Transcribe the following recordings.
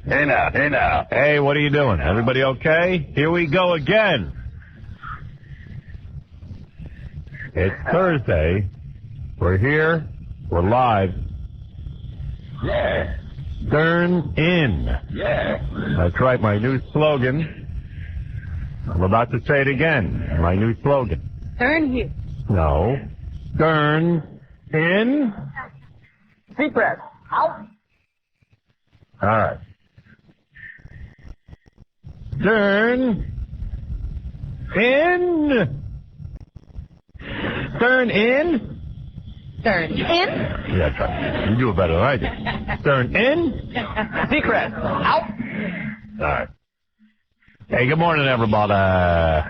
Hey now. Hey, what are you doing? Everybody okay? Here we go again. It's Thursday. We're here. We're live. Yeah. Stern in. Yeah. That's right, my new slogan. I'm about to say it again. My new slogan. Stern here. No. Stern in. Secret. Out. All right. Stern in. Stern in. Stern in. Yeah, try. You do it better than I do. Stern in. Secret. Out. All right. Hey, good morning, everybody.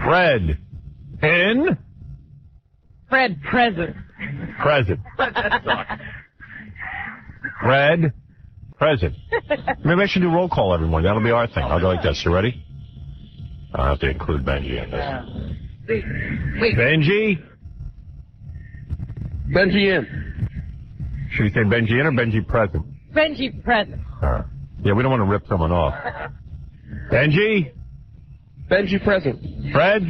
Fred in. Fred present. Present. Fred present. Maybe I should do roll call every morning. That'll be our thing. I'll go like this. You ready? I'll have to include Benji in this. Wait. Benji? Benji in. Should we say Benji in or Benji present? Benji present. Yeah, we don't want to rip someone off. Benji? Benji present. Fred?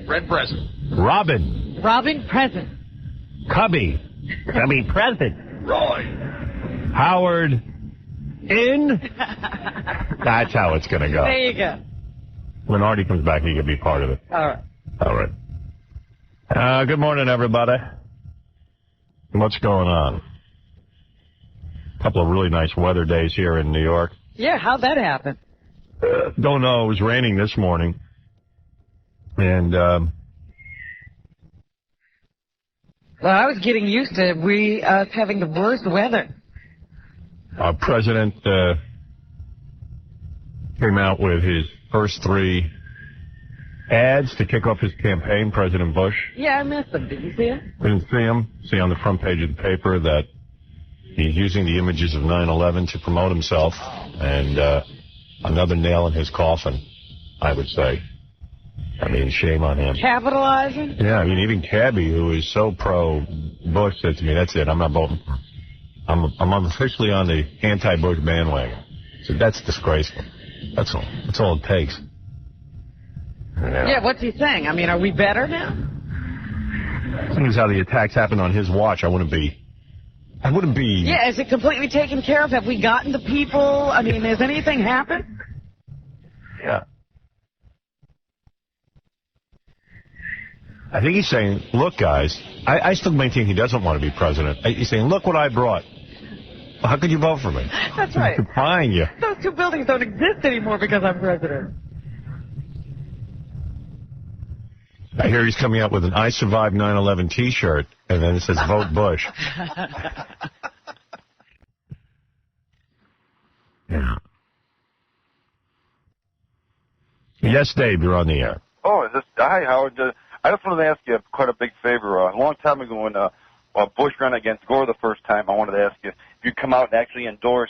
Fred present. Robin? Robin present. Cubby? Cubby present. Roy. Howard? In? That's how it's going to go. There you go. When Artie comes back, he can be part of it. All right. All right. Good morning, everybody. What's going on? A couple of really nice weather days here in New York. Yeah, how'd that happen? Don't know. It was raining this morning. And, Well, I was getting used to us having the worst weather. our president came out with his first 3 ads to kick off his campaign, President Bush. Yeah, I missed them. Did you see it? Didn't see him. See on the front page of the paper that he's using the images of 9/11 to promote himself, and another nail in his coffin, I would say. I mean, shame on him. Capitalizing? Yeah, I mean, even Cabby, who is so pro-Bush, said to me, that's it, I'm not voting. I'm officially on the anti-Bush bandwagon. So that's disgraceful. That's all. That's all it takes. Yeah, what's he saying? I mean, are we better now? Seeing as how the attacks happened on his watch, I wouldn't be. Yeah, is it completely taken care of? Have we gotten the people? I mean, has anything happened? Yeah. I think he's saying, look, guys, I still maintain he doesn't want to be president. He's saying, look what I brought. Well, how could you vote for me? That's right. Fine, you. Those 2 buildings don't exist anymore because I'm president. I hear he's coming out with an I Survived 9/11 T-shirt, and then it says, vote Bush. Yeah. Yes, Dave, you're on the air. Oh, hi, Howard. I just wanted to ask you quite a big favor. A long time ago when Bush ran against Gore the first time, I wanted to ask you if you'd come out and actually endorse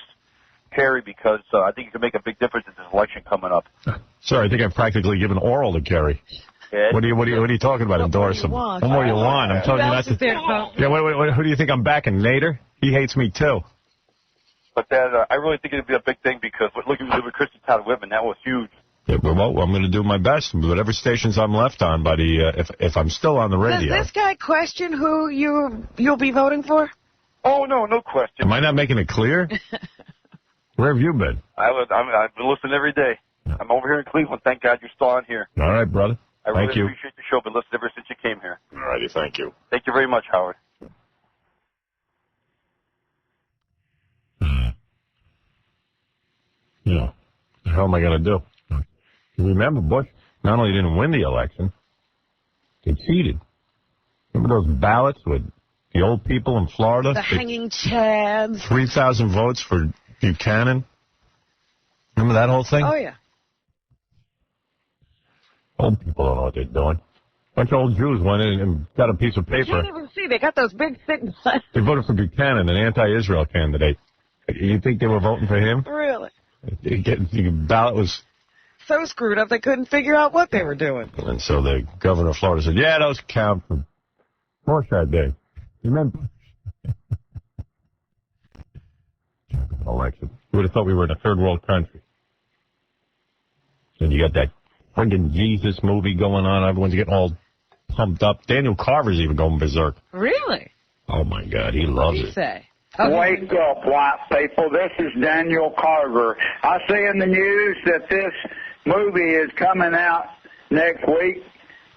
Kerry because I think it could make a big difference in this election coming up. Sorry, I think I've practically given oral to Kerry. Yeah. What are you talking about? Endorse him? What more you want? I'm telling you not to. Yeah, wait. Who do you think I'm backing? Nader? He hates me too. But I really think it'd be a big thing because look at with Kristen Todd Whitman, that was huge. Yeah, well, I'm going to do my best. Whatever stations I'm left on, buddy. If I'm still on the radio. Does this guy question who you'll be voting for? Oh no question. Am I not making it clear? Where have you been? I've been listening every day. I'm over here in Cleveland. Thank God you're still on here. All right, brother. I really Thank you. appreciate the show. Been listening ever since you came here. All righty, thank you. Thank you very much, Howard. You know, what the hell am I going to do? You remember, Bush not only didn't win the election, he cheated. Remember those ballots with the old people in Florida? The hanging chads. 3,000 votes for Buchanan. Remember that whole thing? Oh, yeah. Old people don't know what they're doing. A bunch of old Jews went in and got a piece of You paper. can't even see. They got those big thick. They voted for Buchanan, an anti-Israel candidate. You think they were voting for him? Really? The ballot was... So screwed up they couldn't figure out what they were doing. And so the governor of Florida said, yeah, those count for Bush that day. Remember? Election. You would have thought we were in a third world country. And you got that friggin' Jesus movie going on. Everyone's getting all pumped up. Daniel Carver's even going berserk. Really? Oh, my God. He loves What did he it. say? Wake up, white people. This is Daniel Carver. I see in the news that this movie is coming out next week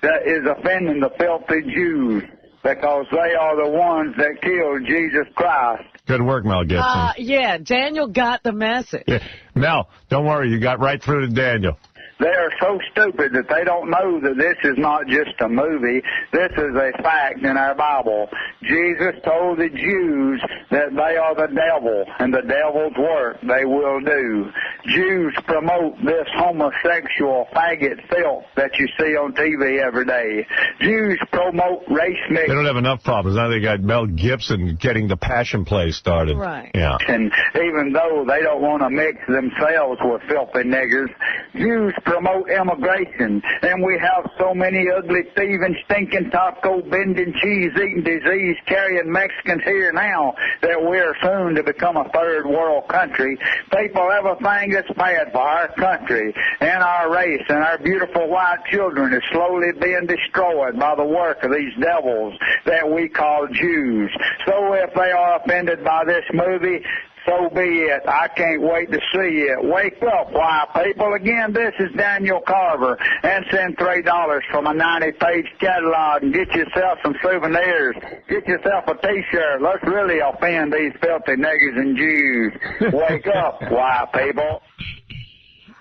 that is offending the filthy Jews because they are the ones that killed Jesus Christ. Good work, Mel Gibson. Yeah, Daniel got the message. Yeah. Mel, don't worry. You got right through to Daniel. They are so stupid that they don't know that this is not just a movie. This is a fact in our Bible. Jesus told the Jews that they are the devil, and the devil's work they will do. Jews promote this homosexual faggot filth that you see on TV every day. Jews promote race mix. They don't have enough problems. Now they got Mel Gibson getting the Passion Play started. Right. Yeah. And even though they don't want to mix themselves with filthy niggers, Jews promote immigration. And we have so many ugly, thieving, stinking, taco-bending, cheese-eating, disease-carrying Mexicans here now that we're soon to become a third world country. People, everything that's bad for our country and our race and our beautiful white children is slowly being destroyed by the work of these devils that we call Jews. So if they are offended by this movie, so be it. I can't wait to see it. Wake up, white people. Again, this is Daniel Carver. And send $3 from a 90-page catalog and get yourself some souvenirs. Get yourself a T-shirt. Let's really offend these filthy niggers and Jews. Wake up, white people.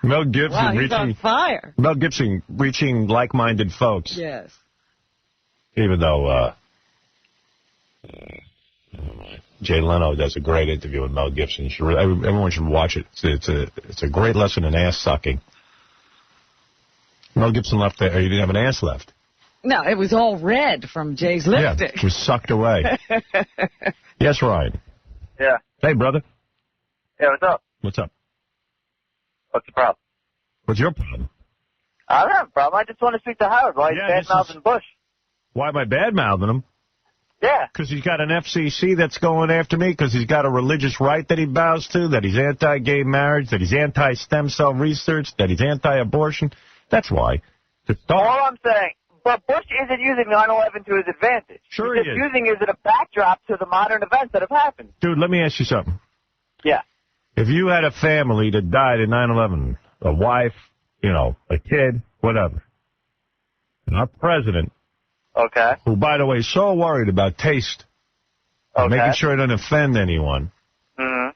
Mel Gibson Wow, he's on fire. Mel Gibson reaching like-minded folks. Yes. Even though Jay Leno does a great interview with Mel Gibson. Everyone should watch it. It's a great lesson in ass sucking. Mel Gibson left there. He didn't have an ass left. No, it was all red from Jay's lipstick. Yeah, it was sucked away. Yes, Ryan. Yeah. Hey, brother. Yeah, what's up? What's up? What's the problem? What's your problem? I don't have a problem. I just want to speak to Howard while he's bad-mouthing Bush. Why am I bad-mouthing him? Yeah. Because he's got an FCC that's going after me, because he's got a religious right that he bows to, that he's anti-gay marriage, that he's anti-stem cell research, that he's anti-abortion. That's why. All I'm saying, but Bush isn't using 9/11 to his advantage. Sure He's he is. using it as a backdrop to the modern events that have happened. Dude, let me ask you something. Yeah. If you had a family that died in 9/11, a wife, a kid, whatever, and our president, Okay. who, by the way, is so worried about taste, and making sure it doesn't offend anyone, Mm-hmm.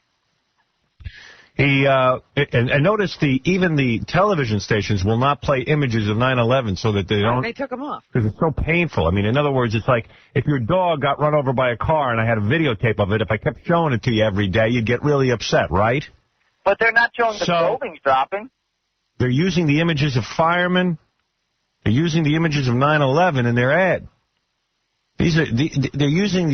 and notice even the television stations will not play images of 9/11 so that they don't. They took them off. Because it's so painful. I mean, in other words, it's like if your dog got run over by a car and I had a videotape of it, if I kept showing it to you every day, you'd get really upset, right? But they're not showing the buildings dropping. They're using the images of firemen. They're using the images of 9/11 in their ad. They're using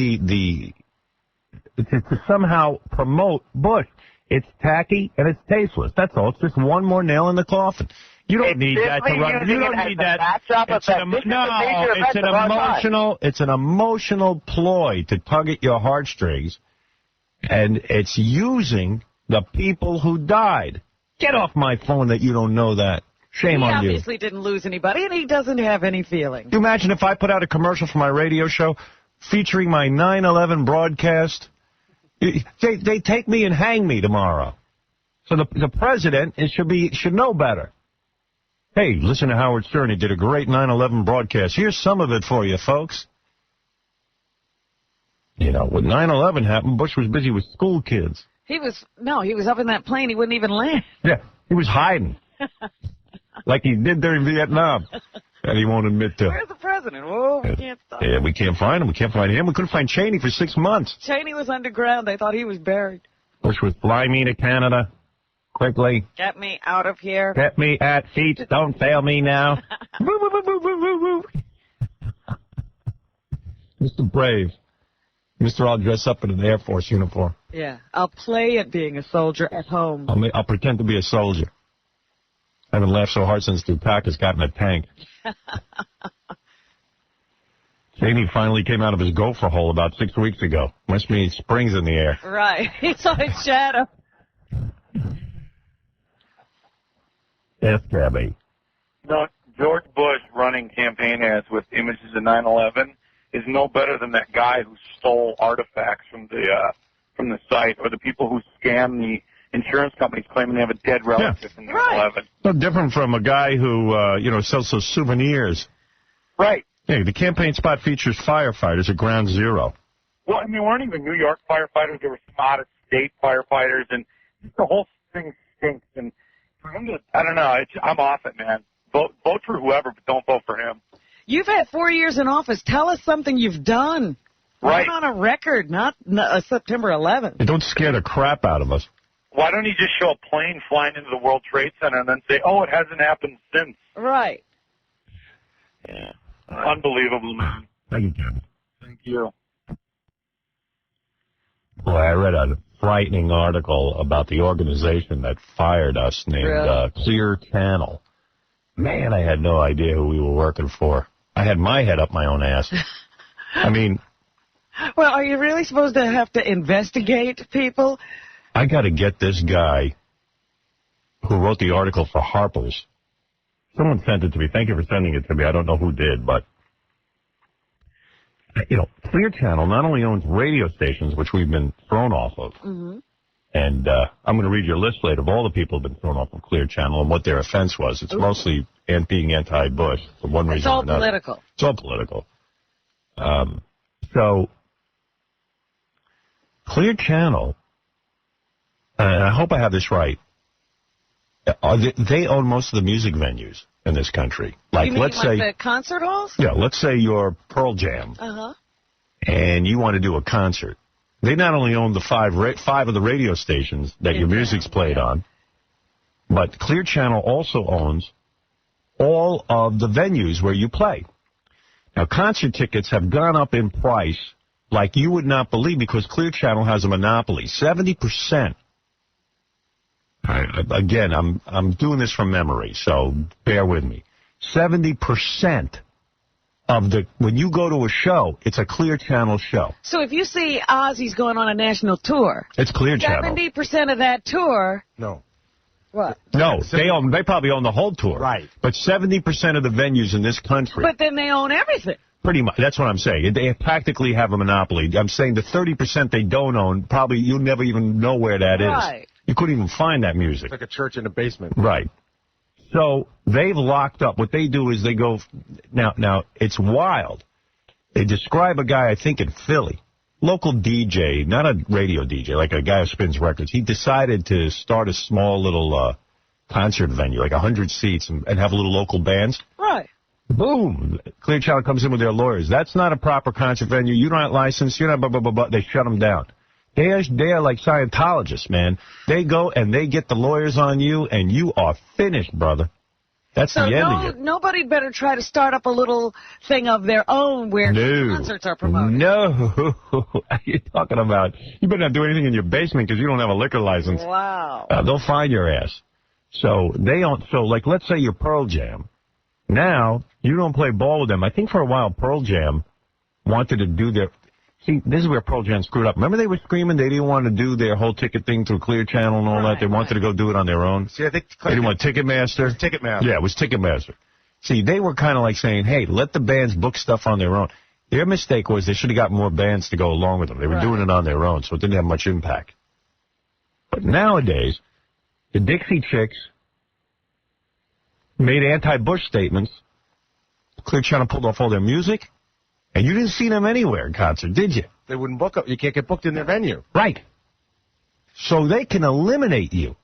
to somehow promote Bush. It's tacky and it's tasteless. That's all. It's just one more nail in the coffin. You don't need that to run. You don't need that. It's an emotional ploy to tug at your heartstrings, and it's using the people who died. Get off my phone that you don't know that. Shame on you. He obviously didn't lose anybody, and he doesn't have any feelings. Can you imagine if I put out a commercial for my radio show featuring my 9/11 broadcast? They take me and hang me tomorrow. So the president should know better. Hey, listen to Howard Stern. He did a great 9/11 broadcast. Here's some of it for you, folks. When 9/11 happened, Bush was busy with school kids. He was up in that plane. He wouldn't even land. Yeah, he was hiding. Like he did during Vietnam. And he won't admit to. Where's the president? Whoa, we can't stop. Yeah, we can't find him. We can't find him. We couldn't find Cheney for 6 months. Cheney was underground. They thought he was buried. Bush would fly me to Canada quickly. Get me out of here. Get me at feet. Don't fail me now. Mr. Brave. Mr. I'll dress up in an Air Force uniform. Yeah, I'll play at being a soldier at home. I'll pretend to be a soldier. I haven't laughed so hard since Tupac has gotten a tank. Jamie finally came out of his gopher hole about 6 weeks ago. Must mean spring's in the air. Right. He saw his shadow. Yes, Gabby. No, George Bush running campaign ads with images of 9/11 is no better than that guy who stole artifacts from the site, or the people who scam the insurance companies claiming they have a dead relative from 9/11. Right. No different from a guy who, sells those souvenirs. Right. Hey, the campaign spot features firefighters at Ground Zero. Well, I mean, weren't even New York firefighters. There were some out-of-state firefighters, and just the whole thing stinks. And for him to, I don't know, I'm off it, man. Vote for whoever, but don't vote for him. You've had 4 years in office. Tell us something you've done. Right. Not on a record, not September 11th. Hey, don't scare the crap out of us. Why don't you just show a plane flying into the World Trade Center and then say, oh, it hasn't happened since? Right. Yeah. Unbelievable, man. Thank you, Kevin. Thank you. Boy, I read a frightening article about the organization that fired us named Clear Channel. Man, I had no idea who we were working for. I had my head up my own ass. I mean... Well, are you really supposed to have to investigate people? I got to get this guy who wrote the article for Harper's. Someone sent it to me. Thank you for sending it to me. I don't know who did, but, Clear Channel not only owns radio stations, which we've been thrown off of, and I'm going to read your list later of all the people who have been thrown off of Clear Channel and what their offense was. It's mostly being anti-Bush for one reason or another. Political. It's all political. So, Clear Channel, and I hope I have this right, they own most of the music venues in this country. Like, you mean let's say the concert halls? Yeah, let's say you're Pearl Jam, and you want to do a concert. They not only own the five of the radio stations that your music's played on, but Clear Channel also owns all of the venues where you play. Now, concert tickets have gone up in price like you would not believe because Clear Channel has a monopoly. 70%. Again, I'm doing this from memory, so bear with me. 70% of when you go to a show, it's a Clear Channel show. So if you see Ozzy's going on a national tour, it's Clear Channel. 70% of that tour. No. What? No, they probably own the whole tour. Right. But 70% of the venues in this country. But then they own everything. Pretty much. That's what I'm saying. They practically have a monopoly. I'm saying the 30% they don't own, probably you'll never even know where that is. Right. You couldn't even find that music. It's like a church in a basement. Right. So they've locked up. What they do is they go... Now, it's wild. They describe a guy, I think, in Philly, local DJ, not a radio DJ, like a guy who spins records. He decided to start a small little concert venue, like 100 seats, and have little local bands. Right. Boom. Clear Channel comes in with their lawyers. That's not a proper concert venue. You're not licensed. You're not blah, blah, blah, blah. They shut them down. They are like Scientologists, man. They go and they get the lawyers on you, and you are finished, brother. That's the end of it. Nobody better try to start up a little thing of their own where concerts are promoted. No. What are you talking about? You better not do anything in your basement because you don't have a liquor license. Wow. They'll find your ass. So like, let's say you're Pearl Jam. Now, you don't play ball with them. I think for a while, Pearl Jam wanted to do their... See, this is where Pearl Jam screwed up. Remember they were screaming they didn't want to do their whole ticket thing through Clear Channel and all that? They wanted to go do it on their own. See, I think... They didn't want Ticketmaster. Ticketmaster. Yeah, it was Ticketmaster. See, they were kind of like saying, hey, let the bands book stuff on their own. Their mistake was they should have got more bands to go along with them. They were doing it on their own, so it didn't have much impact. But nowadays, the Dixie Chicks made anti-Bush statements. Clear Channel pulled off all their music. And you didn't see them anywhere in concert, did you? They wouldn't book up. You can't get booked in their venue. Right. So they can eliminate you.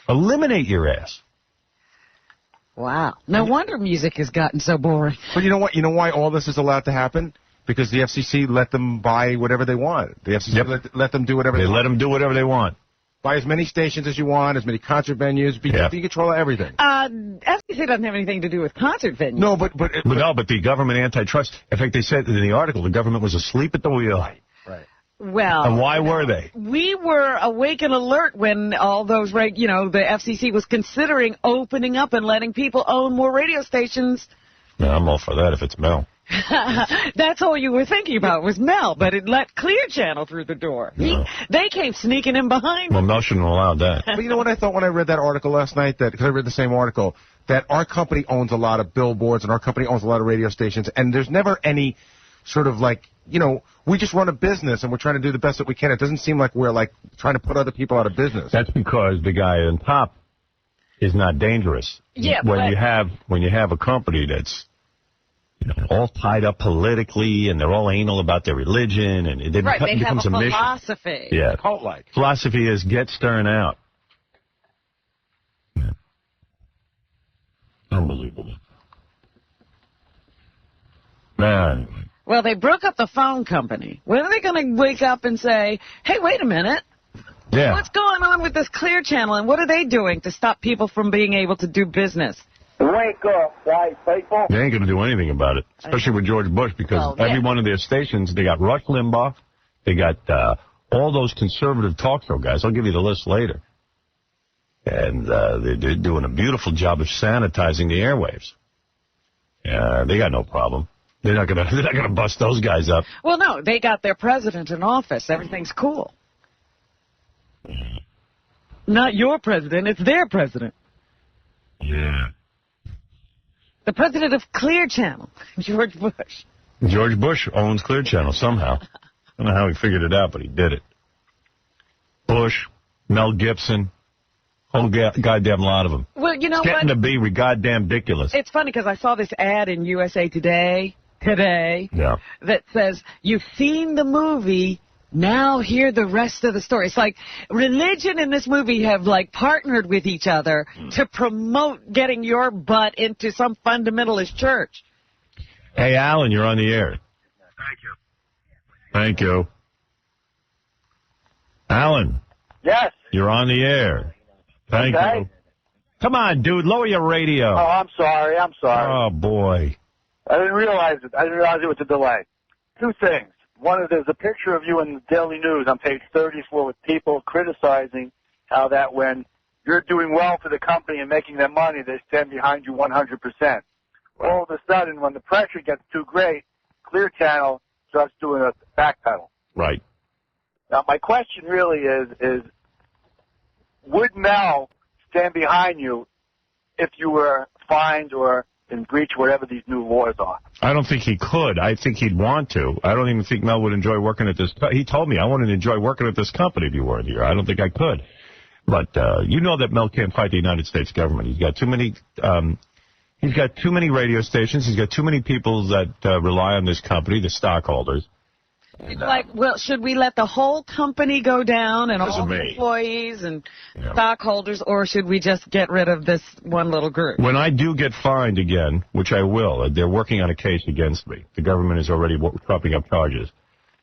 Eliminate your ass. Wow. No wonder music has gotten so boring. But you know what? You know why all this is allowed to happen? Because the FCC let them buy whatever they want. The FCC let them do whatever they want. They let them do whatever they want. Buy as many stations as you want, as many concert venues. Be in control of everything. FCC doesn't have anything to do with concert venues. No, but the government antitrust. In fact, they said in the article the government was asleep at the wheel. Right. Well, and why were they? We were awake and alert when all those, the FCC was considering opening up and letting people own more radio stations. Yeah, I'm all for that if it's Mel. That's all you were thinking about was Mel, but it let Clear Channel through the door. They came sneaking in behind Well, him. Mel shouldn't have allowed that. But you know what I thought when I read that article last night? Because I read the same article, that our company owns a lot of billboards and our company owns a lot of radio stations, and there's never any sort of like, you know, we just run a business and we're trying to do the best that we can. It doesn't seem like we're like trying to put other people out of business. That's because the guy on top is not dangerous. Yeah, when but you have a company that's, you know, all tied up politically and they're all anal about their religion and it they have becomes a a mission. philosophy. Yeah, Cult-like. philosophy is get Stern out. Yeah. Unbelievable. Man. Well, they broke up the phone company. When are they going to wake up and say, hey, wait a minute, Yeah. what's going on with this Clear Channel, and what are they doing to stop people from being able to do business? Wake up, white people. They ain't going to do anything about it, especially with George Bush, because Well, yeah. every one of their stations, they got Rush Limbaugh, they got all those conservative talk show guys. I'll give you the list later. And they're doing a beautiful job of sanitizing the airwaves. They got no problem. They're not gonna bust those guys up. Well, no, they got their president in office. Everything's cool. Not your president, it's their president. Yeah. The president of Clear Channel, George Bush. George Bush owns Clear Channel somehow. I don't know how he figured it out, but he did it. Bush, Mel Gibson, whole goddamn lot of them. Well, you know It's getting what? to be goddamn ridiculous. It's funny because I saw this ad in USA Today Yeah. that says, you've seen the movie, now hear the rest of the story. It's like religion and this movie have like partnered with each other to promote getting your butt into some fundamentalist church. Hey, Alan, you're on the air. Thank you. Thank you. Alan, Yes. you're on the air. Thank Okay. you. Come on, dude, lower your radio. Oh, I'm sorry. Oh, boy. I didn't realize it. I didn't realize it was a delay. Two things. One is there's a picture of you in the Daily News on page 34 with people criticizing how that when you're doing well for the company and making them money, they stand behind you 100%. All of a sudden, when the pressure gets too great, Clear Channel starts doing a backpedal. Right. Now, my question really is would Mel stand behind you if you were fined or in breach of whatever these new laws are? I don't think he could. I think he'd want to. I don't even think Mel would enjoy working at this. He told me, I wouldn't enjoy working at this company if you weren't here. I don't think I could. But you know that Mel can't fight the United States government. He's got too many. He's got too many radio stations. He's got too many people that rely on this company, the stockholders. It's like, well, should we let the whole company go down and all Doesn't the me. employees and Yeah. stockholders, or should we just get rid of this one little group? When I do get fined again, which I will, they're working on a case against me. The government is already trumping up charges.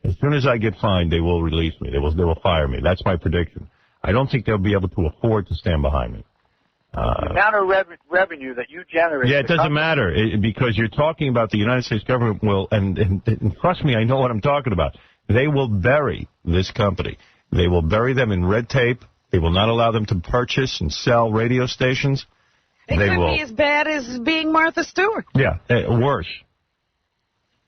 As soon as I get fined, they will release me. They will fire me. That's my prediction. I don't think they'll be able to afford to stand behind me. The amount of revenue that you generate. Yeah, it doesn't matter because you're talking about the United States government will, and trust me, I know what I'm talking about. They will bury this company. They will bury them in red tape. They will not allow them to purchase and sell radio stations. It They could will. be as bad as being Martha Stewart. Yeah, worse.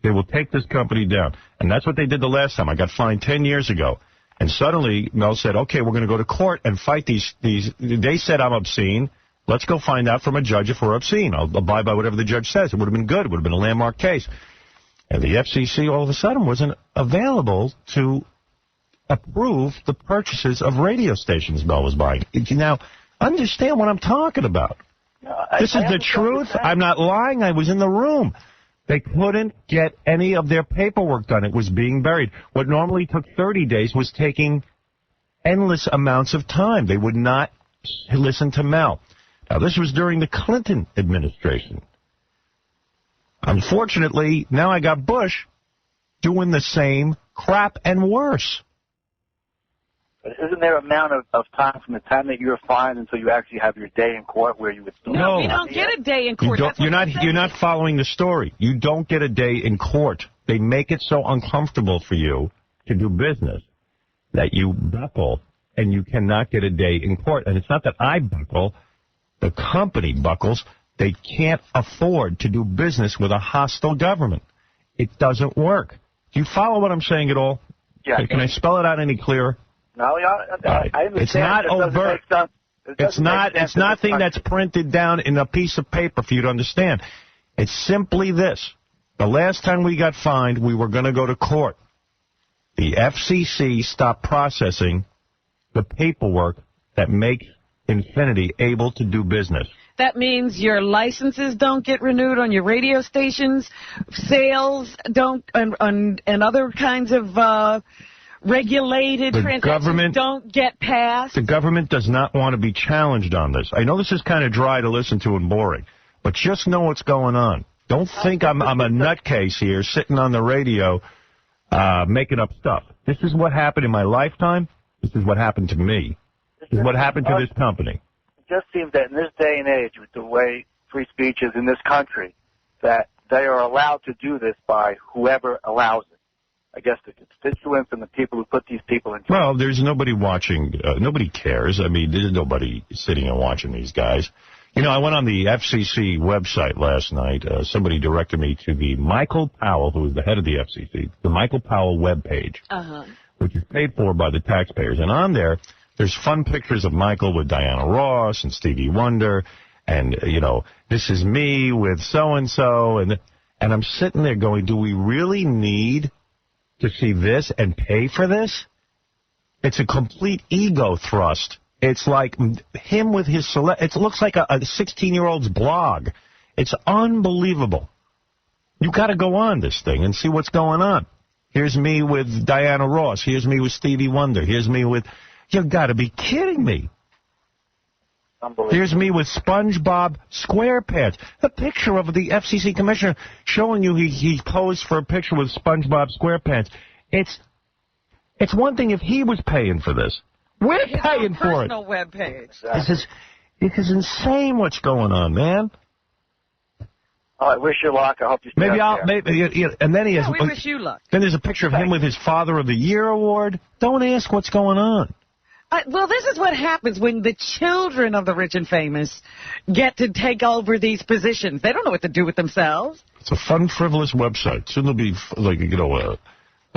They will take this company down. And that's what they did the last time. I got fined 10 years ago. And suddenly Mel said, okay, we're going to go to court and fight these. They said I'm obscene. Let's go find out from a judge if we're obscene. I'll abide by whatever the judge says. It would have been good. It would have been a landmark case. And the FCC all of a sudden wasn't available to approve the purchases of radio stations Mel was buying. Now, understand what I'm talking about. This is the truth. I'm not lying. I was in the room. They couldn't get any of their paperwork done. It was being buried. What normally took 30 days was taking endless amounts of time. They would not listen to Mel. Now, this was during the Clinton administration. Unfortunately, now I got Bush doing the same crap and worse. But isn't there an amount of time from the time that you're fined until you actually have your day in court where you would still... No. You don't get a day in court. You're not following the story. You don't get a day in court. They make it so uncomfortable for you to do business that you buckle and you cannot get a day in court. And it's not that I buckle. The company buckles. They can't afford to do business with a hostile government. It doesn't work. Do you follow what I'm saying at all? Yeah. Can I spell it out any clearer? No, I understand. It's not It doesn't overt. make sense. It's not. It's nothing that's printed down in a piece of paper for you to understand. It's simply this. The last time we got fined, we were going to go to court. The FCC stopped processing the paperwork that makes Infinity able to do business. That means your licenses don't get renewed on your radio stations, sales don't, and other kinds of regulated transactions don't get passed. The government does not want to be challenged on this. I know this is kind of dry to listen to and boring, but just know what's going on. Don't think I'm a nutcase here sitting on the radio making up stuff. This is what happened in my lifetime. This is what happened to me. This is what happened to this company. It just seems that in this day and age, with the way free speech is in this country, that they are allowed to do this by whoever allows it. I guess the constituents and the people who put these people in charge. Well, there's nobody watching. Nobody cares. I mean, there's nobody sitting and watching these guys. You know, I went on the FCC website last night. Somebody directed me to the Michael Powell, who is the head of the FCC, the Michael Powell webpage, which is paid for by the taxpayers. And on there, there's fun pictures of Michael with Diana Ross and Stevie Wonder. And, you know, this is me with so-and-so. And I'm sitting there going, do we really need to see this and pay for this? It's a complete ego thrust. It's like him with his it looks like a 16-year-old's blog. It's unbelievable. You got to go on this thing and see what's going on. Here's me with Diana Ross. Here's me with Stevie Wonder. Here's me with... You got to be kidding me. Here's me with SpongeBob SquarePants. The picture of the FCC commissioner showing you he posed for a picture with SpongeBob SquarePants. It's one thing if he was paying for this. We're paying for it. Personal webpage. This is insane what's going on, man. Oh, I wish you luck. I hope you stay and then he has... we wish you luck. Then there's a picture of him with his Father of the Year award. Don't ask what's going on. Well, this is what happens when the children of the rich and famous get to take over these positions. They don't know what to do with themselves. It's a fun, frivolous website. Soon there'll be, like, you know,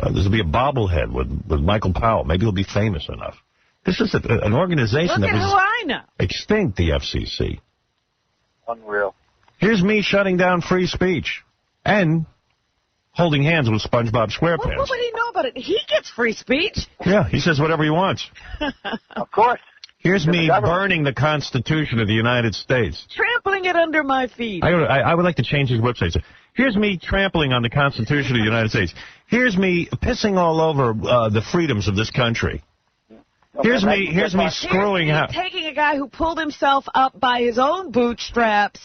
there'll be a bobblehead with Michael Powell. Maybe he'll be famous enough. This is an organization that was who I know. Extinct, the FCC. Unreal. Here's me shutting down free speech and holding hands with SpongeBob SquarePants. What would he know about it? He gets free speech. Yeah, he says whatever he wants. Of course. Here's me burning the Constitution of the United States. Trampling it under my feet. I would like to change his website. Here's me trampling on the Constitution of the United States. Here's me pissing all over the freedoms of this country. Here's me screwing out. Taking a guy who pulled himself up by his own bootstraps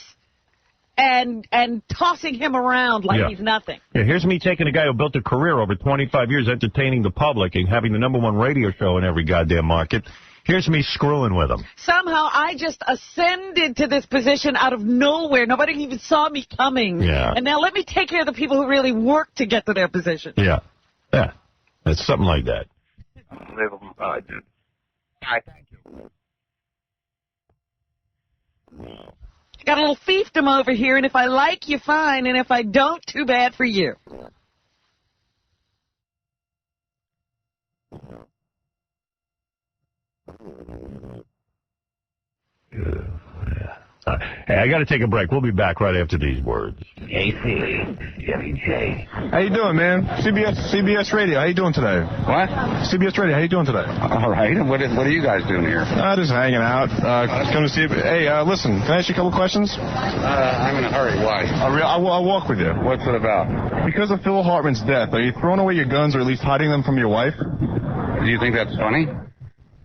and tossing him around like he's nothing. Yeah, here's me taking a guy who built a career over 25 years entertaining the public and having the #1 radio show in every goddamn market. Here's me screwing with him. Somehow I just ascended to this position out of nowhere. Nobody even saw me coming. Yeah. And now let me take care of the people who really work to get to their position. Yeah. Yeah. It's something like that. Unbelievable. Dude. Thank you. Got a little fiefdom over here, and if I like you, fine, and if I don't, too bad for you. Hey, I got to take a break. We'll be back right after these words. KC, How you doing, man? CBS Radio. How you doing today? What? CBS Radio. How you doing today? All right. What are you guys doing here? Just hanging out. Come to see you. Hey, listen. Can I ask you a couple questions? I'm in a hurry. Why? I'll walk with you. What's it about? Because of Phil Hartman's death, are you throwing away your guns or at least hiding them from your wife? Do you think that's funny?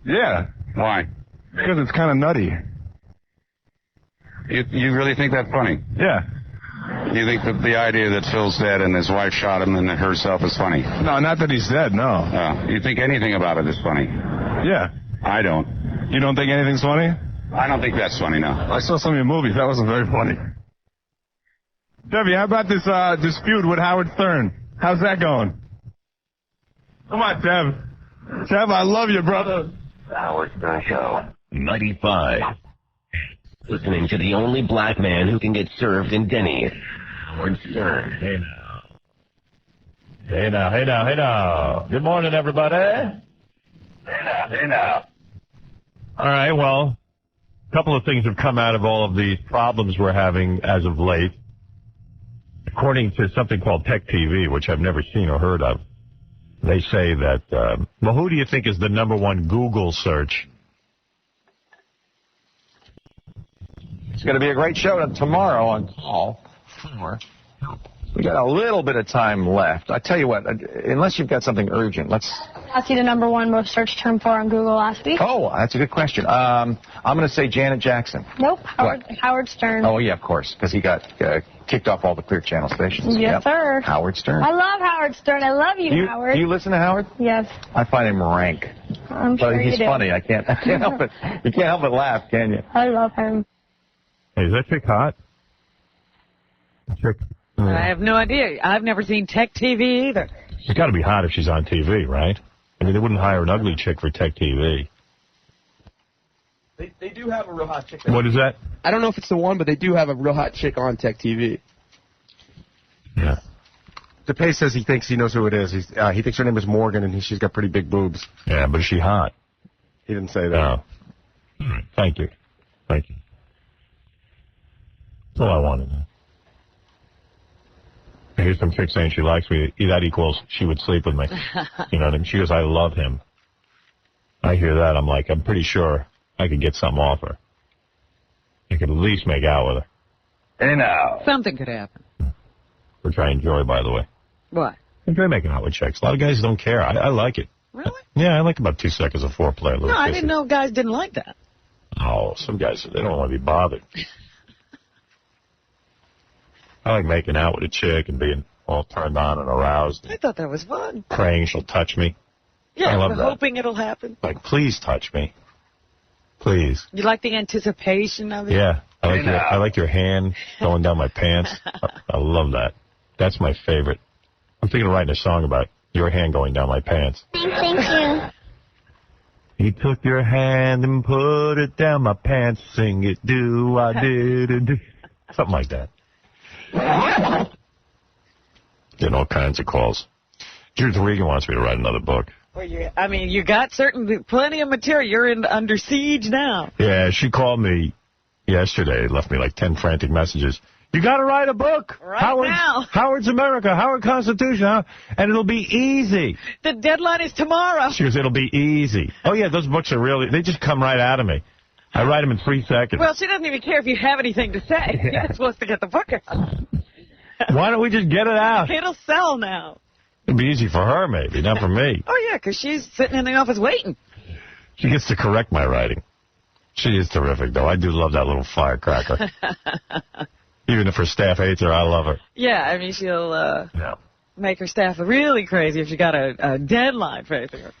Yeah. Why? Because it's kind of nutty. You really think that's funny? Yeah. You think that the idea that Phil's dead and his wife shot him and herself is funny? No, not that he's dead, no. You think anything about it is funny? Yeah. I don't. You don't think anything's funny? I don't think that's funny, no. I saw some of your movies. That wasn't very funny. Debbie, how about this feud with Howard Stern? How's that going? Come on, Tev. Tev, I love you, brother. Howard Stern Show. 95. Listening to the only black man who can get served in Denny's. Howard Stern. Hey now. Hey now. Good morning, everybody. Hey now. All right, well, a couple of things have come out of all of these problems we're having as of late. According to something called Tech TV, which I've never seen or heard of, they say that, well, who do you think is the #1 Google search? It's going to be a great show tomorrow on Call 4. We got a little bit of time left. I tell you what, unless you've got something urgent, let's... I see the #1 most searched term for on Google last week. Oh, that's a good question. I'm going to say Janet Jackson. Nope, Howard Stern. Oh, yeah, of course, because he got kicked off all the Clear Channel stations. Yes, sir. Howard Stern. I love Howard Stern. I love you, Howard. Do you listen to Howard? Yes. I find him rank. I'm sure But he's you do. funny. I can't help it. You can't help but laugh, can you? I love him. Hey, is that chick hot? Chick. I have no idea. I've never seen Tech TV either. She's got to be hot if she's on TV, right? I mean, they wouldn't hire an ugly chick for Tech TV. They do have a real hot chick. What is that? I don't know if it's the one, but they do have a real hot chick on Tech TV. Yeah. DePace says he thinks he knows who it is. He thinks her name is Morgan, and she's got pretty big boobs. Yeah, but is she hot? He didn't say that. No. All right. Thank you. That's all I wanted to know. Here's some chick saying she likes me. That equals she would sleep with me. You know what I mean? She goes, I love him. I hear that. I'm like, I'm pretty sure I could get something off her. I could at least make out with her. Hey, now. Something could happen. Which I enjoy, by the way. What? I enjoy making out with chicks. A lot of guys don't care. I like it. Really? Yeah, I like about 2 seconds of foreplay. No, I didn't know guys didn't like that. Oh, some guys, they don't want to be bothered. I like making out with a chick and being all turned on and aroused. I thought that was fun. Praying she'll touch me. Yeah, I love we're that. hoping it'll happen. Like, please touch me. Please. You like the anticipation of it? Yeah. I like your hand going down my pants. I love that. That's my favorite. I'm thinking of writing a song about your hand going down my pants. Thank you. He took your hand and put it down my pants. Sing it, do I did do. Something like that. Getting all kinds of calls. Judith Regan wants me to write another book. Well, you got plenty of material. You're under siege now. Yeah, she called me yesterday, left me like 10 frantic messages. You got to write a book. Now. Howard's America, Howard Constitution, and it'll be easy. The deadline is tomorrow. She goes, it'll be easy. Oh, yeah, those books are really, they just come right out of me. I write them in 3 seconds. Well, she doesn't even care if you have anything to say. Yeah. You're supposed to get the book out. Why don't we just get it out? It'll sell now. It'll be easy for her, maybe, not for me. Oh, yeah, because she's sitting in the office waiting. She gets to correct my writing. She is terrific, though. I do love that little firecracker. Even if her staff hates her, I love her. Yeah, I mean, she'll make her staff really crazy if she got a deadline facing her.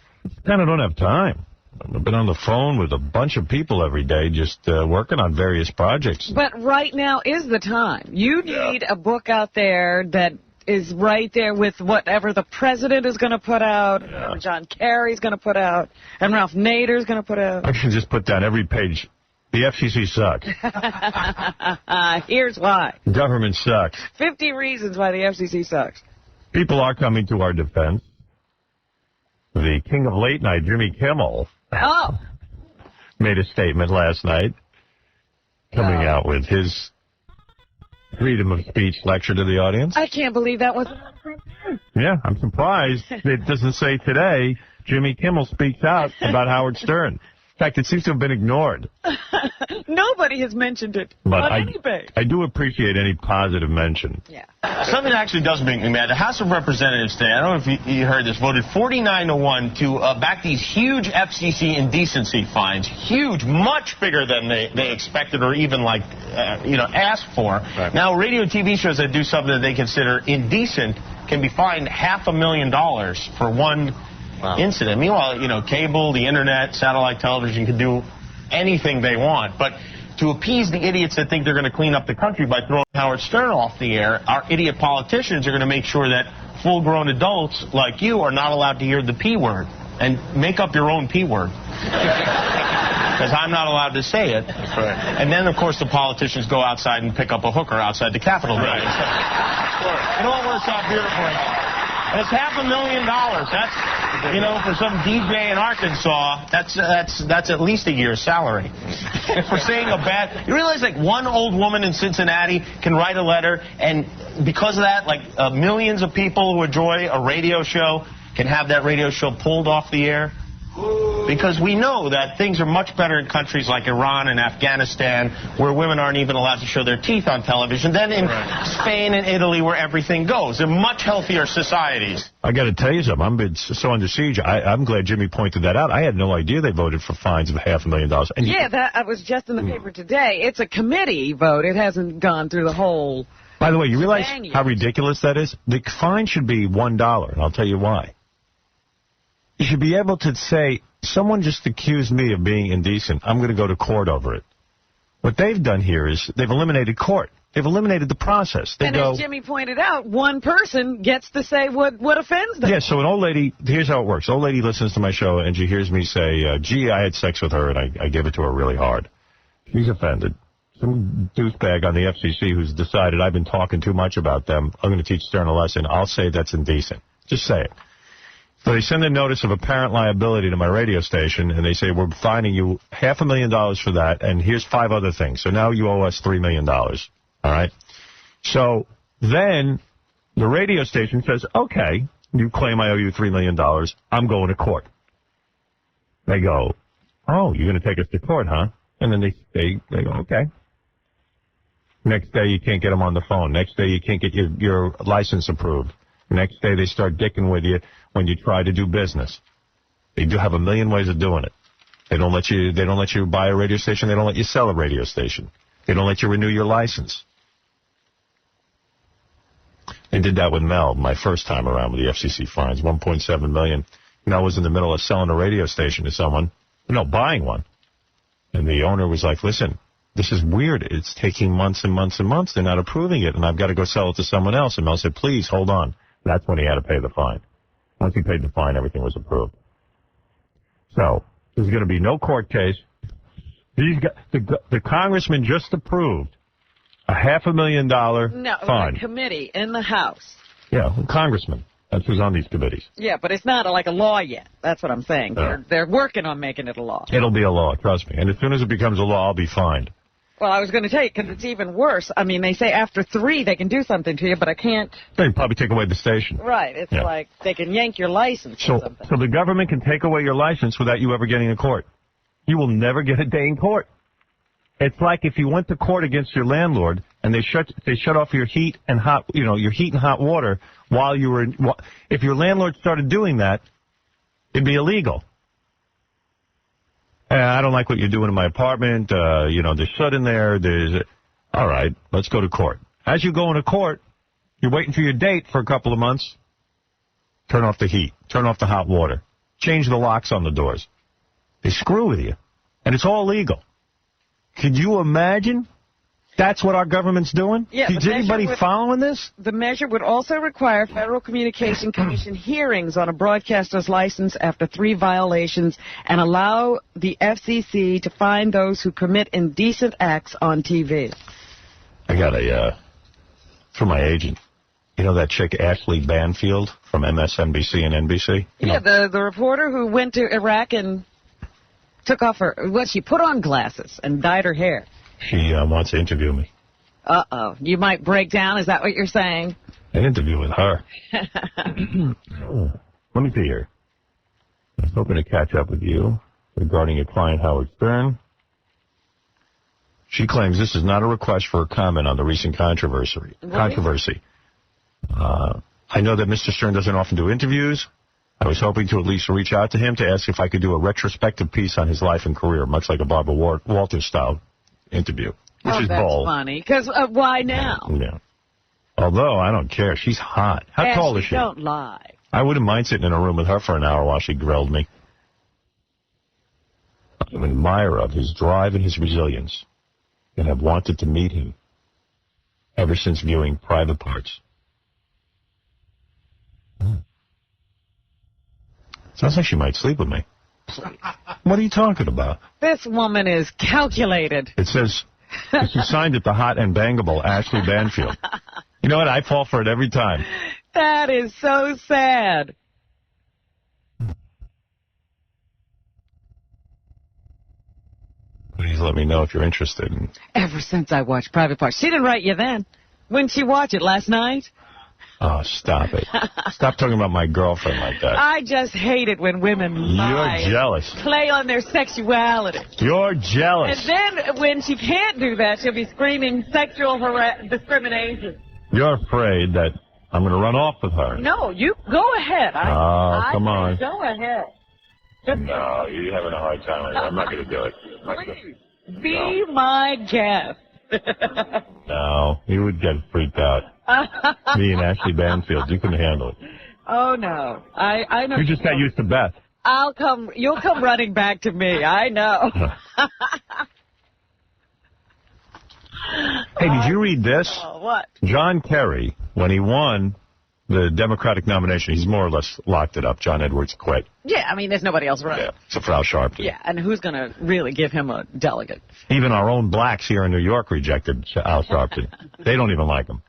Kind of don't have time. I've been on the phone with a bunch of people every day just working on various projects. But right now is the time. You need a book out there that is right there with whatever the president is going to put out, whatever John Kerry's going to put out, and Ralph Nader's going to put out. I should just put down every page. The FCC sucks. Here's why. Government sucks. 50 reasons why the FCC sucks. People are coming to our defense. The king of late night, Jimmy Kimmel, made a statement last night coming out with his freedom of speech lecture to the audience. I can't believe that was... Yeah, I'm surprised it doesn't say today Jimmy Kimmel speaks out about Howard Stern. In fact, it seems to have been ignored. Nobody has mentioned it But on any page. I do appreciate any positive mention. Yeah. Something that actually does make me mad. The House of Representatives today, I don't know if you heard this, voted 49-1 to back these huge FCC indecency fines. Huge, much bigger than they expected or even asked for. Right. Now, radio and TV shows that do something that they consider indecent can be fined $500,000 for one incident. Meanwhile, cable, the internet, satellite television can do anything they want. But to appease the idiots that think they're going to clean up the country by throwing Howard Stern off the air, our idiot politicians are going to make sure that full-grown adults like you are not allowed to hear the P word. And make up your own P word. Because I'm not allowed to say it. That's right. And then, of course, the politicians go outside and pick up a hooker outside the Capitol building. Right. It all works out beautifully. And it's $500,000. That's, you know, for some DJ in Arkansas, that's at least a year's salary. For saying a bad, you realize like one old woman in Cincinnati can write a letter, and because of that, like millions of people who enjoy a radio show can have that radio show pulled off the air. Because we know that things are much better in countries like Iran and Afghanistan, where women aren't even allowed to show their teeth on television, than in Spain and Italy, where everything goes. They're much healthier societies. I got to tell you something. I'm so under siege. I'm glad Jimmy pointed that out. I had no idea they voted for fines of $500,000. And yeah, that was just in the paper today. It's a committee vote. It hasn't gone through the whole. By the way, you realize how ridiculous that is? The fine should be $1, and I'll tell you why. You should be able to say, someone just accused me of being indecent. I'm going to go to court over it. What they've done here is they've eliminated court. They've eliminated the process. They and go, as Jimmy pointed out, one person gets to say what offends them. Yeah, so an old lady, here's how it works. Old lady listens to my show, and she hears me say, gee, I had sex with her, and I gave it to her really hard. She's offended. Some douchebag on the FCC who's decided I've been talking too much about them. I'm going to teach Stern a lesson. I'll say that's indecent. Just say it. So they send a notice of apparent liability to my radio station, and they say, we're fining you $500,000 for that, and here's 5 other things. So now you owe us $3 million. All right? So then the radio station says, okay, you claim I owe you $3 million. I'm going to court. They go, oh, you're going to take us to court, huh? And then they go, okay. Next day, you can't get them on the phone. Next day, you can't get your license approved. Next day, they start dicking with you when you try to do business. They do have a million ways of doing it. They don't let you buy a radio station. They don't let you sell a radio station. They don't let you renew your license. They did that with Mel my first time around with the FCC fines, $1.7 million. Mel was in the middle of selling a radio station to someone, buying one. And the owner was like, listen, this is weird. It's taking months and months and months. They're not approving it, and I've got to go sell it to someone else. And Mel said, please, hold on. That's when he had to pay the fine. Once he paid the fine, everything was approved. So there's going to be no court case. The congressman just approved a $500,000 fine. No, a committee in the House. Yeah, congressman. That's who's on these committees. Yeah, but it's not like a law yet. That's what I'm saying. They're working on making it a law. It'll be a law, trust me. And as soon as it becomes a law, I'll be fined. Well, I was going to tell you, because it's even worse. I mean, they say after 3 they can do something to you, but I can't. They can probably take away the station. Right. It's like they can yank your license or something. So the government can take away your license without you ever getting to court. You will never get a day in court. It's like if you went to court against your landlord and they shut off your heat and hot, your heat and hot water while you were. If your landlord started doing that, it'd be illegal. I don't like what you're doing in my apartment. There's shut in there. All right, let's go to court. As you go into court, you're waiting for your date for a couple of months. Turn off the heat. Turn off the hot water. Change the locks on the doors. They screw with you. And it's all legal. Could you imagine? That's what our government's doing? Yeah, Is anybody following this? The measure would also require Federal Communication Commission hearings on a broadcaster's license after 3 violations and allow the FCC to fine those who commit indecent acts on TV. I got for my agent. You know that chick Ashley Banfield from MSNBC and NBC? The reporter who went to Iraq and took off she put on glasses and dyed her hair. She wants to interview me. Uh-oh. You might break down? Is that what you're saying? An interview with her. Let me see here. I was hoping to catch up with you regarding your client, Howard Stern. She claims this is not a request for a comment on the recent controversy. I know that Mr. Stern doesn't often do interviews. I was hoping to at least reach out to him to ask if I could do a retrospective piece on his life and career, much like a Barbara Walters style interview, which is bold. That's funny, because why now? Yeah. Although, I don't care. She's hot. How tall is she? Don't lie. I wouldn't mind sitting in a room with her for an hour while she grilled me. I'm an admirer of his drive and his resilience, and have wanted to meet him ever since viewing Private Parts. Sounds like she might sleep with me. What are you talking about? This woman is calculated. It says she signed it the hot and bangable Ashley Banfield. You know what? I fall for it every time. That is so sad. Please let me know if you're interested. Ever since I watched Private Parts. She didn't write you then. When did she watch it? Last night? Oh, stop it. Stop talking about my girlfriend like that. I just hate it when women lie. You're jealous. Play on their sexuality. You're jealous. And then when she can't do that, she'll be screaming sexual discrimination. You're afraid that I'm going to run off with her. No, you go ahead. Come on. Go ahead. No, you're having a hard time with it. I'm not going to do it. Please, be my guest. No, you would get freaked out. Me and Ashley Banfield, you couldn't handle it. Oh, no. I know. You just got used to Beth. You'll come running back to me. I know. Hey, did you read this? What? John Kerry, when he won the Democratic nomination, he's more or less locked it up. John Edwards quit. Yeah, I mean, there's nobody else running. Yeah, except for Al Sharpton. Yeah, and who's going to really give him a delegate? Even our own blacks here in New York rejected Al Sharpton. They don't even like him.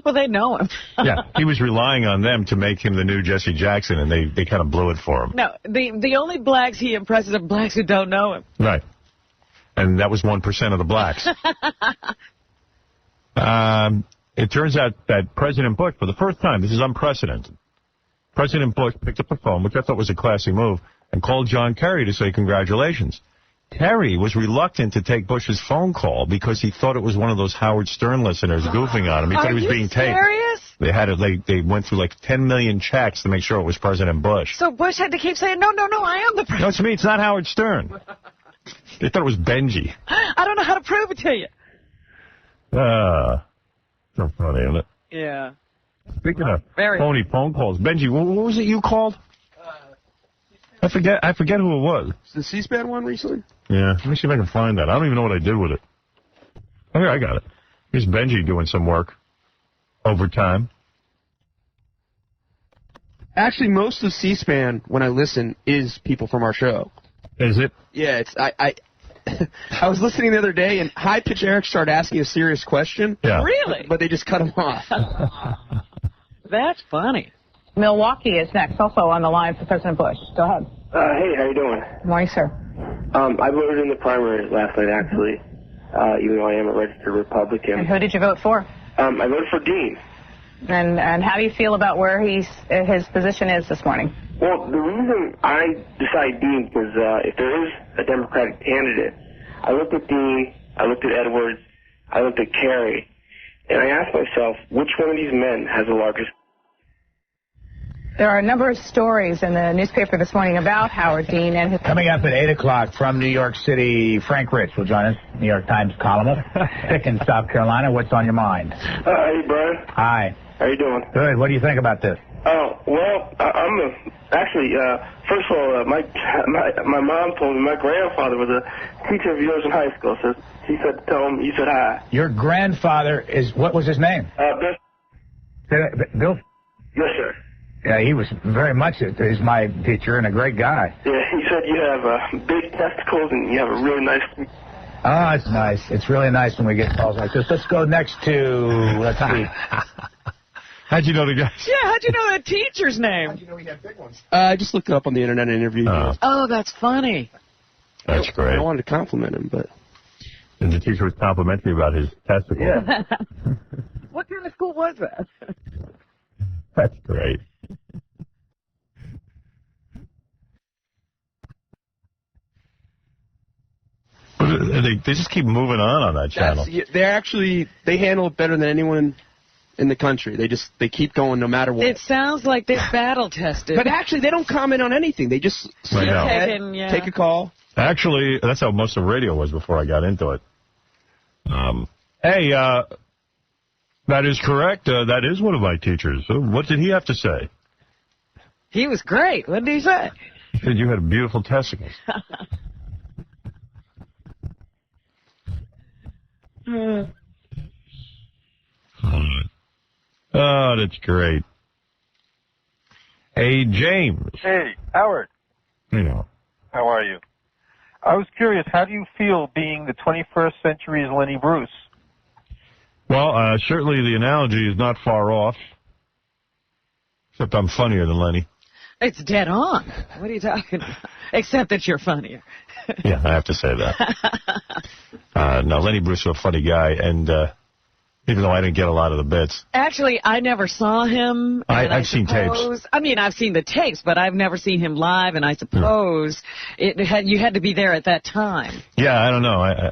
Well, they know him. Yeah, he was relying on them to make him the new Jesse Jackson, and they kind of blew it for him. No, the only blacks he impresses are blacks who don't know him. Right. And that was 1% of the blacks. It turns out that President Bush, for the first time, this is unprecedented, President Bush picked up the phone, which I thought was a classy move, and called John Kerry to say congratulations. Kerry was reluctant to take Bush's phone call because he thought it was one of those Howard Stern listeners goofing on him. He thought he was being taped. Serious? They had it. They went through like 10 million checks to make sure it was President Bush. So Bush had to keep saying, no, I am the president. No, it's me. It's not Howard Stern. They thought it was Benji. I don't know how to prove it to you. So funny, isn't it? Yeah. Speaking of phony phone calls, Benji, what was it you called? I forget who it was. The C-SPAN one recently? Yeah, let me see if I can find that. I don't even know what I did with it. Okay, I got it. Here's Benji doing some work. Overtime. Actually, most of C-SPAN, when I listen, is people from our show. Is it? Yeah, it's I was listening the other day, and High Pitch Eric started asking a serious question. Yeah. Really? But they just cut him off. That's funny. Milwaukee is next, also on the line for President Bush. Go ahead. Hey, how you doing? Morning, sir. I voted in the primary last night, actually, even though I am a registered Republican. And who did you vote for? I voted for Dean. And how do you feel about where his position is this morning? Well, the reason I decided Dean was if there is a Democratic candidate, I looked at Dean, I looked at Edwards, I looked at Kerry, and I asked myself, which one of these men has the largest... There are a number of stories in the newspaper this morning about Howard Dean and his... Coming up at 8 o'clock from New York City, Frank Rich will join us, New York Times columnist. Pickens, South Carolina. What's on your mind? Hey, Brian. Hi. How you doing? Good. What do you think about this? Oh, well, first of all, my mom told me my grandfather was a teacher of yours in high school, so she said to tell him you said hi. Your grandfather is, what was his name? Bill. Bill? Yes, sir. Yeah, he was very much, he's my teacher and a great guy. Yeah, he said you have big testicles and you have a really nice... Oh, it's nice. It's really nice when we get calls like this. Let's go next to, let's see. How'd you know the guy? Yeah, how'd you know the teacher's name? How'd you know he had big ones? I just looked it up on the internet and interviewed him. Oh, that's funny. That's great. I wanted to compliment him, but... And the teacher was complimentary about his testicles. Yeah. What kind of school was that? That's great. They just keep moving on that channel. They handle it better than anyone in the country. They keep going no matter what. It sounds like they're battle tested. But actually, they don't comment on anything. They just sit ahead, take a call. Actually, that's how most of radio was before I got into it. Hey, that is correct. That is one of my teachers. What did he have to say? He was great. What did he say? He said you had beautiful testicles. Oh, that's great. Hey, James. Hey, Howard. You know. How are you? I was curious, how do you feel being the 21st century's Lenny Bruce? Well, certainly the analogy is not far off. Except I'm funnier than Lenny. It's dead on. What are you talking about? Except that you're funnier. Yeah, I have to say that. No, Lenny Bruce is a funny guy, and even though I didn't get a lot of the bits. Actually, I never saw him. I've seen tapes. I mean, I've seen the tapes, but I've never seen him live, and I suppose you had to be there at that time. Yeah, I don't know.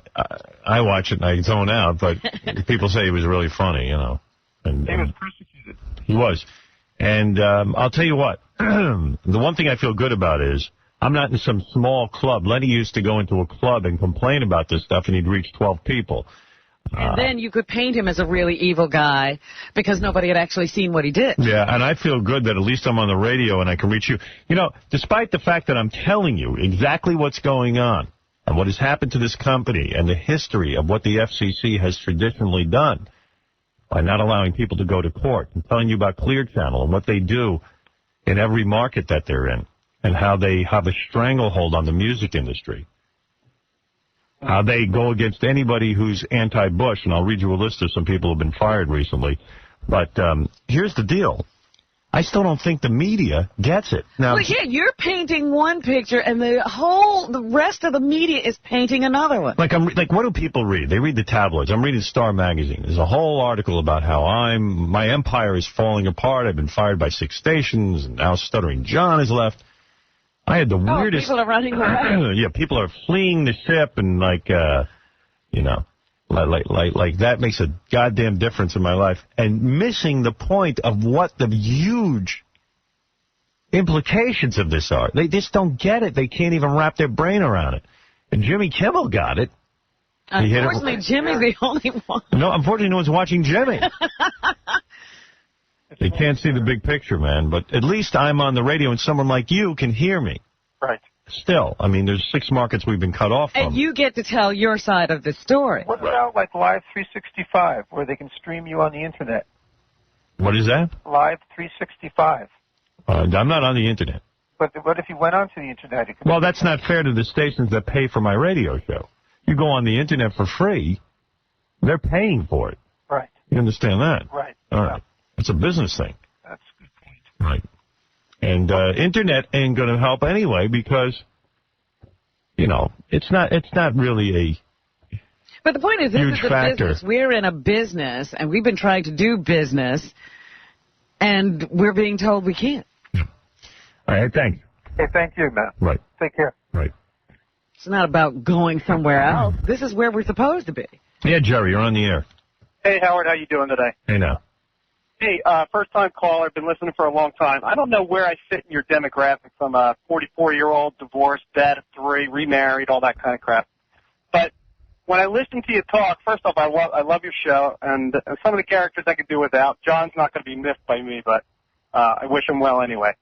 I watch it and I zone out, but people say he was really funny, you know. And, he was persecuted. He was. And I'll tell you what, the one thing I feel good about is I'm not in some small club. Lenny used to go into a club and complain about this stuff, and he'd reach 12 people. And then you could paint him as a really evil guy because nobody had actually seen what he did. Yeah, and I feel good that at least I'm on the radio and I can reach you. You know, despite the fact that I'm telling you exactly what's going on and what has happened to this company and the history of what the FCC has traditionally done by not allowing people to go to court and telling you about Clear Channel and what they do in every market that they're in and how they have a stranglehold on the music industry. How they go against anybody who's anti-Bush, and I'll read you a list of some people who have been fired recently. But here's the deal. I still don't think the media gets it. Now, well, yeah, you're painting one picture, and the rest of the media is painting another one. Like what do people read? They read the tabloids. I'm reading Star Magazine. There's a whole article about how my empire is falling apart. I've been fired by 6 stations, and now Stuttering John has left. I had the weirdest... people are running away. Yeah, people are fleeing the ship, and you know, like that makes a goddamn difference in my life. And missing the point of what the huge implications of this are. They just don't get it. They can't even wrap their brain around it. And Jimmy Kimmel got it. Unfortunately, Jimmy's the only one. No, unfortunately, no one's watching Jimmy. They can't see the big picture, man. But at least I'm on the radio, and someone like you can hear me. Right. Still, I mean, there's 6 markets we've been cut off from. And you get to tell your side of the story. What about like Live 365, where they can stream you on the Internet? What is that? Live 365. I'm not on the Internet. But what if you went onto the Internet? Well, that's not fair to the stations that pay for my radio show. You go on the Internet for free, they're paying for it. Right. You understand that? Right. All right. It's a business thing. That's a good point. Right. And Internet ain't going to help anyway because, you know, it's not really a But the point is, this huge is a factor. business. We're in a business, and we've been trying to do business, and we're being told we can't. All right, thanks. Hey, thank you, Matt. Right. Take care. Right. It's not about going somewhere else. This is where we're supposed to be. Yeah, Jerry, you're on the air. Hey, Howard, how you doing today? Hey, now. Hey, first-time caller, been listening for a long time. I don't know where I fit in your demographic. I'm a 44-year-old, divorced, dad of 3, remarried, all that kind of crap. But when I listen to you talk, first off, I love your show, and some of the characters I could do without. John's not going to be missed by me, but I wish him well anyway.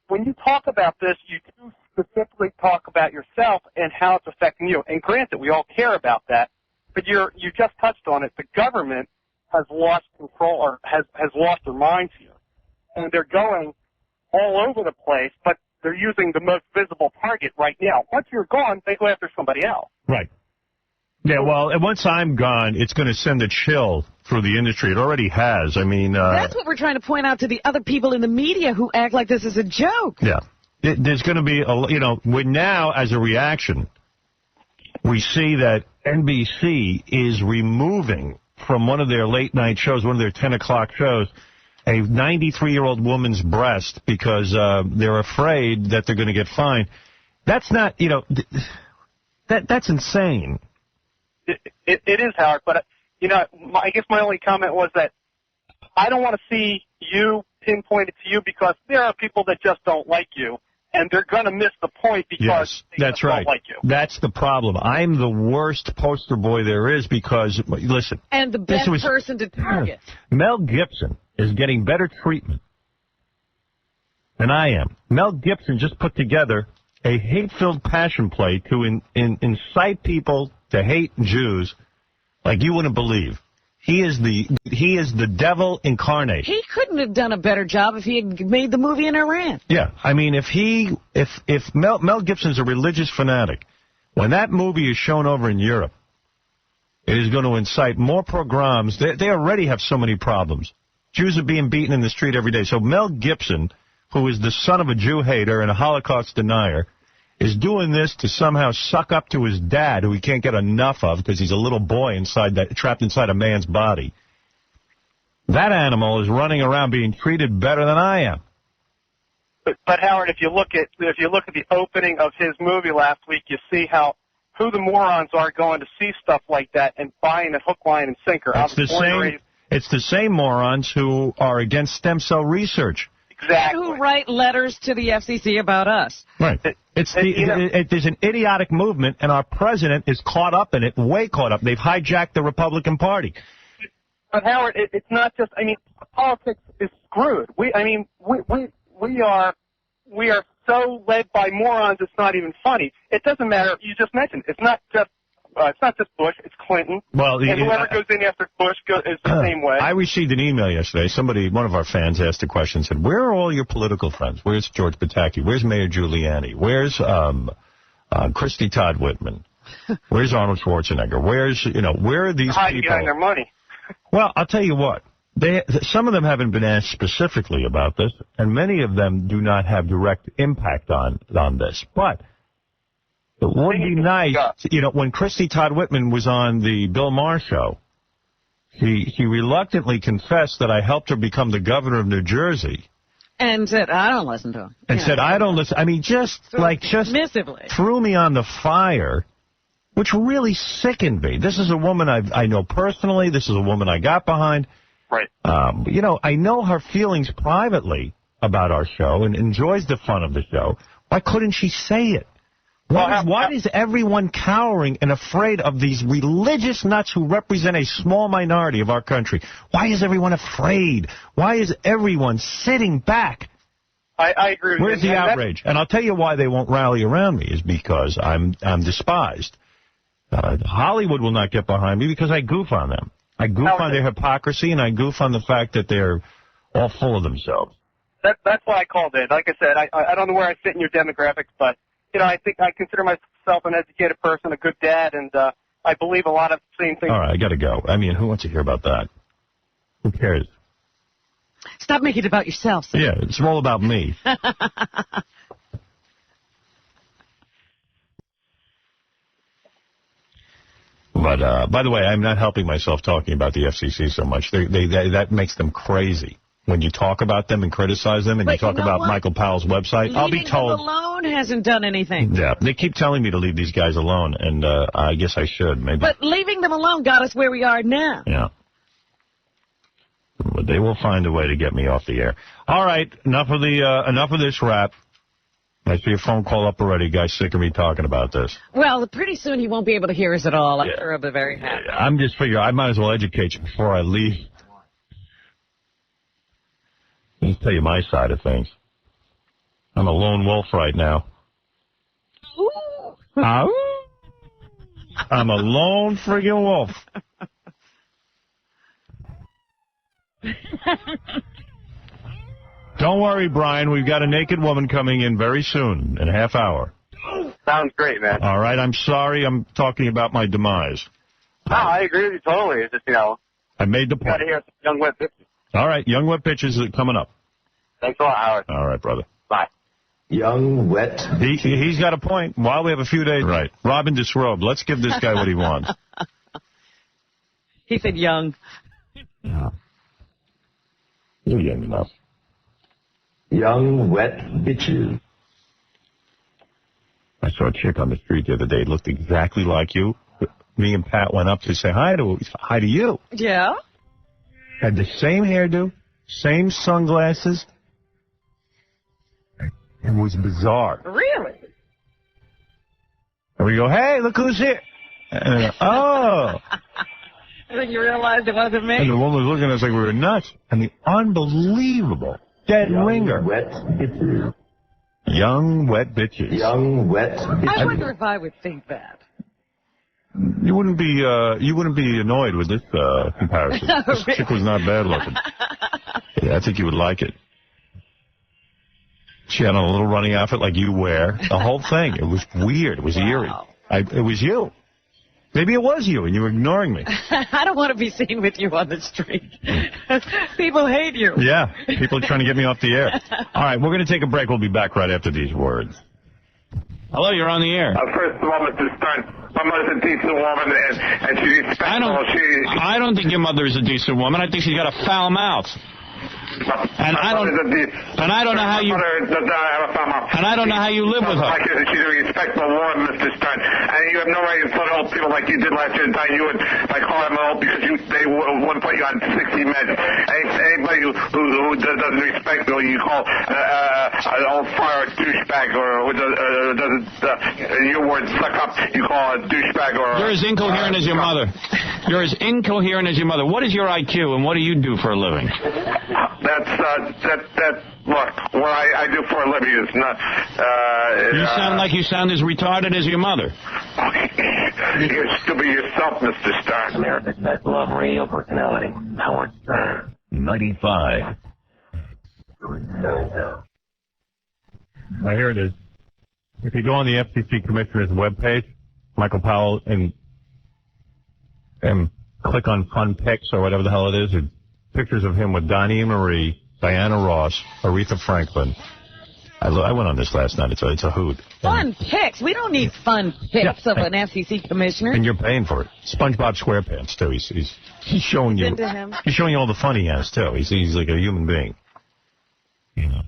When you talk about this, you do specifically talk about yourself and how it's affecting you. And granted, we all care about that, but you just touched on it. The government has lost control or has lost their minds here. And they're going all over the place, but they're using the most visible target right now. Once you're gone, they go after somebody else. Right. Yeah, well, and once I'm gone, it's going to send a chill through the industry. It already has. I mean... That's what we're trying to point out to the other people in the media who act like this is a joke. Yeah. There's going to be, we're now, as a reaction, we see that NBC is removing from one of their late-night shows, one of their 10 o'clock shows, a 93-year-old woman's breast because they're afraid that they're going to get fined. That's not, that's insane. It is, Howard, but, I guess my only comment was that I don't want to see you pinpointed to you because there are people that just don't like you, and they're going to miss the point because they just don't like you. That's the problem. I'm the worst poster boy there is because, listen. And the best person to target. Mel Gibson is getting better treatment than I am. Mel Gibson just put together a hate-filled passion play to incite people to hate Jews like you wouldn't believe. He is the devil incarnate. He couldn't have done a better job if he had made the movie in Iran. Yeah, I mean, if Mel Gibson's a religious fanatic, when that movie is shown over in Europe, it is going to incite more pogroms. They already have so many problems. Jews are being beaten in the street every day. So Mel Gibson, who is the son of a Jew hater and a Holocaust denier, is doing this to somehow suck up to his dad, who he can't get enough of because he's a little boy trapped inside a man's body. That animal is running around being treated better than I am. But Howard, if you look at the opening of his movie last week, you see who the morons are going to see stuff like that and buying it hook, line, and sinker. It's the same morons who are against stem cell research. Exactly. And who write letters to the FCC about us. Right. There's an idiotic movement, and our president is caught up in it, way caught up. They've hijacked the Republican Party. But Howard, it's not just. I mean, politics is screwed. We are so led by morons. It's not even funny. It doesn't matter. You just mentioned it's not just Bush. It's Clinton. Well, and whoever goes in after Bush is the same way. I received an email yesterday. One of our fans asked a question. Said, "Where are all your political friends? Where's George Pataki? Where's Mayor Giuliani? Where's Christy Todd Whitman? Where's Arnold Schwarzenegger? Where are these hiding people?" behind their money. Well, I'll tell you what. Some of them haven't been asked specifically about this, and many of them do not have direct impact on this. But it would be nice, when Christy Todd Whitman was on the Bill Maher show, he reluctantly confessed that I helped her become the governor of New Jersey. And said, I don't listen to him. And said, I don't listen. I mean, just dismissively threw me on the fire, which really sickened me. This is a woman I know personally. This is a woman I got behind. Right. I know her feelings privately about our show and enjoys the fun of the show. Why couldn't she say it? Why is everyone cowering and afraid of these religious nuts who represent a small minority of our country? Why is everyone afraid? Why is everyone sitting back? I agree with you. Where's the outrage? And I'll tell you why they won't rally around me is because I'm despised. Hollywood will not get behind me because I goof on them. I goof on their hypocrisy, and I goof on the fact that they're all full of themselves. That's why I called in. Like I said, I don't know where I fit in your demographics, but I think I consider myself an educated person, a good dad, and I believe a lot of the same things. All right, I got to go. I mean, who wants to hear about that? Who cares? Stop making it about yourself, sir. Yeah, it's all about me. But, by the way, I'm not helping myself talking about the FCC so much. That makes them crazy. When you talk about them and criticize them and you talk about Michael Powell's website, I'll be told... Leaving them alone hasn't done anything. Yeah, they keep telling me to leave these guys alone, and I guess I should, maybe. But leaving them alone got us where we are now. Yeah. But they will find a way to get me off the air. All right, enough of this rap. I see a phone call up already. Guy's sick of me talking about this. Well, pretty soon he won't be able to hear us at all. I'm sure he'll be very happy. I'm just figuring I might as well educate you before I leave. Let me tell you my side of things. I'm a lone wolf right now. I'm a lone friggin' wolf. Don't worry, Brian. We've got a naked woman coming in very soon, in a half hour. Sounds great, man. All right, I'm sorry I'm talking about my demise. No, I agree with you totally. It's just, I made the you got point. to hear some young wet bitches. All right, young wet bitches are coming up. Thanks a lot, Howard. All right, brother. Bye. Young wet. He's got a point. While we have a few days. Right. Robin Disrobe. Let's give this guy what he wants. He said young. Yeah. You're young enough. Young wet bitches. I saw a chick on the street the other day. Looked exactly like you. Me and Pat went up to say hi to you. Yeah? Had the same hairdo, same sunglasses. It was bizarre. Really? And we go, hey, look who's here. And I think you realized it wasn't me. And the woman was looking at us like we were nuts. And the unbelievable dead ringer. Wet bitches. Young wet bitches. Young wet bitches. I wonder if I would think that. You wouldn't be annoyed with this comparison. This chick was not bad looking. Yeah, I think you would like it. She had on a little running outfit like you wear. The whole thing. It was weird. It was eerie. It was you. Maybe it was you, and you were ignoring me. I don't want to be seen with you on the street. People hate you. Yeah, people are trying to get me off the air. All right, we're going to take a break. We'll be back right after these words. Hello, you're on the air. First of all, Mr. Stern, my mother's a decent woman, and she's respectful. I don't think your mother is a decent woman. I think she's got a foul mouth. And I don't know how you. And I don't know how you live with her. She's a respectful woman, Mr. Stern, and you have no right to insult old people like you did last year. And you would call them old because they wouldn't put you on 60 Minutes. Anybody who doesn't respect you call an old fire a douchebag, or who doesn't your words suck up, you call a douchebag or. You're as incoherent as your mother. You're as incoherent as your mother. What is your IQ, and what do you do for a living? Look, what I do for a living is not. You sound as retarded as your mother. You're stupid yourself, Mr. Stern. America's Best Love Radio Personality, Howard Stern. 95. Now, here it is. If you go on the FCC Commissioner's webpage, Michael Powell, and click on Fun Pics or whatever the hell it is, or pictures of him with Donnie and Marie, Diana Ross, Aretha Franklin. I went on this last night. It's a hoot. Fun pics. We don't need fun pics of an FCC commissioner. And you're paying for it. SpongeBob SquarePants too. He's showing you. He's showing you all the fun he has too. He's like a human being. You know,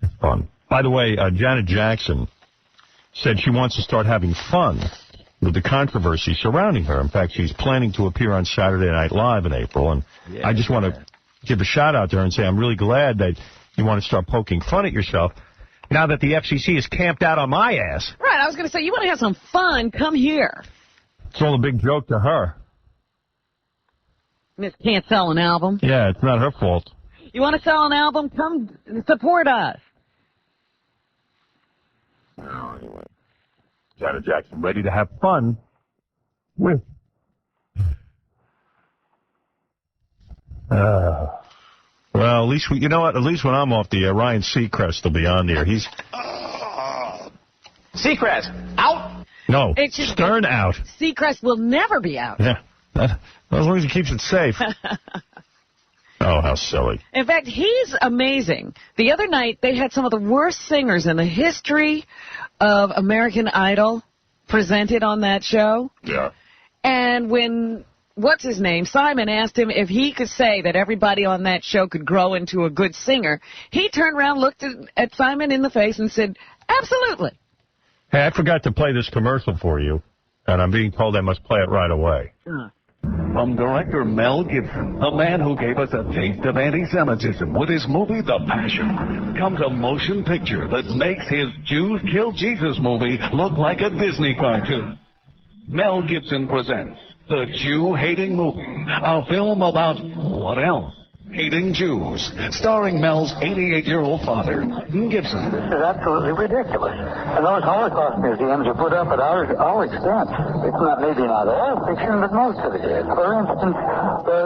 it's fun. By the way, Janet Jackson said she wants to start having fun with the controversy surrounding her. In fact, she's planning to appear on Saturday Night Live in April, and I just want to give a shout-out to her and say I'm really glad that you want to start poking fun at yourself now that the FCC is camped out on my ass. Right, I was going to say, you want to have some fun, come here. It's all a big joke to her. Miss can't sell an album. Yeah, it's not her fault. You want to sell an album? Come support us. Oh, anyway. Janet Jackson ready to have fun with. Well, at least you know what? At least when I'm off the air, Ryan Seacrest will be on there. He's Seacrest out. No, Stern out. Seacrest will never be out. Yeah, as long as he keeps it safe. Oh, how silly. In fact, he's amazing. The other night, they had some of the worst singers in the history of American Idol presented on that show. Yeah. And when, what's his name, Simon asked him if he could say that everybody on that show could grow into a good singer, he turned around, looked at Simon in the face and said, absolutely. Hey, I forgot to play this commercial for you, and I'm being told I must play it right away. From director Mel Gibson, the man who gave us a taste of anti-Semitism with his movie The Passion, comes a motion picture that makes his Jews Kill Jesus movie look like a Disney cartoon. Mel Gibson presents The Jew-Hating Movie, a film about what else? Hating Jews, starring Mel's 88-year-old father, Gibson. This is absolutely ridiculous. And those Holocaust museums are put up at our expense. It's maybe not all fiction, but most of it is. For instance,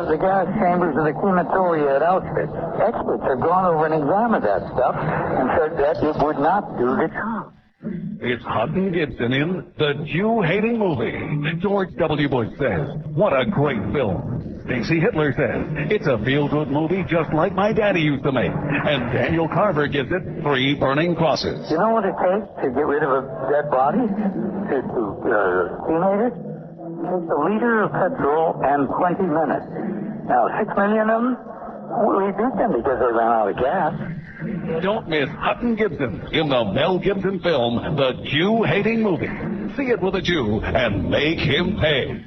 the gas chambers of the crematoria at Auschwitz. Experts have gone over and examined that stuff and said that it would not do the job. It's Hutton Gibson in The Jew-Hating Movie. George W. Bush says, what a great film. Stacey Hitler says, it's a feel-good movie just like my daddy used to make. And Daniel Carver gives it 3 burning crosses. You know what it takes to get rid of a dead body? To cremate it? It takes a liter of petrol and 20 minutes. Now, 6 million of them? We beat them because they ran out of gas. Don't miss Hutton Gibson in the Mel Gibson film, The Jew-Hating Movie. See it with a Jew and make him pay.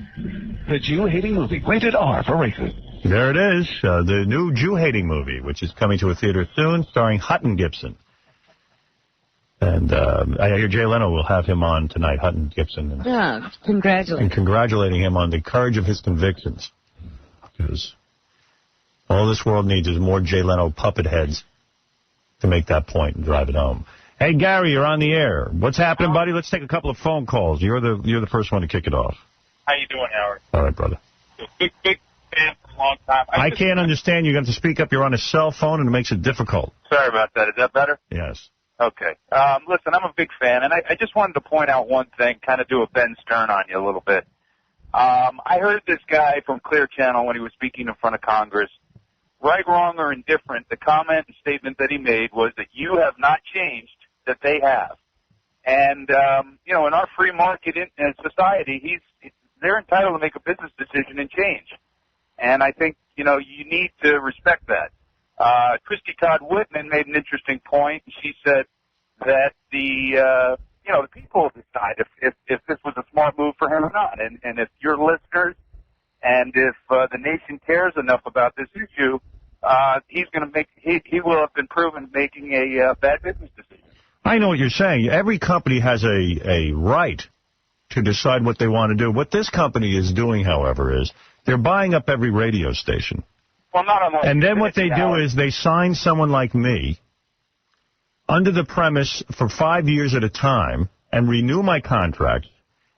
The Jew-Hating Movie, rated R for racists. There it is, the new Jew-Hating Movie, which is coming to a theater soon, starring Hutton Gibson. And I hear Jay Leno will have him on tonight, Hutton Gibson. Yeah, congratulations. And congratulating him on the courage of his convictions. Because all this world needs is more Jay Leno puppet heads to make that point and drive it home. Hey, Gary, you're on the air. What's happening, buddy? Let's take a couple of phone calls. You're the first one to kick it off. How you doing, Howard? All right, brother. Big fan for a long time. I can't understand. You got to speak up. You're on a cell phone, and it makes it difficult. Sorry about that. Is that better? Yes. Okay. Listen, I'm a big fan, and I just wanted to point out one thing, kind of do a Ben Stern on you a little bit. I heard this guy from Clear Channel when he was speaking in front of Congress. Right, wrong, or indifferent, the comment and statement that he made was that you have not changed, that they have. And, you know, in our free market society, they're entitled to make a business decision and change. And I think, you know, you need to respect that. Christy Todd Whitman made an interesting point. She said that the people decide if this was a smart move for him or not. And if your listeners and if the nation cares enough about this issue, he's going to he will have been proven making a bad business decision. I know what you're saying. Every company has a right to decide what they want to do. What this company is doing, however, is they're buying up every radio station. Well, not unless. And then what they do is they sign someone like me under the premise for 5 years at a time and renew my contract,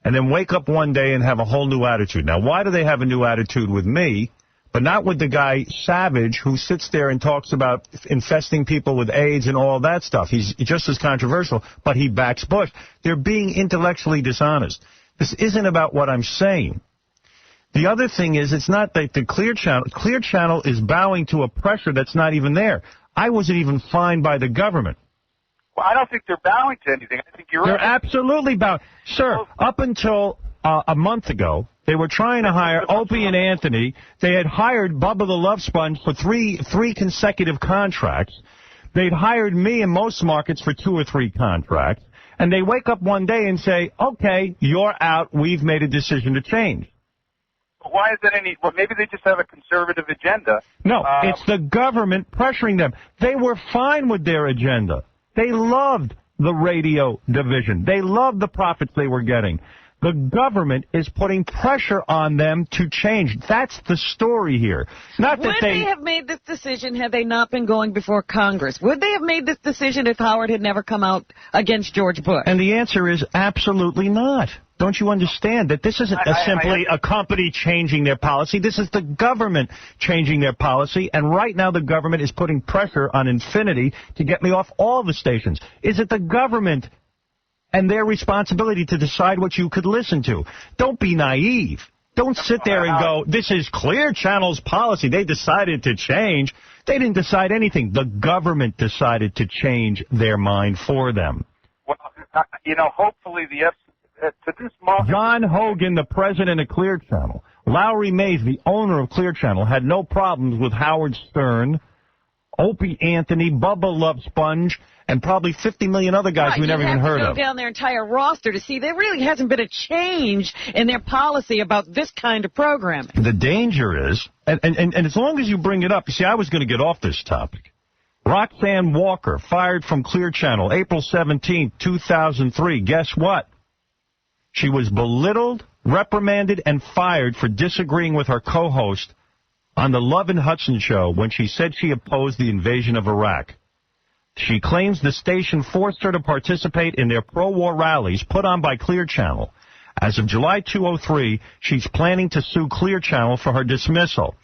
and then wake up one day and have a whole new attitude. Now, why do they have a new attitude with me, but not with the guy Savage, who sits there and talks about infesting people with AIDS and all that stuff? He's just as controversial, but he backs Bush. They're being intellectually dishonest. This isn't about what I'm saying. The other thing is, it's not that the Clear Channel is bowing to a pressure that's not even there. I wasn't even fined by the government. Well, I don't think they're bowing to anything. I think you're They're right. absolutely bowing. Sir, up until a month ago, they were trying to hire Opie and Anthony. They had hired Bubba the Love Sponge for three consecutive contracts. They'd hired me in most markets for 2 or 3 contracts. And they wake up one day and say, okay, you're out. We've made a decision to change. Why is that any? Well, maybe they just have a conservative agenda. No, it's the government pressuring them. They were fine with their agenda. They loved the radio division. They loved the profits they were getting. The government is putting pressure on them to change. That's the story here. Not that Would they have made this decision had they not been going before Congress? Would they have made this decision if Howard had never come out against George Bush? And the answer is absolutely not. Don't you understand that this isn't simply a company changing their policy? This is the government changing their policy, and right now the government is putting pressure on Infinity to get me off all the stations. Is it the government and their responsibility to decide what you could listen to? Don't be naive. Don't sit there and go, this is Clear Channel's policy. They decided to change. They didn't decide anything. The government decided to change their mind for them. Well, hopefully the to this moment. John Hogan, the president of Clear Channel. Lowry Mays, the owner of Clear Channel, had no problems with Howard Stern, Opie Anthony, Bubba Love Sponge, and probably 50 million other guys we never even heard of. You have to go down their entire roster to see there really hasn't been a change in their policy about this kind of programming. The danger is, and as long as you bring it up, you see, I was going to get off this topic. Roxanne Walker, fired from Clear Channel, April 17, 2003. Guess what? She was belittled, reprimanded, and fired for disagreeing with her co-host on the Love and Hudson show when she said she opposed the invasion of Iraq. She claims the station forced her to participate in their pro-war rallies put on by Clear Channel. As of July 2003, she's planning to sue Clear Channel for her dismissal.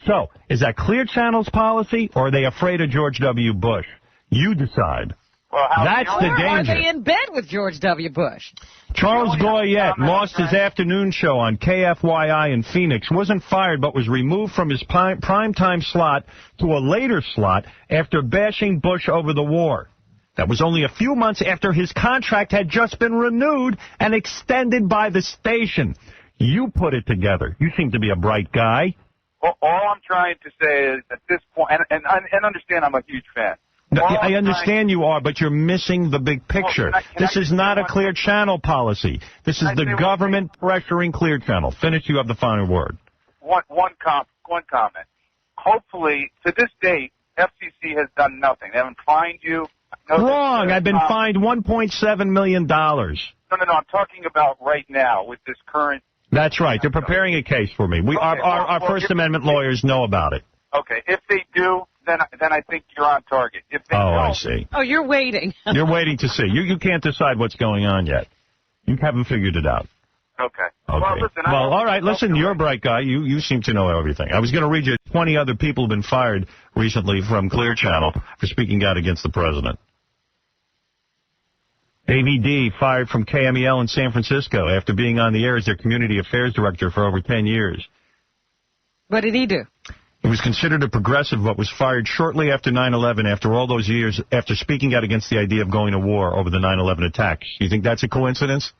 So, is that Clear Channel's policy, or are they afraid of George W. Bush? You decide. Well, that's the danger. Are they in bed with George W. Bush? Charles Goyette lost his afternoon show on KFYI in Phoenix, wasn't fired but was removed from his primetime slot to a later slot after bashing Bush over the war. That was only a few months after his contract had just been renewed and extended by the station. You put it together. You seem to be a bright guy. All I'm trying to say is at this point, and understand I'm a huge fan. I understand you are, but you're missing the big picture. This is not a Clear Channel policy. This is the government pressuring Clear Channel. Finish, you have the final word. One comment. Hopefully, to this date, FCC has done nothing. They haven't fined you. Wrong. I've been fined $1.7 million. No, I'm talking about right now with this current... That's right. They're preparing a case for me. Our First Amendment lawyers know about it. Okay. If they do, then I think you're on target. If they don't, I see. Oh, you're waiting. You're waiting to see. You can't decide what's going on yet. You haven't figured it out. Okay. Well, listen. All right. Listen, you're a bright guy. You seem to know everything. I was going to read you 20 other people have been fired recently from Clear Channel for speaking out against the president. AVD fired from KMEL in San Francisco after being on the air as their community affairs director for over 10 years. What did he do? He was considered a progressive, but was fired shortly after 9/11, after all those years, after speaking out against the idea of going to war over the 9/11 attacks. You think that's a coincidence?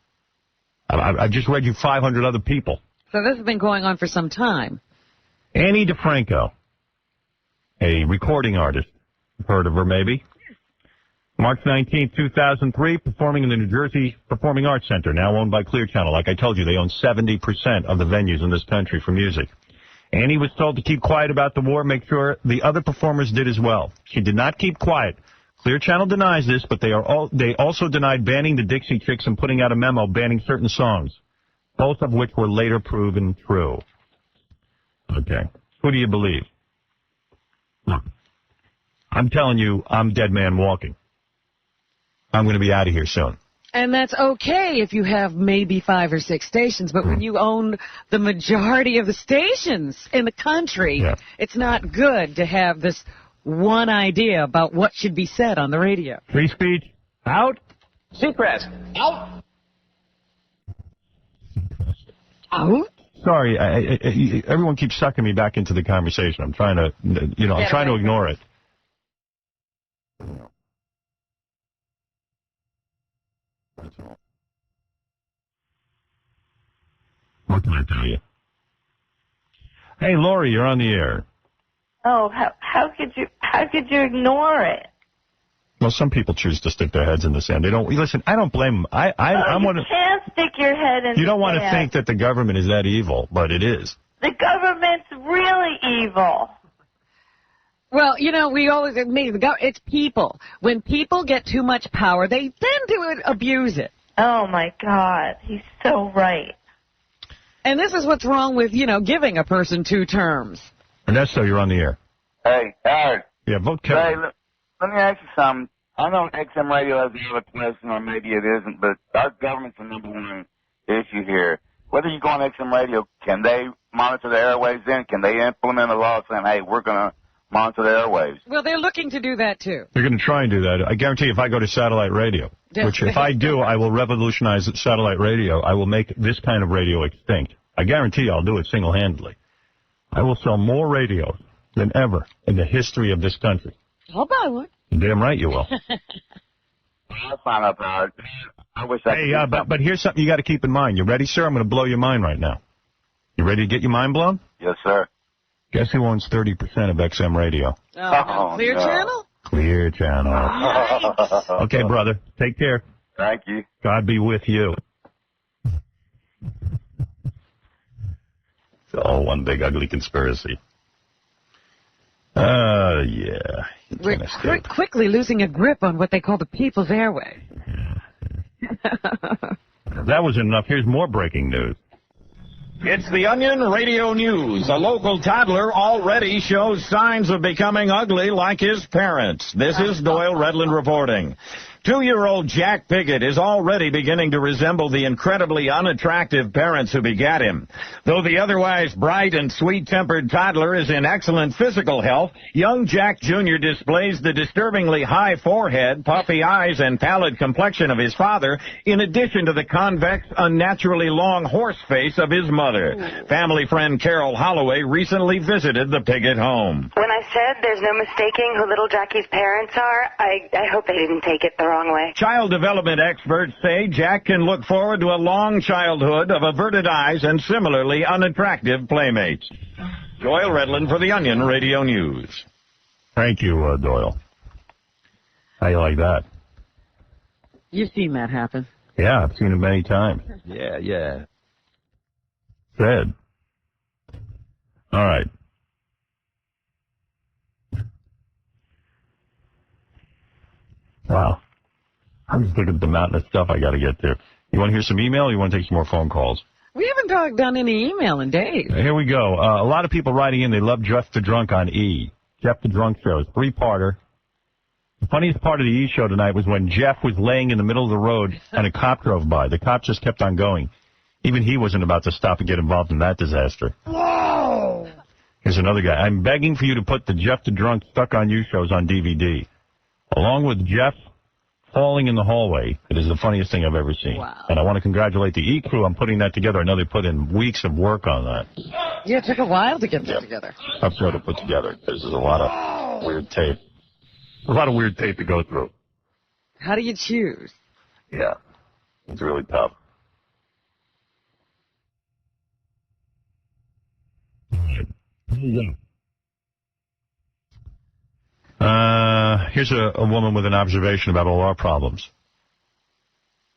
I just read you 500 other people. So this has been going on for some time. Annie DeFranco, a recording artist. Heard of her, maybe? March 19, 2003, performing in the New Jersey Performing Arts Center, now owned by Clear Channel. Like I told you, they own 70% of the venues in this country for music. Annie was told to keep quiet about the war, make sure the other performers did as well. She did not keep quiet. Clear Channel denies this, but they also denied banning the Dixie Chicks and putting out a memo banning certain songs, both of which were later proven true. Okay. Who do you believe? Look, I'm telling you, I'm dead man walking. I'm going to be out of here soon. And that's okay if you have maybe 5 or 6 stations, but when you own the majority of the stations in the country, it's not good to have this one idea about what should be said on the radio. Free speech, out. Secret, out. Out? Sorry, everyone keeps sucking me back into the conversation. I'm trying to, I'm trying to ignore it. That's all. What can I tell you? Hey, Lori, you're on the air. Oh, how could you ignore it? Well, some people choose to stick their heads in the sand. They don't listen. I don't blame them. I'm you can't stick your head in the sand. You don't want to think that the government is that evil, but it is. The government's really evil. Well, we always admit it's people. When people get too much power, they tend to abuse it. Oh, my God. He's so right. And this is what's wrong with, giving a person 2 terms. Ernesto, you're on the air. Hey, Howard. Yeah, vote Kevin. Hey, let me ask you something. I know XM Radio has another question, or maybe it isn't, but our government's the number one issue here. Whether you go on XM Radio, can they monitor the airwaves then? Can they implement a law saying, hey, we're going to monitor the airwaves? Well, they're looking to do that, too. They're going to try and do that. I guarantee if I go to satellite radio, which if I do, I will revolutionize satellite radio. I will make this kind of radio extinct. I guarantee I'll do it single-handedly. I will sell more radios than ever in the history of this country. I'll buy one. You're damn right you will. I'll sign up, Howard. I wish I could. Hey, but here's something you got to keep in mind. You ready, sir? I'm going to blow your mind right now. You ready to get your mind blown? Yes, sir. Guess who owns 30% of XM Radio? Clear Channel? Clear Channel. Nice. Okay, brother. Take care. Thank you. God be with you. It's all one big ugly conspiracy. Yeah. We're quickly losing a grip on what they call the people's airway. If that wasn't enough, here's more breaking news. It's the Onion Radio News. A local toddler already shows signs of becoming ugly like his parents. This is Doyle Redland reporting. 2-year-old Jack Piggott is already beginning to resemble the incredibly unattractive parents who begat him. Though the otherwise bright and sweet-tempered toddler is in excellent physical health, young Jack Jr. displays the disturbingly high forehead, puffy eyes, and pallid complexion of his father, in addition to the convex, unnaturally long horse face of his mother. Family friend Carol Holloway recently visited the Piggott home. When I said there's no mistaking who little Jackie's parents are, I hope they didn't take it the wrong way. Child development experts say Jack can look forward to a long childhood of averted eyes and similarly unattractive playmates. Doyle Redland for the Onion Radio News. Thank you, Doyle. How you like that? You've seen that happen. Yeah, I've seen it many times. Yeah. Fred. All right. Wow. I'm just looking at the mountain of stuff I got to get to. You want to hear some email or you want to take some more phone calls? We haven't done any email in days. Here we go. A lot of people writing in, they love Jeff the Drunk on E. Jeff the Drunk Show. 3-parter. The funniest part of the E! Show tonight was when Jeff was laying in the middle of the road and a cop drove by. The cop just kept on going. Even he wasn't about to stop and get involved in that disaster. Whoa! Here's another guy. I'm begging for you to put the Jeff the Drunk Stuck on You shows on DVD. Along with Jeff falling in the hallway. It is the funniest thing I've ever seen. Wow. And I want to congratulate the E! Crew on putting that together. I know they put in weeks of work on that. Yeah, it took a while to get that together. Tough show to put together. There's a lot of weird tape. A lot of weird tape to go through. How do you choose? Yeah. It's really tough. Here's a woman with an observation about all our problems.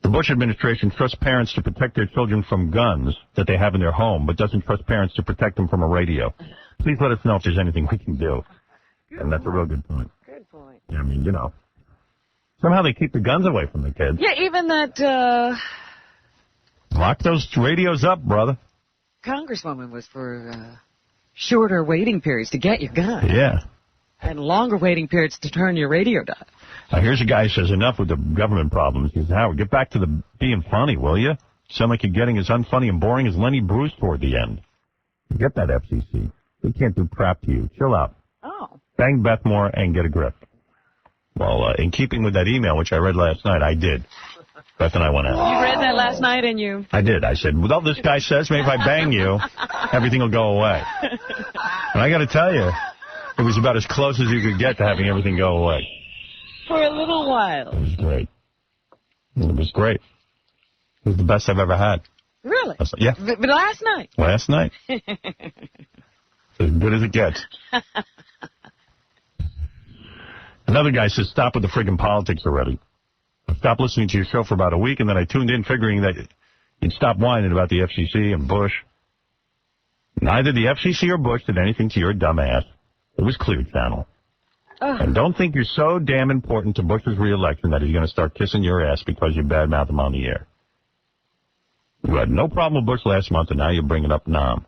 The Bush administration trusts parents to protect their children from guns that they have in their home, but doesn't trust parents to protect them from a radio. Please let us know if there's anything we can do. And that's a real good point. Good point. I mean, you know. Somehow they keep the guns away from the kids. Yeah, even that Lock those radios up, brother. congresswoman was for shorter waiting periods to get your gun. Yeah. And longer waiting periods to turn your radio down. Now, here's a guy who says, enough with the government problems. He says, Howard, get back to the being funny, will you? Sound like you're getting as unfunny and boring as Lenny Bruce toward the end. Get that, FCC. We can't do crap to you. Chill out. Oh. Bang Beth Moore and get a grip. Well, in keeping with that email, which I read last night, I did. Beth and I went out. You read that last night and you... I did. I said, well, this guy says maybe if I bang you, everything will go away. And I got to tell you, it was about as close as you could get to having everything go away. For a little while. It was great. It was great. It was the best I've ever had. Really? Yeah. But last night? Last night. As good as it gets. Another guy says, stop with the friggin' politics already. I stopped listening to your show for about a week, and then I tuned in figuring that you'd stop whining about the FCC and Bush. Neither the FCC or Bush did anything to your dumb ass. It was Clear Channel. And don't think you're so damn important to Bush's re-election that he's going to start kissing your ass because you badmouth him on the air. You had no problem with Bush last month, and now you bring it up now.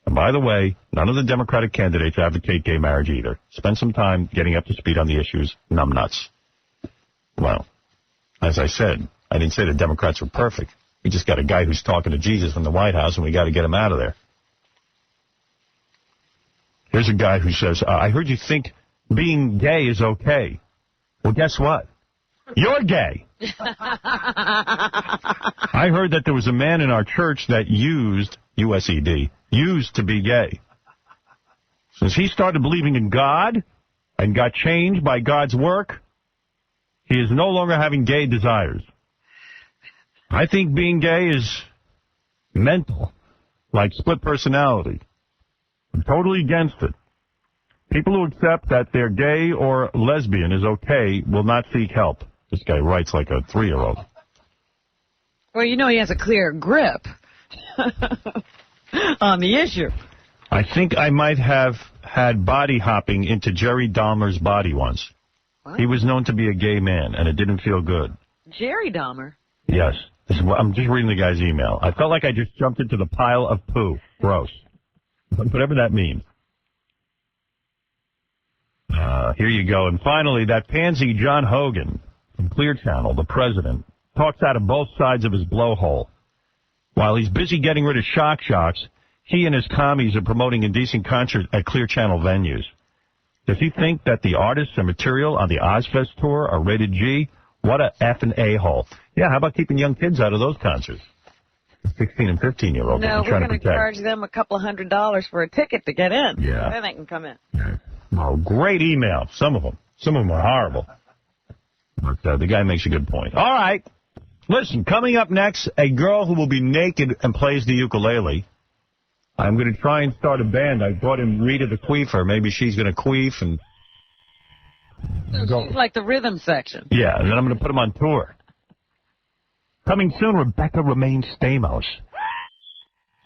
And by the way, none of the Democratic candidates advocate gay marriage either. Spend some time getting up to speed on the issues, numbnuts. Well, as I said, I didn't say the Democrats were perfect. We just got a guy who's talking to Jesus from the White House, and we got to get him out of there. Here's a guy who says, I heard you think being gay is okay. Well, guess what? You're gay. I heard that there was a man in our church that used, USED, used to be gay. Since he started believing in God and got changed by God's work, he is no longer having gay desires. I think being gay is mental, like split personality. I'm totally against it. People who accept that they're gay or lesbian is okay will not seek help. This guy writes like a 3-year-old. Well, you know he has a clear grip on the issue. I think I might have had body hopping into Jerry Dahmer's body once. What? He was known to be a gay man, and it didn't feel good. Jerry Dahmer. Yes. I'm just reading the guy's email. I felt like I just jumped into the pile of poo. Gross. Whatever that means. Here you go. And finally, that pansy John Hogan from Clear Channel, the president, talks out of both sides of his blowhole. While he's busy getting rid of shock jocks, he and his commies are promoting indecent concerts at Clear Channel venues. Does he think that the artists and material on the Ozfest tour are rated G? What a effing a-hole. Yeah, how about keeping young kids out of those concerts? 16 and 15-year-olds. No, we're going to charge them a couple $100 for a ticket to get in. Yeah. Then they can come in. Oh, great email. Some of them are horrible. But the guy makes a good point. All right. Listen, coming up next, a girl who will be naked and plays the ukulele. I'm going to try and start a band. I brought in Rita the Queefer. Maybe she's going to queef and... So she's like the rhythm section. Yeah, and then I'm going to put them on tour. Coming soon, Rebecca Romaine Stamos.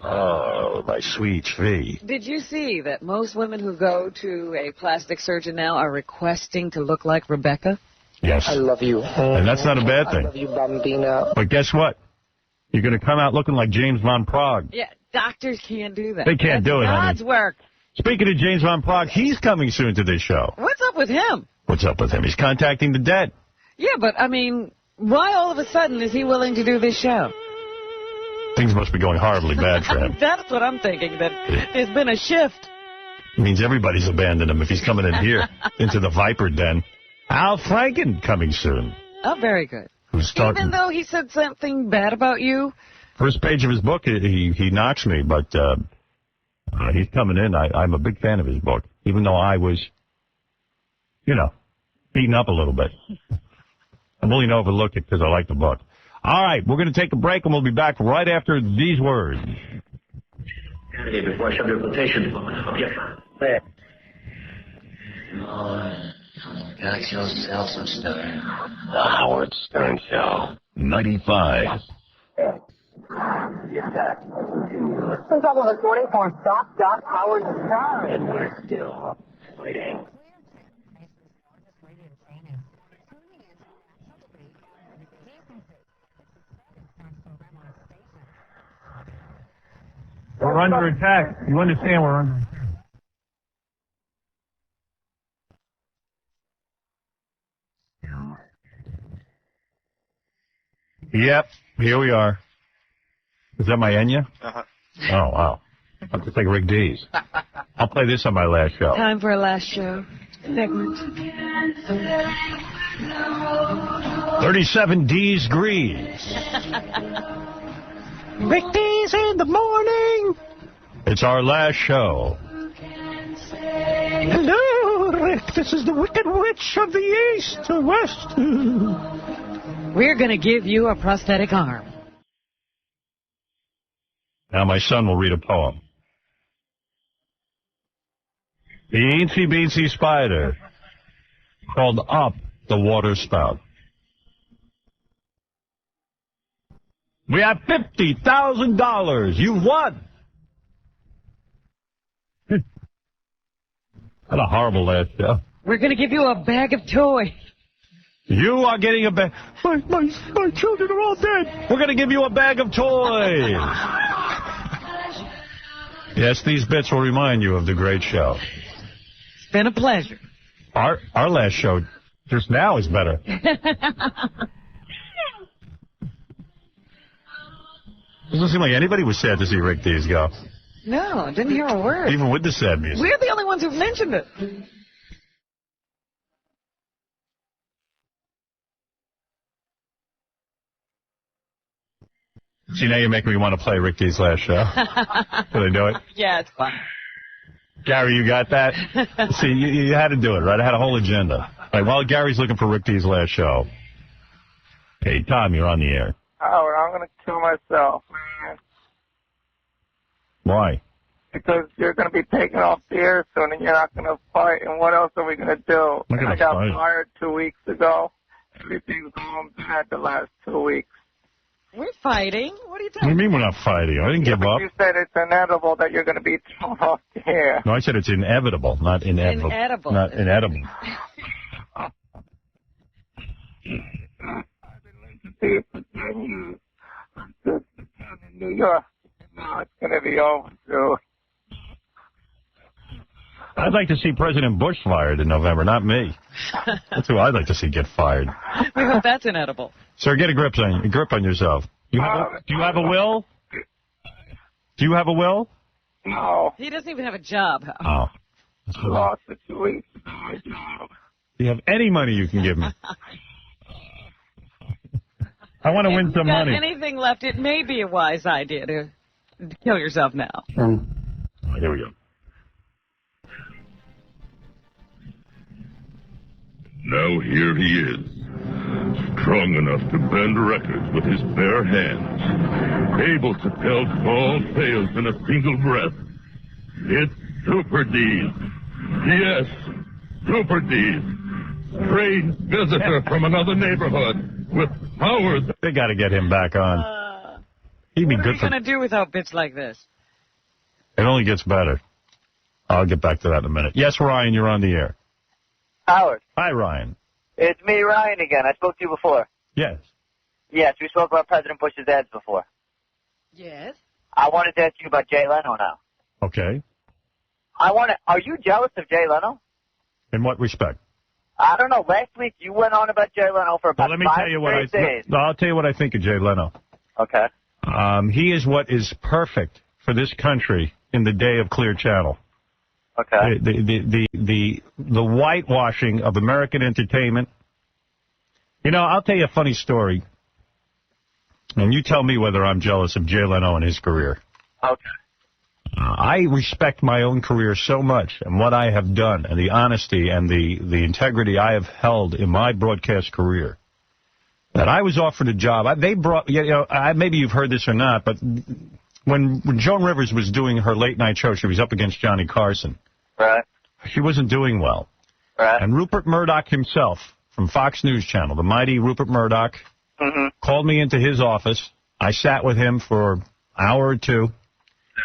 Oh, my sweet V. Did you see that most women who go to a plastic surgeon now are requesting to look like Rebecca? Yes. I love you. And that's not a bad thing. I love you, Bambina. But guess what? You're going to come out looking like James Von Prague. Yeah, doctors can't do that. They can't do it, honey. God's work. Speaking of James Von Prague, he's coming soon to this show. What's up with him? What's up with him? He's contacting the dead. Yeah, but, I mean, why all of a sudden is he willing to do this show? Things must be going horribly bad for him. That's what I'm thinking, that there's been a shift. It means everybody's abandoned him if he's coming in here, into the Viper Den. Al Franken coming soon. Oh, very good. Who's talking? Even though he said something bad about you? First page of his book, he knocks me, but he's coming in. I'm a big fan of his book, even though I was, beaten up a little bit. I'm willing to overlook it because I like the book. All right, we're going to take a break, and we'll be back right after these words. Before I shove your quotation. There. Got yourself some stuff. The Howard Stern Show. 95. Since I was recording for Stop Howard Stern. And we're still waiting. We're under attack. You understand we're under attack. Yep, here we are. Is that my Enya? Uh-huh. Oh, wow. That's just like Rick Dees. I'll play this on my last show. Time for a last show segment. 37 D's Greaves. Rick Dees in the morning. It's our last show. Hello, Rick. This is the Wicked Witch of the East or West. We're going to give you a prosthetic arm. Now my son will read a poem. The Eensy Beensy Spider crawled up the water spout. We have $50,000. You won. What a horrible last show. We're going to give you a bag of toys. You are getting a bag. My children are all dead. We're going to give you a bag of toys. Yes, these bits will remind you of the great show. It's been a pleasure. Our last show just now is better. Doesn't seem like anybody was sad to see Rick Dees go. No, didn't hear a word. Even with the sad music. We're the only ones who've mentioned it. See, now you're making me want to play Rick Dees' last show. Can I do it? Yeah, it's fun. Gary, you got that? See, you had to do it, right? I had a whole agenda. All right, while Gary's looking for Rick Dees' last show. Hey, Tom, you're on the air. Howard, I'm going to kill myself, man. Why? Because you're going to be taken off the air soon and you're not going to fight. And what else are we going to do? I got fired 2 weeks ago. Everything's going bad the last 2 weeks. We're fighting. What are you What do talking you mean we're not fighting? I didn't give up. You said it's inevitable that you're going to be thrown off the air. No, I said it's inevitable, not inevitable. Inedible. Not inedible. I've been listening to you for 10 years. I'm just in New York. Now it's going to be over, too. I'd like to see President Bush fired in November, not me. That's who I'd like to see get fired. We hope that's inedible. Sir, get a grip on yourself. Do you have a will? Do you have a will? No. He doesn't even have a job. Oh. I lost it 2 weeks ago. My job. Do you have any money you can give me? I want to win some money. If you've got anything left, it may be a wise idea to kill yourself now. Oh, here we go. Now here he is, strong enough to bend records with his bare hands, able to tell tall tales in a single breath. It's Super D's. Yes, Super D's. Strange visitor from another neighborhood with powers. They got to get him back on. He'd be What are good we for. going to do without bits like this? It only gets better. I'll get back to that in a minute. Yes, Ryan, you're on the air. Howard. Hi, Ryan. It's me, Ryan, again. I spoke to you before. Yes. Yes, we spoke about President Bush's ads before. Yes. I wanted to ask you about Jay Leno now. Okay. Are you jealous of Jay Leno? In what respect? I don't know. Last week you went on about Jay Leno for about Well, let me 5 tell you what days. I'll tell you what I think of Jay Leno. Okay. He is what is perfect for this country in the day of Clear Channel. Okay. The whitewashing of American entertainment You know, I'll tell you a funny story, and you tell me whether I'm jealous of Jay Leno and his career. Okay. I respect my own career so much and what I have done and the honesty and the integrity I have held in my broadcast career that I was offered a job. Maybe you've heard this or not, but when Joan Rivers was doing her late-night show, she was up against Johnny Carson. Right. She wasn't doing well. Right. And Rupert Murdoch himself from Fox News Channel, the mighty Rupert Murdoch, called me into his office. I sat with him for an hour or two.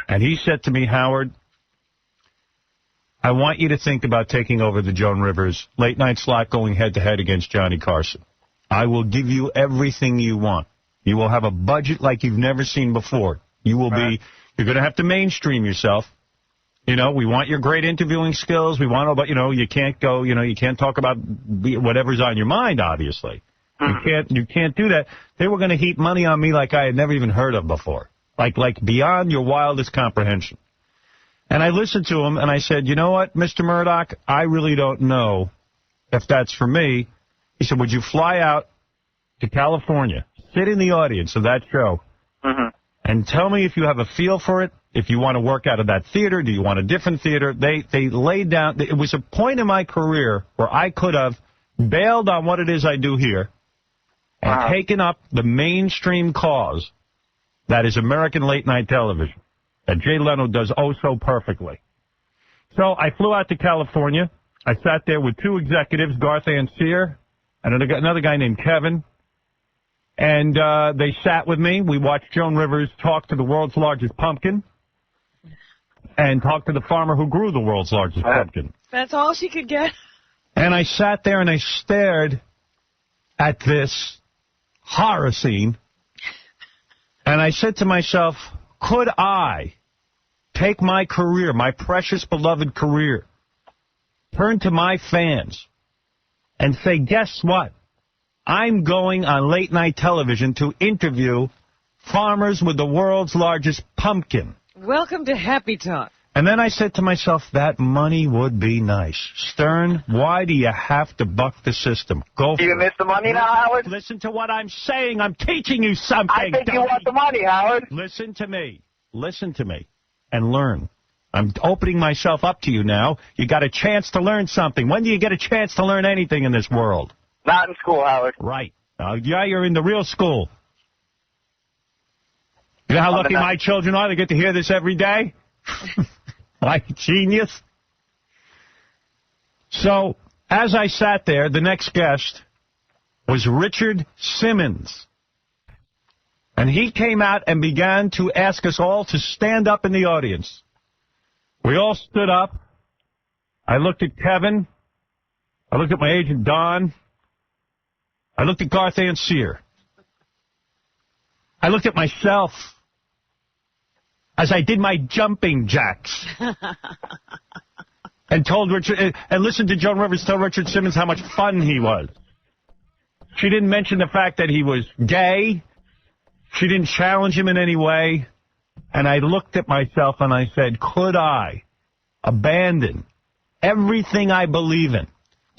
And he said to me, Howard, I want you to think about taking over the Joan Rivers late-night slot going head-to-head against Johnny Carson. I will give you everything you want. You will have a budget like you've never seen before. You will be, you're going to have to mainstream yourself. You know, we want your great interviewing skills. We want, but, you can't go, you can't talk about whatever's on your mind, obviously. You can't do that. They were going to heap money on me like I had never even heard of before. Like beyond your wildest comprehension. And I listened to him, and I said, you know what, Mr. Murdoch, I really don't know if that's for me. He said, would you fly out to California, sit in the audience of that show, and tell me if you have a feel for it, if you want to work out of that theater, do you want a different theater? They laid down, it was a point in my career where I could have bailed on what it is I do here and taken up the mainstream cause that is American late-night television, that Jay Leno does oh so perfectly. So I flew out to California. I sat there with two executives, Garth Ancier and another guy named Kevin, and they sat with me. We watched Joan Rivers talk to the world's largest pumpkin and talk to the farmer who grew the world's largest pumpkin. That's all she could get? And I sat there and I stared at this horror scene. And I said to myself, could I take my career, my precious, beloved career, turn to my fans and say, guess what? I'm going on late-night television to interview farmers with the world's largest pumpkin. Welcome to Happy Talk. And then I said to myself, that money would be nice. Stern, why do you have to buck the system? Go for it. You miss the money now, Howard? Listen to what I'm saying. I'm teaching you something. I think you want the money, Howard. Listen to me. Listen to me and learn. I'm opening myself up to you now. You got a chance to learn something. When do you get a chance to learn anything in this world? Not in school, Howard. Right. Yeah, you're in the real school. You know how lucky my children are? They get to hear this every day. Like genius. So, as I sat there, the next guest was Richard Simmons. And he came out and began to ask us all to stand up in the audience. We all stood up. I looked at Kevin. I looked at my agent, Don. I looked at Garth Ancier. I looked at myself as I did my jumping jacks. And told Richard, and listened to Joan Rivers tell Richard Simmons how much fun he was. She didn't mention the fact that he was gay. She didn't challenge him in any way. And I looked at myself and I said, could I abandon everything I believe in?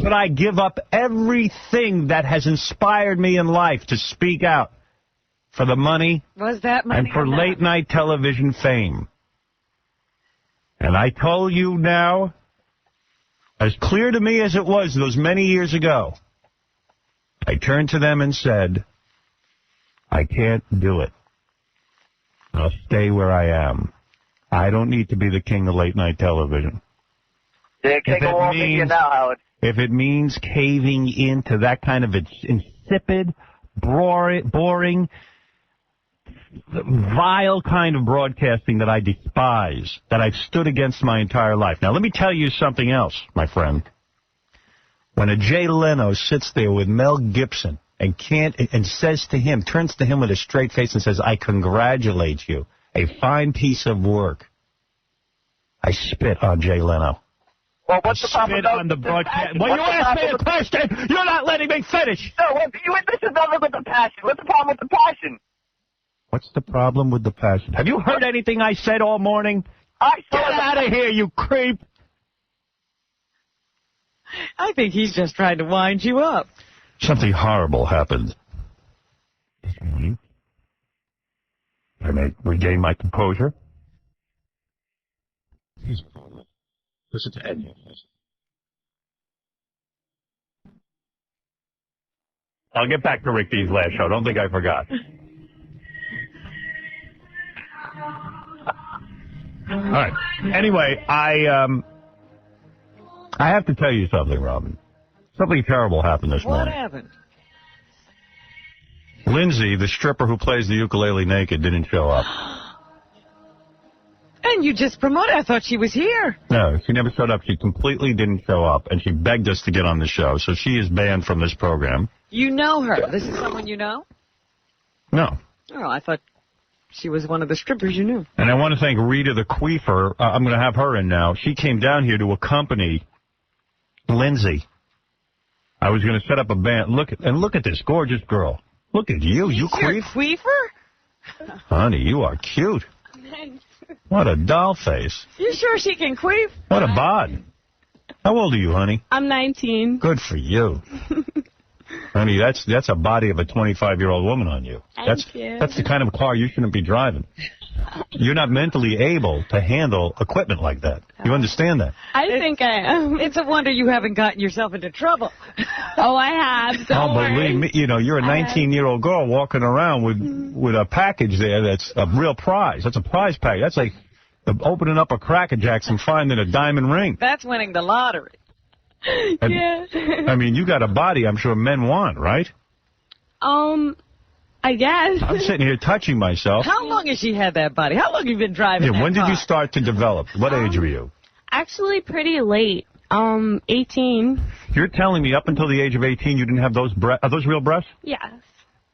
Could I give up everything that has inspired me in life to speak out for the money? Was that money? And for late-night television fame? And I told you now, as clear to me as it was those many years ago, I turned to them and said, I can't do it. I'll stay where I am. I don't need to be the king of late-night television. Yeah, can't go on with you now, Howard. If it means caving into that kind of insipid, boring, vile kind of broadcasting that I despise, that I've stood against my entire life. Now, let me tell you something else, my friend. When a Jay Leno sits there with Mel Gibson and says to him, turns to him with a straight face and says, I congratulate you, a fine piece of work, I spit on Jay Leno. Well, what's the problem spit on the broadcast? Well, you asked me a question. You're not letting me finish. No, this is nothing with the passion. What's the problem with the passion? What's the problem with the passion? Have you heard anything I said all morning? Get out of here, you creep. I think he's just trying to wind you up. Something horrible happened this morning. I may regain my composure. Listen to Ed. I'll get back to Rick D's last show. Don't think I forgot. All right. Anyway, I have to tell you something, Robin. Something terrible happened this morning. What happened? Lindsay, the stripper who plays the ukulele naked, didn't show up. And you just promoted. I thought she was here. No, she never showed up. She completely didn't show up, and she begged us to get on the show, so she is banned from this program. You know her. This is someone you know? No. Oh, I thought she was one of the strippers you knew. And I want to thank Rita the Queefer. I'm going to have her in now. She came down here to accompany Lindsay. I was going to set up a band. Look at this gorgeous girl. Look at you. You Queefer? Honey, you are cute. What a doll face. You sure she can queef? What a bod. How old are you, honey? I'm 19. Good for you. Honey, that's a body of a 25-year-old woman on you. That's the kind of car you shouldn't be driving. You're not mentally able to handle equipment like that. You understand that? I think I am. It's a wonder you haven't gotten yourself into trouble. Oh, I have. Don't worry. Believe me, you're a 19-year-old girl walking around with a package there that's a real prize. That's a prize package. That's like opening up a Cracker Jacks and finding a diamond ring. That's winning the lottery. Yeah. I mean, you got a body I'm sure men want, right? I guess. I'm sitting here touching myself. How long has she had that body? How long have you been driving that When did car? you start to develop? What age were you? Actually, pretty late. 18. You're telling me up until the age of 18 you didn't have those are those real breasts? Yes.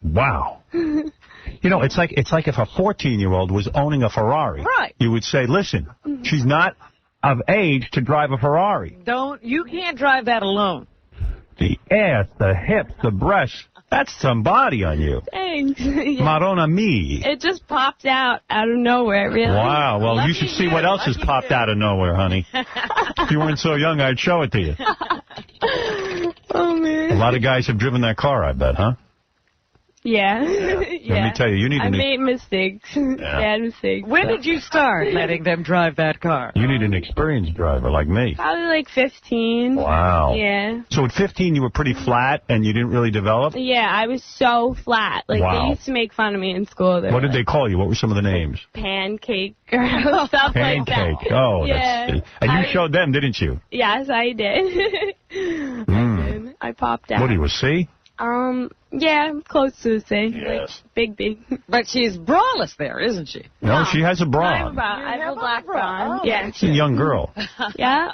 Wow. It's like if a 14-year-old was owning a Ferrari. Right. You would say, listen, she's not of age to drive a Ferrari. You can't drive that alone. The ass, the hips, the breasts, that's some body on you. Thanks. Yeah. Madonna me. It just popped out of nowhere, really. Wow, well, you should see what else has popped out of nowhere, honey. If you weren't so young, I'd show it to you. Oh, man. A lot of guys have driven that car, I bet, huh? Yeah. Let me tell you, you need I made mistakes. Bad mistakes. When did you start letting them drive that car? You need an experienced driver like me. Probably like 15. Wow. Yeah. So at 15, you were pretty flat and you didn't really develop? Yeah, I was so flat. Like, Wow. they used to make fun of me in school. What did they call you? What were some of the names? Pancake girl, stuff like that. Pancake. Oh, yeah. And you showed them, didn't you? Yes, I did. I popped out. What, are you a C? Yeah, close to the same. Yes. Like, big. But she's braless there, isn't she? No, she has a bra on. I have a black bra. Oh. Yeah. She's a young girl. Yeah.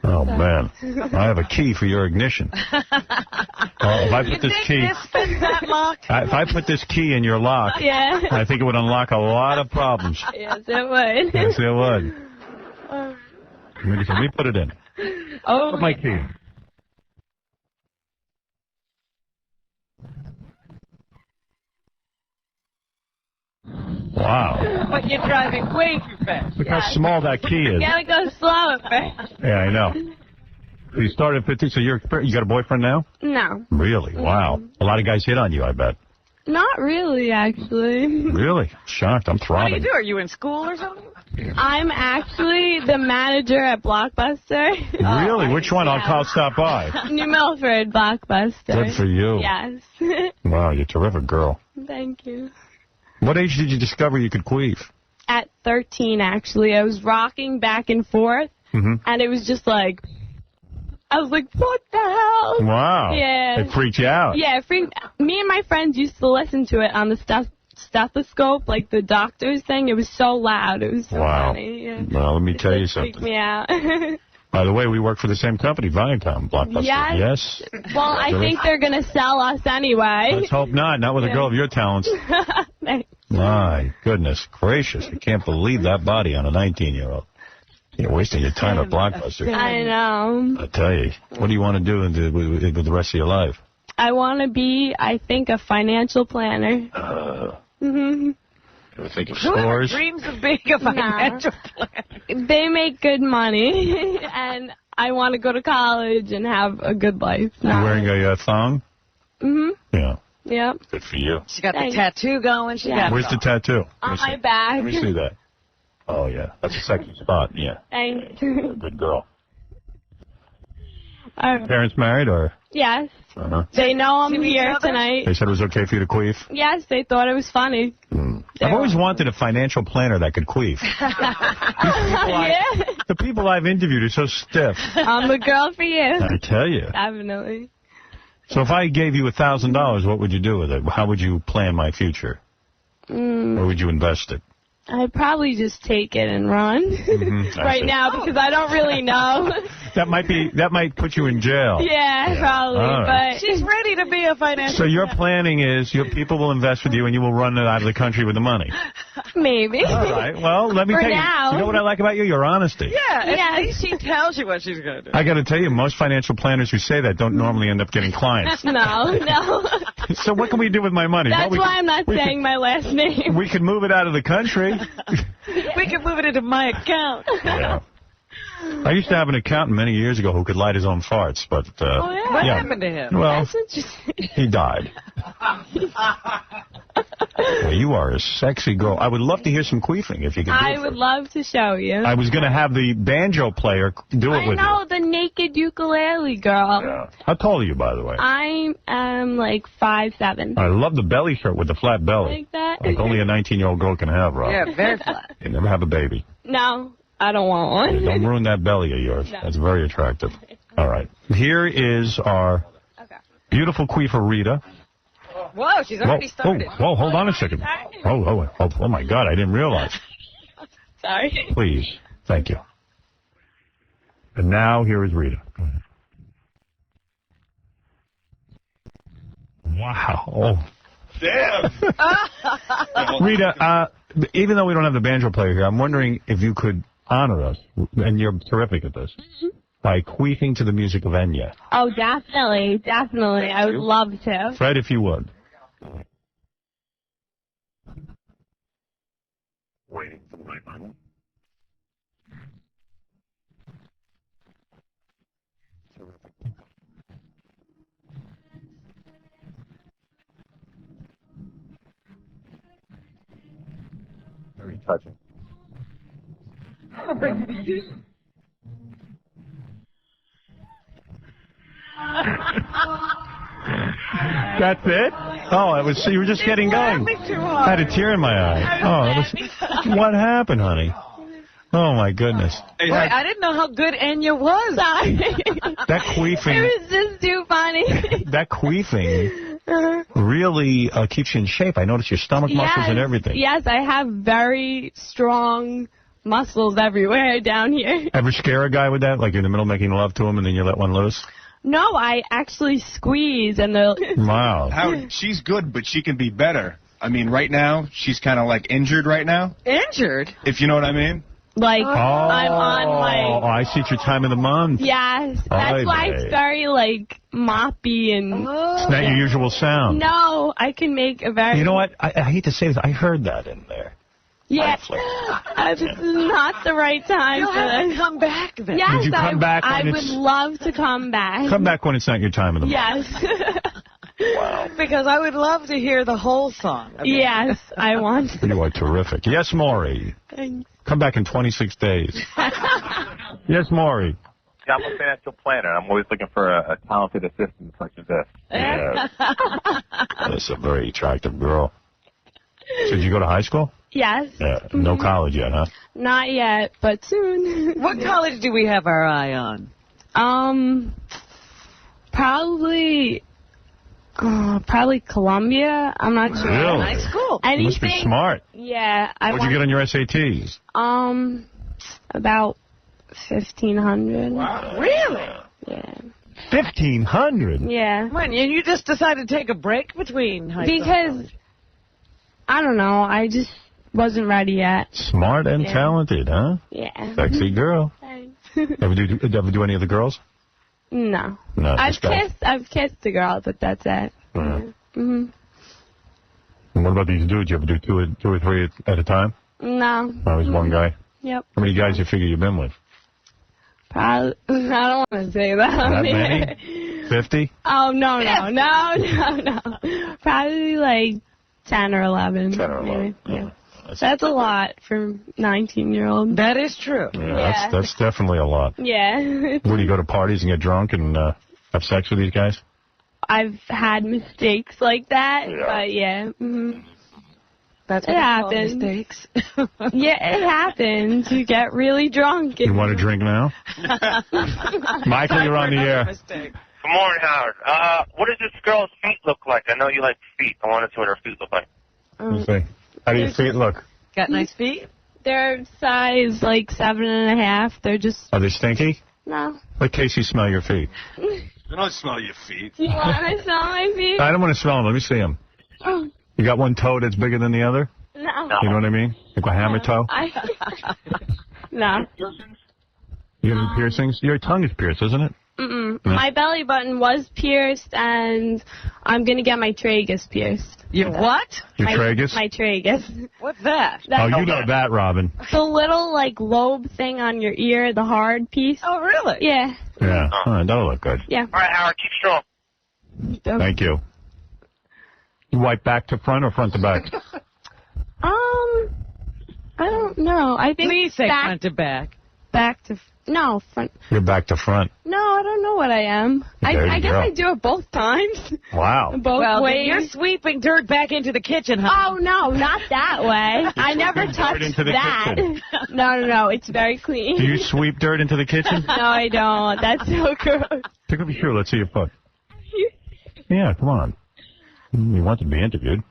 Oh, man. I have a key for your ignition. If I put this key... that lock? If I put this key in your lock, Yeah. I think it would unlock a lot of problems. Yes, it would. Yes, it would. Let me put it in. Oh. Put my key in. Wow. But you're driving way too fast. Look how small that key is. You gotta go slow at first. Yeah, I know. So you started at 15, so you got a boyfriend now? No. Really? Wow. A lot of guys hit on you, I bet. Not really, actually. Really? Shocked. I'm What do throbbing. you do? Are you in school or something? I'm actually the manager at Blockbuster. Really? Which one? I'll stop by. New Milford Blockbuster. Good for you. Yes. Wow, you're a terrific girl. Thank you. What age did you discover you could queef? At 13, actually. I was rocking back and forth, and it was just like, I was like, what the hell? Wow. Yeah. It freaked you out. Yeah, me and my friends used to listen to it on the stethoscope, like the doctor's thing. It was so loud. It was so funny. Yeah. Well, let me tell you Freaked something. me out. By the way, we work for the same company, Viacom, Blockbuster. Yes. Yes. Well, I think they're going to sell us anyway. Let's hope not. Not with a girl of your talents. Thanks. My goodness gracious. I can't believe that body on a 19-year-old. You're wasting your time at Blockbuster. I know. I tell you. What do you want to do with the rest of your life? I want to be, I think, a financial planner. Ever think of Whoever stores? dreams of being a financial planner. They make good money, and I want to go to college and have a good life. You wearing a thong? Mm-hmm. Yeah. Yep. Good for you. She got the tattoo going. She got Where's the tattoo? on my back. Let me see that. Oh, yeah. That's a sexy spot. Yeah. Thanks. Good girl. Uh, Parents married or? yes. Uh-huh. They know I'm here tonight. They said it was okay for you to queef? Yes, they thought it was funny. I've always wanted a financial planner that could queef. Yeah. The people I've interviewed are so stiff. I'm the girl for you. I tell you. Definitely. So if I gave you $1,000, what would you do with it? How would you plan my future? Where would you invest it? I'd probably just take it and run I right see. now because I don't really know. That might put you in jail. Yeah, probably. All right. But she's ready to be a financial. So your planning is people will invest with you and you will run it out of the country with the money. Maybe. All right. Well, let me For tell you. now. You know what I like about you? Your honesty. Yeah, at least she tells you what she's going to do. I got to tell you, most financial planners who say that don't normally end up getting clients. No. So what can we do with my money? That's Well, why I'm not saying my last name. We could move it out of the country. We can move it into my account. Yeah. I used to have an accountant many years ago who could light his own farts, but What happened to him? Well, That's interesting. he died. Well, you are a sexy girl. I would love to hear some queefing if you could do I it. would love to show you. I was going to have the banjo player do it I with know, the naked ukulele girl. you. Yeah. How tall are you, by the way? I am like 5'7". I love the belly shirt with the flat belly. Like that? Like only a 19-year-old girl can have, Rob. Yeah, very flat. You never have a baby. No, I don't want one. Don't ruin that belly of yours. No. That's very attractive. All right. Here is our beautiful queefer, Rita. Whoa, she's already started. Whoa, hold on a second. Oh, my God, I didn't realize. Sorry. Please. Thank you. And now, here is Rita. Go ahead. Wow. Oh. Damn. Rita, even though we don't have the banjo player here, I'm wondering if you could honor us, and you're terrific at this, by queefing to the music of Enya. Oh, definitely. Definitely. I would love to. Fred, if you would. Waiting for the right moment. Very touching. That's it? Oh, it was. You were just getting going. I had a tear in my eye. Oh, it was, what happened, honey? Oh, my goodness. Wait, I didn't know how good Enya was. That queefing. It was just too funny. That queefing really keeps you in shape. I noticed your stomach muscles and everything. Yes, I have very strong muscles everywhere down here. Ever scare a guy with that? Like you're in the middle of making love to him and then you let one loose? No, I actually squeeze and they'll... Wow. Howard, she's good, but she can be better. I mean, right now, she's kind of like injured right now. Injured? If you know what I mean. Like, I'm on Oh, I see. It's your time of the month. Yes, that's why it's very, like, moppy and... It's not your usual sound. No, I can make a very... You know what? I hate to say this. I heard that in there. Yeah, this is not the right time You'll for have this. to come back then. Yes, Would you come back when I would it's- love to come back. Come back when it's not your time of the month. Yes. Because I would love to hear the whole song. Yes, I want to. You are terrific. Yes, Maury. Thanks. Come back in 26 days. Yes, Maury. Yeah, I'm a financial planner. I'm always looking for a talented assistant such as this. Yeah. That's a very attractive girl. So did you go to high school? Yes. Yeah. No college yet, huh? Not yet, but soon. What college do we have our eye on? Probably Columbia. I'm not sure. Really? Nice school. You must be smart. Yeah. What'd you get on your SATs? About 1,500. Wow. Really? Yeah. 1,500? Yeah. When you just decided to take a break between high school and Because, college? I don't know, I just wasn't ready yet. Smart and talented, huh? Yeah. Sexy girl. Thanks. Ever do any of the girls? No. No. I've this guy. I've kissed a girl, but that's it. Mhm. Mm-hmm. And what about these dudes? You ever do two or three at a time? No. Always one guy? Yep. How many guys you figure you've been with? Probably, I don't want to say that. That many? 50? Oh, no. Probably like 10 or 11. 10 or 11. Maybe. Yeah. That's a lot for 19-year-old. That is true. Yeah, that's definitely a lot. Yeah. Where do you go to parties and get drunk and have sex with these guys? I've had mistakes like that, but yeah. Mm-hmm. That's what it happens. Mistakes. Yeah, it happens. You get really drunk. You want to drink now? Michael, you're on the air. Good morning, Howard. What does this girl's feet look like? I know you like feet. I want to see what her feet look like. Let's see. How do your feet look? Got nice feet? They're size like 7.5. They're just... Are they stinky? No. Let Casey smell your feet. I don't smell your feet. Do you want to smell my feet? I don't want to smell them. Let me see them. Oh, You got one toe that's bigger than the other? no. You know what I mean? Like a hammer toe? No. You have any piercings? Your tongue is pierced, isn't it? Mm-mm. No. My belly button was pierced, and I'm going to get my tragus pierced. Your what? Your tragus? My tragus. What's that? Oh, you know that, Robin. The little, like, lobe thing on your ear, the hard piece. Oh, really? Yeah. Yeah. All right, that'll look good. Yeah. All right, Howard, keep strong. Thank you. You wipe back to front or front to back? I don't know. I think Please say back, front to back. Back to... No, front... You're back to front. No, I don't know what I am. There I you guess go. I do it both times. Wow. Both Well, then ways. you're sweeping dirt back into the kitchen, huh? Oh, no, not that way. I never touched into the that. kitchen. No, it's very clean. Do you sweep dirt into the kitchen? No, I don't. That's so gross. Take off your shoe. Let's see your foot. Yeah, come on. You want to be interviewed.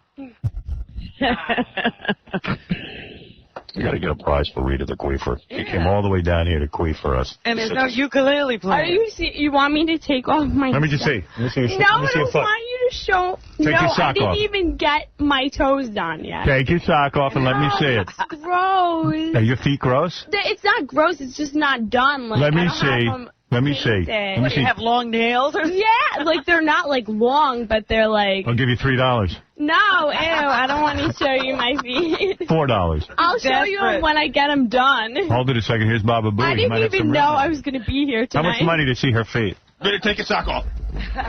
You got to get a prize for Rita the Queefer. She came all the way down here to queef for us. And there's no ukulele player. Are you want me to take off my... Let me just see. Let me see your, No, let me I see your don't foot. want you to show... Take no, your sock I didn't off. even get my toes done yet. Take your sock off and let me see it. It's gross. Are your feet gross? It's not gross. It's just not done. Like, Let me I don't see. have them Let me see. painted. Let me see. You have long nails? Or... Yeah, like they're not like long, but they're like... I'll give you $3. No, ew, I don't want to show you my feet. $4. I'll show you them when I get them done. Hold it a second. Here's Baba Booey. I didn't even know I was going to be here How tonight. much money to see her feet? Better take your sock off.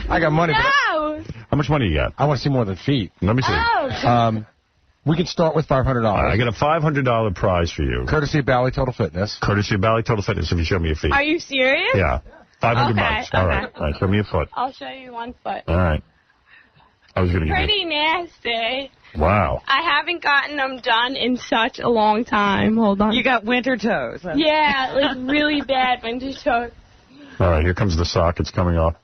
I got money. No! How much money you got? I want to see more than feet. Let me see. Oh. We can start with $500. I got a $500 prize for you. Courtesy of Bally Total Fitness. Courtesy of Bally Total Fitness if you show me your feet. Are you serious? Yeah. $500. Okay, All right. All right. Show me your foot. I'll show you one foot. All right. I was going to give you... Pretty nasty. Wow. I haven't gotten them done in such a long time. Hold on. You got winter toes. Huh? Yeah, like really bad winter toes. All right. Here comes the sock. It's coming off.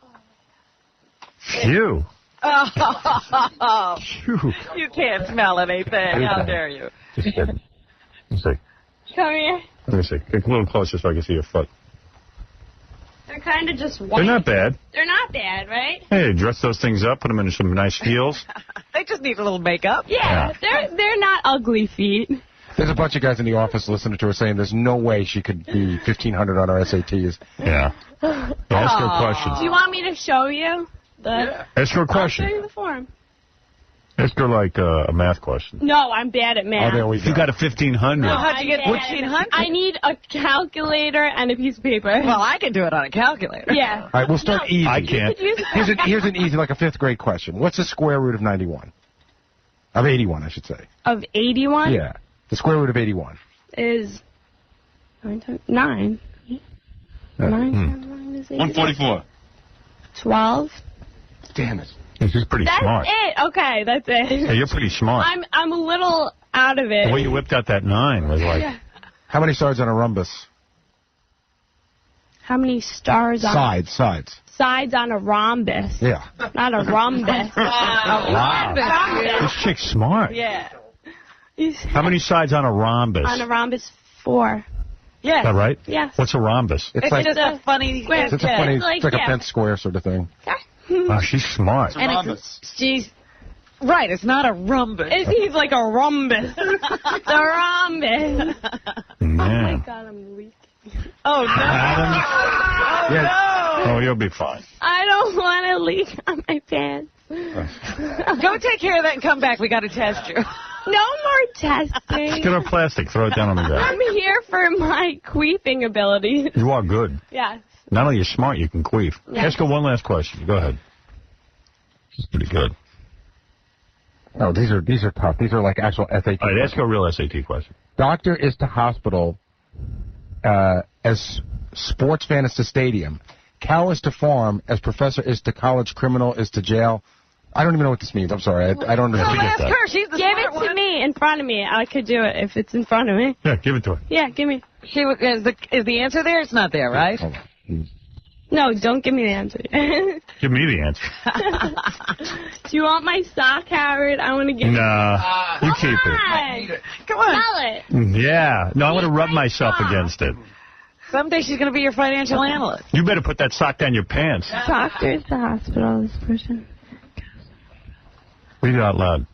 Phew. Oh, Phew. you can't smell anything. How dare you? Just kidding. Let's see. Come here. Let me see. Get a little closer so I can see your foot. They're kind of just white. They're not bad. They're not bad, right? Hey, dress those things up, put them in some nice heels. They just need a little makeup. Yeah, they're not ugly feet. There's a bunch of guys in the office listening to her saying there's no way she could be 1,500 on her SATs. Yeah. Ask her questions. Do you want me to show you? Ask her a I'll question. show you the form. Ask her, like, a math question. No, I'm bad at math. Oh, there we go. You got a 1,500. Well, how'd you get I'm bad. 1,500? I need a calculator and a piece of paper. Well, I can do it on a calculator. Yeah. All right, we'll start easy. I can't. Here's an easy, like a fifth grade question. What's the square root of 91? Of 81, I should say. Of 81? Yeah. The square root of 81. Is 9 times 9. 9 times 9 is 81. 144. 12. Damn it. This is pretty That's smart. it. Okay, that's it. Hey, you're pretty smart. I'm a little out of it. The way you whipped out that 9 was like... How many sides on a rhombus? How many stars on Sides. sides on a rhombus? Yeah. Not a rhombus. Wow. Rhombus. This chick's smart. Yeah. How many sides on a rhombus? On a rhombus, 4. Yeah. Is that right? Yes. What's a rhombus? It's like just a funny square. it's a funny, Like, it's like a yeah. pent square sort of thing. Wow, she's smart. And she's right. It's not a rhombus. He's like a rhombus. The rhombus. Oh my Man. God, I'm leaking. Oh no! Adam? Oh no! Oh, you'll be fine. I don't want to leak on my pants. Go take care of that and come back. We got to test you. No more testing. Get her plastic. Throw it down on the ground. I'm here for my queefing abilities. You are good. Yes. Not only are you smart, you can queef. Yes. Ask her one last question. Go ahead. She's pretty good. No, these are tough. These are like actual SAT. All right, ask her a real SAT question. Doctor is to hospital, as sports fan is to stadium. Cow is to farm, as professor is to college, criminal is to jail. I don't even know what this means. I'm sorry. I don't understand. Ask her. She's the Give smart it to one. me in front of me. I could do it if it's in front of me. Yeah, give it to her. Yeah, give me. Is the answer there? It's not there, right? No, don't give me the answer. Give me the answer. Do you want my sock, Howard? I want to get Nah, you keep it. Come on. Smell it. Yeah. No, I want to rub myself against it. Someday she's going to be your financial analyst. You better put that sock down your pants. Doctor is the hospital, this person. Read it out loud.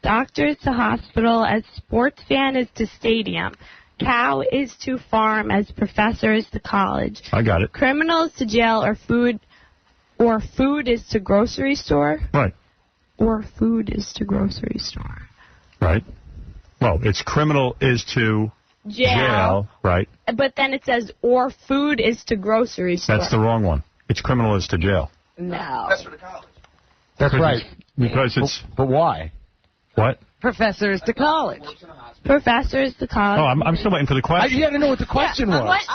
Doctor is to hospital, as sports fan is to stadium. Cow is to farm, as professor is to college. I got it. Criminal is to jail, or food is to grocery store. Right. Or food is to grocery store. Right. Well, it's criminal is to jail. Right. But then it says, or food is to grocery store. That's the wrong one. It's criminal is to jail. No. That's for the college. That's right. Because it's... But why? What? Professor is to college. Professor is to college. Oh, I'm still waiting for the question. You had to know what the question was.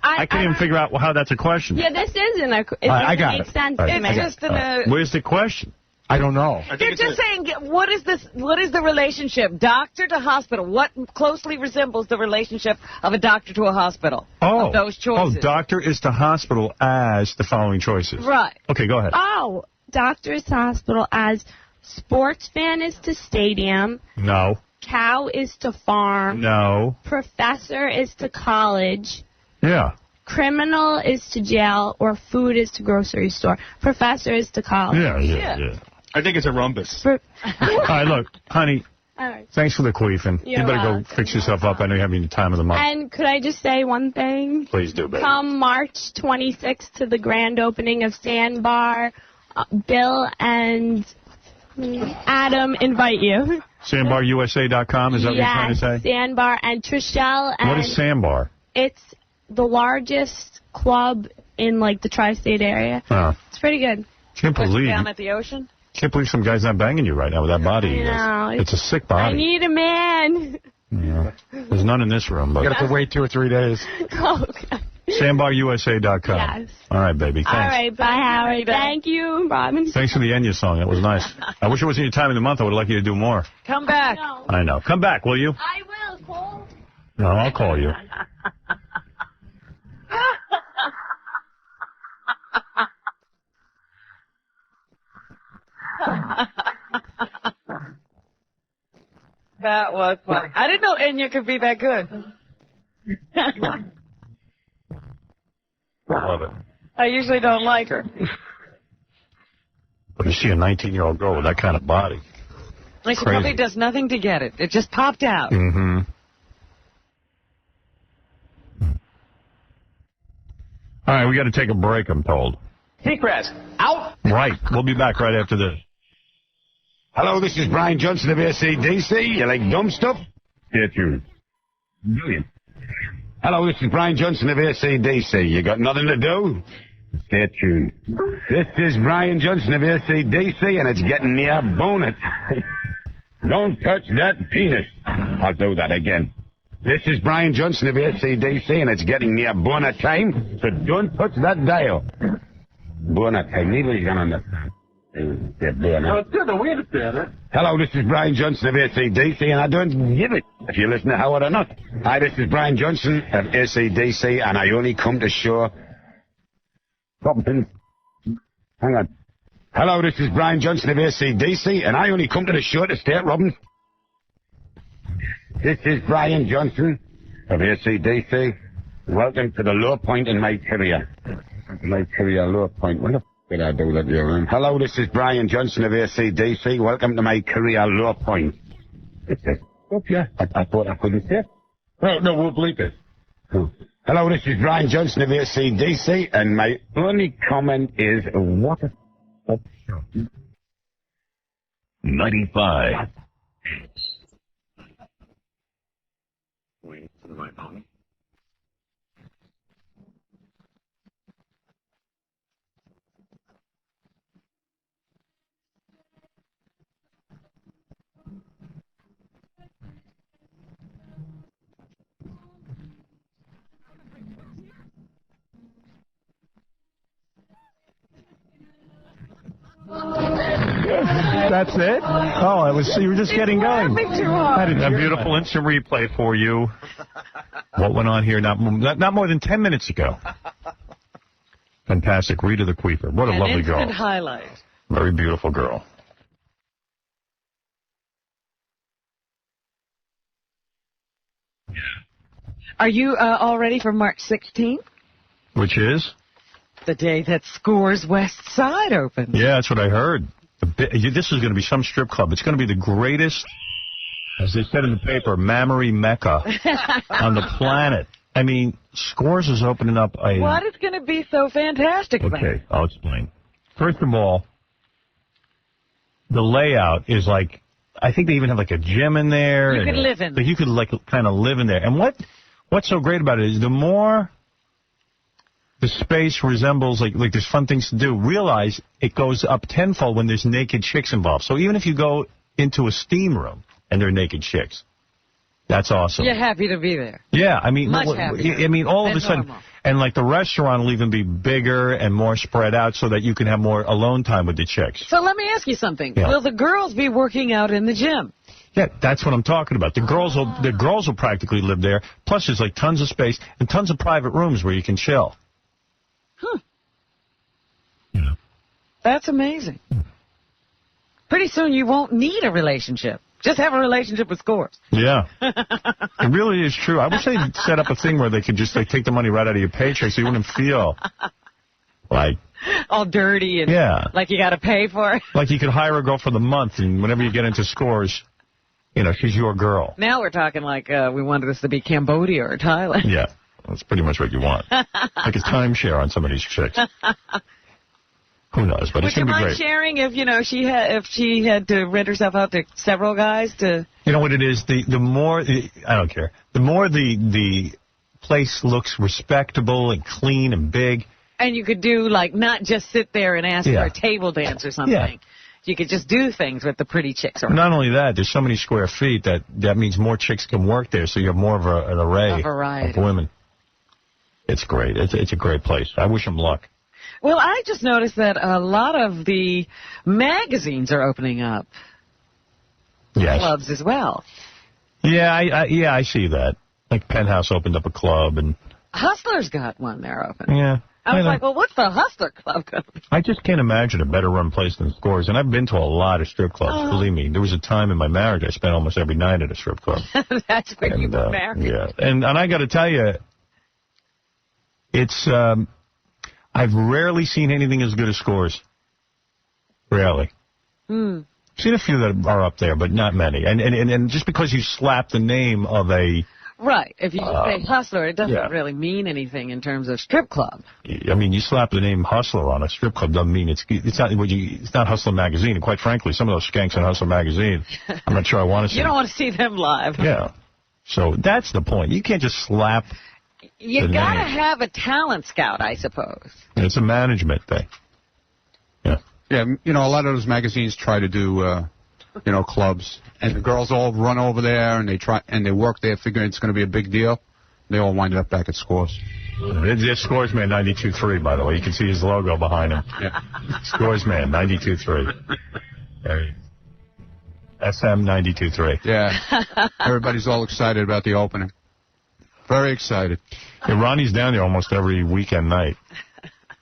I can't even figure out how that's a question. Yeah, this isn't a... I got makes it. sense All to right, me. I got it. Where's the question? I don't know. They're just saying, what is the relationship? Doctor to hospital. What closely resembles the relationship of a doctor to a hospital? Of those choices. Oh, doctor is to hospital as the following choices. Right. Okay, go ahead. Oh, doctor is to hospital, as sports fan is to stadium. No. Cow is to farm. No. Professor is to college. Yeah. Criminal is to jail, or food is to grocery store. Professor is to college. Yeah. I think it's a rhombus. All right, look, honey, All right. thanks for the queefing. You You're better welcome. go fix yourself up. I know you're having the time of the month. And could I just say one thing? Please do, baby. Come March 26th to the grand opening of Sandbar. Bill and Adam invite you. SandbarUSA.com, is that what you're trying to say? Sandbar and Trishelle. And What is Sandbar? It's the largest club in, like, the tri-state area. Oh. It's pretty good. Can't believe Down at the ocean? Can't believe some guy's not banging you right now with that body. I know. It's a sick I body. need a man. Yeah. There's none in this room, but You have to wait 2 or 3 days. Oh, God. SandbarUSA.com. Yes. All right, baby. Thanks. All right, bye, Howard. Thank you, Robin. Thanks for the Enya song. That was nice. I wish it wasn't your time of the month. I would like you to do more. Come back. I know. Come back, will you? I will, Cole. No, I'll call you. That was funny. I didn't know Enya could be that good. I love it. I usually don't like her. But you see a 19-year-old girl with that kind of body. Like she Crazy. probably does nothing to get it. It just popped out. Mm-hmm. All right, we got to take a break, I'm told. Seacrest, out. Right. We'll be back right after this. Hello, this is Brian Johnson of ACDC. You like dumb stuff? Stay tuned. Brilliant. Hello, this is Brian Johnson of ACDC. You got nothing to do? Stay tuned. This is Brian Johnson of ACDC, and it's getting near bonus. Don't touch that penis. I'll do that again. This is Brian Johnson of ACDC, and it's getting near boner time, so don't touch that dial. Boner time. Neither you can understand. Hello, this is Brian Johnson of ACDC, and I don't give it if you listen to Howard or not. Hi, this is Brian Johnson of ACDC, and I only come to show... Hang on. Hello, this is Brian Johnson of ACDC, and I only come to the show to stay at Robbins. This is Brian Johnson of ACDC. Welcome to the low point in my career. My career low point. What the f*** did I do that here? Hello, this is Brian Johnson of ACDC. Welcome to my career low point. It's a... Oh, yeah. I thought I couldn't say it. No, we'll bleep it. Oh. Hello, this is Brian Johnson of ACDC, and my only comment is, what a... 95. That's it? Oh, you were just getting going. I did a beautiful instant replay for you. What went on here not more than 10 minutes ago. Fantastic. Rita the Queeper. What a lovely girl. Instant highlight. Very beautiful girl. Are you all ready for March 16th? Which is? The day that Scores West Side opens. Yeah, that's what I heard. This is going to be some strip club. It's going to be the greatest, as they said in the paper, mammary mecca on the planet. I mean, Scores is opening up a... What is going to be so fantastic about it? Okay, I'll explain. First of all, the layout is like, I think they even have like a gym in there. You could live in there. You could like kind of live in there. And what's so great about it is the more the space resembles, like there's fun things to do, realize it goes up tenfold when there's naked chicks involved. So even if you go into a steam room and there are naked chicks, that's awesome. You're happy to be there. Yeah, I mean, Much happier I mean, all of a than sudden, normal. and like the restaurant will even be bigger and more spread out so that you can have more alone time with the chicks. So let me ask you something. Yeah. Will the girls be working out in the gym? Yeah, that's what I'm talking about. The girls will practically live there. Plus, there's like tons of space and tons of private rooms where you can chill. Huh. Yeah. That's amazing. Pretty soon you won't need a relationship. Just have a relationship with Scores. Yeah. It really is true. I wish they'd set up a thing where they could just like take the money right out of your paycheck so you wouldn't feel like... all dirty and like you got to pay for it. Like you could hire a girl for the month, and whenever you get into Scores, you know, she's your girl. Now we're talking like we wanted this to be Cambodia or Thailand. Yeah. That's pretty much what you want. Like a timeshare on some of these chicks. Who knows? But it's going to be great. Would you mind sharing if she had to rent herself out to several guys to... You know what it is? The more... I don't care. The more the place looks respectable and clean and big. And you could do, like, not just sit there and ask for a table dance or something. Yeah. You could just do things with the pretty chicks around. Not only that, there's so many square feet that means more chicks can work there, so you have more of an array of women. It's great. It's a great place. I wish them luck. Well, I just noticed that a lot of the magazines are opening up. Yes. Clubs as well. Yeah, I see that. Like Penthouse opened up a club, and Hustler's got one there open. yeah. I was like, well, what's the Hustler Club going to be? I just can't imagine a better run place than Scores. And I've been to a lot of strip clubs, believe me. There was a time in my marriage I spent almost every night at a strip club. That's when you were married. Yeah. And I got to tell you, it's I've rarely seen anything as good as Scores. Rarely. Hmm. Seen a few that are up there, but not many. And just because you slap the name of a... Right. If you just say Hustler, it doesn't really mean anything in terms of strip club. I mean, you slap the name Hustler on a strip club doesn't mean it's not Hustler Magazine. And quite frankly, some of those skanks in Hustler Magazine, I'm not sure I want to see. You don't want to see them live. Yeah. So that's the point. You can't just slap You the got to name. have a talent scout, I suppose. It's a management thing. Yeah. Yeah, you know, a lot of those magazines try to do, clubs, and the girls all run over there and they work there, figuring it's going to be a big deal. They all wind up back at Scores. It's Scores Man 92.3, by the way. You can see his logo behind him. Yeah. Scores Man 92.3. There you go. SM 92.3. Yeah. Everybody's all excited about the opening. Very excited. Yeah, Ronnie's down there almost every weekend night.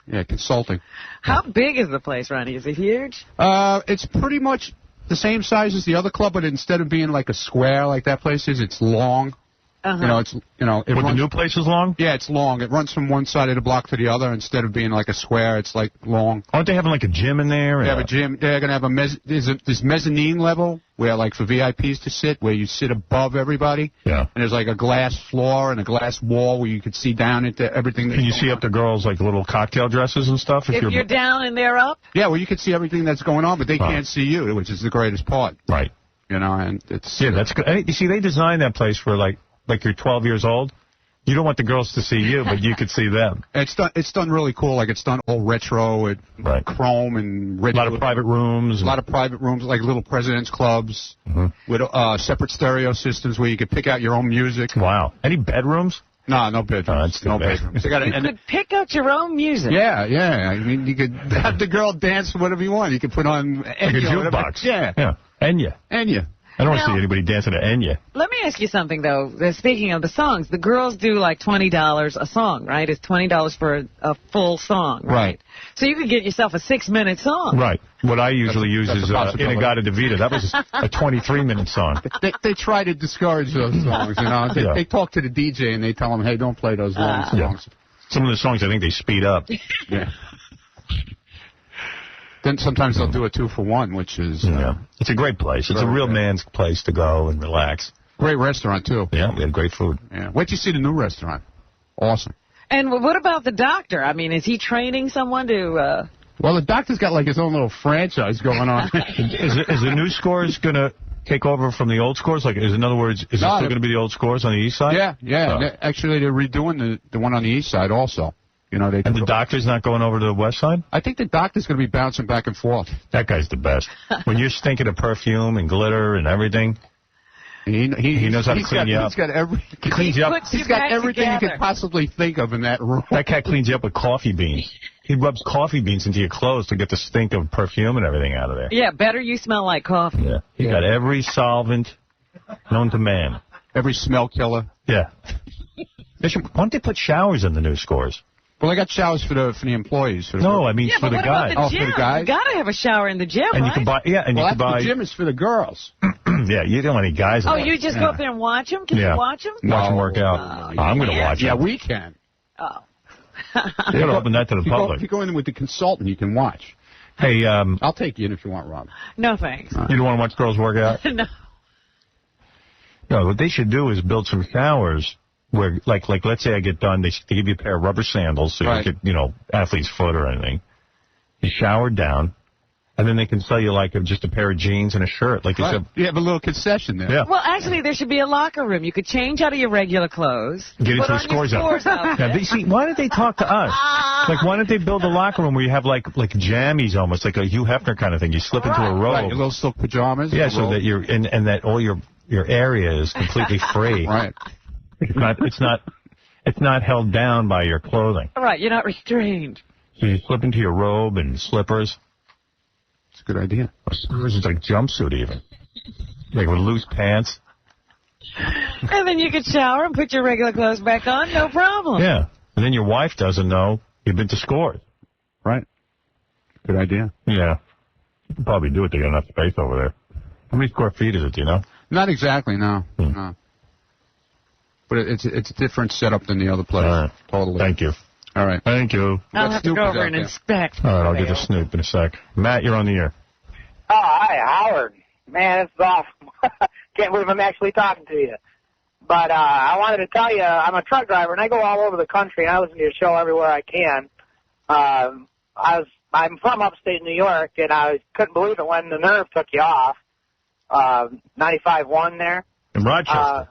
Yeah, consulting. How big is the place, Ronnie? Is it huge? It's pretty much the same size as the other club, but instead of being like a square like that place is, it's long. Uh-huh. The new place is long? Yeah, it's long. It runs from one side of the block to the other. Instead of being like a square, it's like long. Aren't they having like a gym in there? They have a gym. They're going to have this mezzanine level where, like, for VIPs to sit, where you sit above everybody. Yeah. And there's like a glass floor and a glass wall where you can see down into everything. Can you see up the girls' like little cocktail dresses and stuff? If you're down and they're up? Yeah, well, you can see everything that's going on, but they can't see you, which is the greatest part. Right. And it's... Yeah, that's good. You see, they designed that place for, like, like you're 12 years old, you don't want the girls to see you, but you could see them. It's done really cool. Like, it's done all retro, chrome and red. A lot of private rooms. A lot of private rooms, like little president's clubs with separate stereo systems where you could pick out your own music. Wow. Any bedrooms? No bedrooms. No bedrooms. You could pick out your own music. Yeah. I mean, you could have the girl dance whatever you want. You could put on like a jukebox. Yeah. Enya. I don't want to see anybody dancing to Enya. Let me ask you something, though. Speaking of the songs, the girls do like $20 a song, right? It's $20 for a full song, right? So you could get yourself a 6-minute song. Right. What I usually use is Inagata Devita. That was a 23-minute song. They try to discourage those songs, you know. They talk to the DJ and they tell him, hey, don't play those long songs. Some of the songs, I think they speed up. Yeah. Then sometimes they'll do a 2-for-1, which is... It's a great place. It's a real man's place to go and relax. Great restaurant, too. Yeah, we had great food. Yeah. Wait till you see the new restaurant. Awesome. And what about the doctor? I mean, is he training someone to... Well, the doctor's got like his own little franchise going on. Is the new Scores going to take over from the old Scores? Like, in other words, is it still going to be the old Scores on the east side? Yeah. Actually, they're redoing the one on the east side also. You know, and the doctor's not going over to the west side? I think the doctor's going to be bouncing back and forth. That guy's the best. When you're stinking of perfume and glitter and everything, he knows how to clean you up. He's got He's got everything you could possibly think of in that room. That cat cleans you up with coffee beans. He rubs coffee beans into your clothes to get the stink of perfume and everything out of there. Yeah, better you smell like coffee. Yeah. He got every solvent known to man. Every smell killer. Yeah. Why don't they put showers in the new Scores? Well, I got showers for the employees. For the guys. For the guys. You gotta have a shower in the gym, and you can buy. Yeah, and you can buy. The gym is for the girls. Yeah, you don't want any guys. You just go up there and watch them? Can you watch them? Watch them work out. I'm going to watch them. Yeah, we can. Oh. You got to open that to the public. If you go in with the consultant, you can watch. Hey, I'll take you in if you want, Rob. No thanks. You don't want to watch girls work out? No. No, what they should do is build some showers. Where, like, let's say I get done, they give you a pair of rubber sandals, so you get, athlete's foot or anything. You shower down, and then they can sell you, like, just a pair of jeans and a shirt. Like you have a little concession there. Yeah. Well, actually, there should be a locker room. You could change out of your regular clothes. Get into the Scores outfit. Now, why did they talk to us? Like, why didn't they build a locker room where you have, like jammies almost, like a Hugh Hefner kind of thing? You slip into a robe. Right, your little silk pajamas. Yeah, so that you're, and that all your area is completely free. Right. It's not held down by your clothing. All right, you're not restrained. So you slip into your robe and slippers. It's a good idea. Slippers is like jumpsuit even. Like with loose pants. And then you could shower and put your regular clothes back on, no problem. Yeah. And then your wife doesn't know you've been to Scores. Right. Good idea. Yeah. You can probably do it. They got enough space over there. How many square feet is it, do you know? Not exactly, no. No. But it's a different setup than the other place. All right. Totally. Thank you. All right. Thank you. I'll have to go over and inspect. All right, I'll get the Snoop in a sec. Matt, you're on the air. Oh, hi, Howard. Man, it's awesome. Can't believe I'm actually talking to you. But I wanted to tell you, I'm a truck driver, and I go all over the country, and I listen to your show everywhere I can. I'm from upstate New York, and I couldn't believe it when the Nerve took you off. 95.1 there. In Rochester.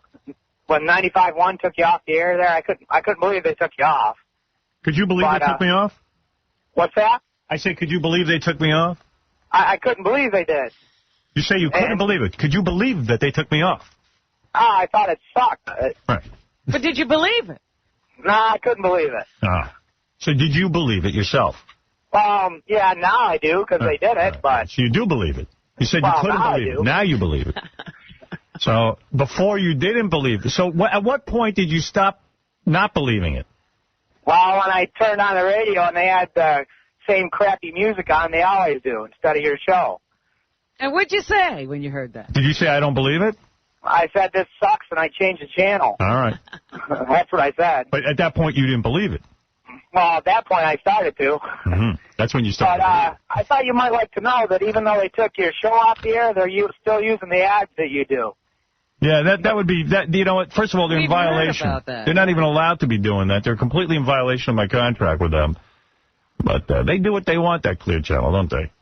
When 95.1 took you off the air there, I couldn't believe they took you off. Could you believe they took me off? What's that? I said, could you believe they took me off? I couldn't believe they did. You say you couldn't believe it. Could you believe that they took me off? I thought it sucked. Right. But did you believe it? No, I couldn't believe it. So did you believe it yourself? Yeah, now I do, because they did it, but... So you do believe it. You said you couldn't believe it. Now you believe it. So before you didn't believe it. So at what point did you stop not believing it? Well, when I turned on the radio and they had the same crappy music on they always do instead of your show. And what'd you say when you heard that? Did you say I don't believe it? I said this sucks and I changed the channel. All right. That's what I said. But at that point you didn't believe it. Well, at that point I started to. Mm-hmm. That's when you started. But I thought you might like to know that even though they took your show off the air, they're still using the ads that you do. Yeah, that would be that. You know what? First of all, they're in violation. They're not even allowed to be doing that. They're completely in violation of my contract with them. But they do what they want, that Clear Channel, don't they?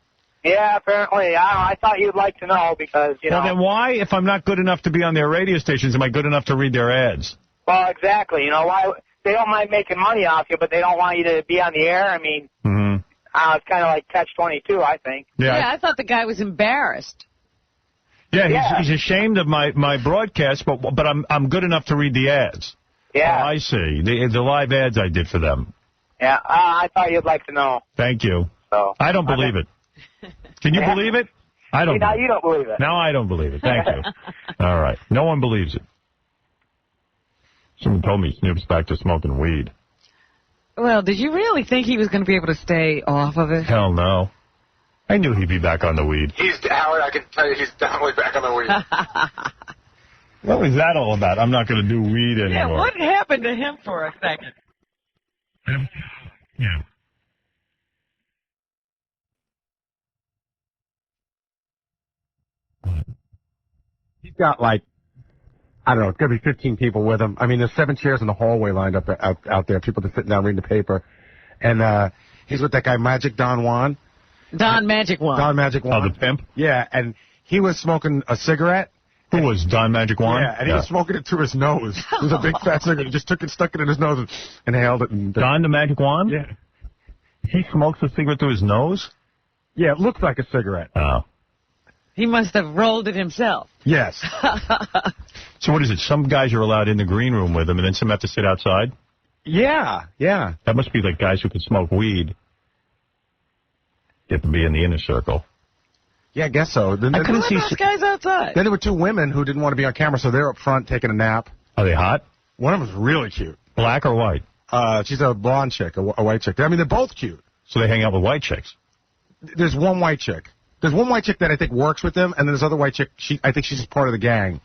Yeah, apparently. I thought you'd like to know because, you know. Well, then why, if I'm not good enough to be on their radio stations, am I good enough to read their ads? Well, exactly. You know, why they don't mind making money off you, but they don't want you to be on the air. I mean, it's kind of like catch-22, I think. Yeah, I thought the guy was embarrassed. Yeah, he's ashamed of my broadcast, but I'm good enough to read the ads. Yeah. Oh, I see. The live ads I did for them. Yeah, I thought you'd like to know. Thank you. So I don't believe it. Can you believe it? I don't. Now you don't believe it. No, I don't believe it. Thank you. All right. No one believes it. Someone told me Snoop's back to smoking weed. Well, did you really think he was going to be able to stay off of it? Hell no. I knew he'd be back on the weed. Howard, I can tell you he's definitely back on the weed. What was that all about? I'm not going to do weed anymore. Yeah, what happened to him for a second? Yeah. He's got, like, I don't know, it's going to be 15 people with him. I mean, there's 7 chairs in the hallway lined up out there, people just sitting down reading the paper. And he's with that guy, Magic Don Juan. Don Magic Juan. Don Magic Juan. Oh, the pimp? Yeah, and he was smoking a cigarette. Who was Don Magic Juan? Yeah, and he was smoking it through his nose. It was a big fat cigarette. He just took it, stuck it in his nose, and inhaled it. And Don the Magic Juan? Yeah. He smokes a cigarette through his nose? Yeah, it looks like a cigarette. Oh. He must have rolled it himself. Yes. So what is it? Some guys are allowed in the green room with him, and then some have to sit outside? Yeah. That must be like guys who can smoke weed get to be in the inner circle. Yeah, I guess so. Then, I couldn't see those guys outside. Then there were 2 women who didn't want to be on camera, so they're up front taking a nap. Are they hot? One of them's really cute. Black or white? She's a blonde chick, a white chick. I mean, they're both cute. So they hang out with white chicks? There's one white chick. There's one white chick that I think works with them, and then this other white chick, I think she's just part of the gang.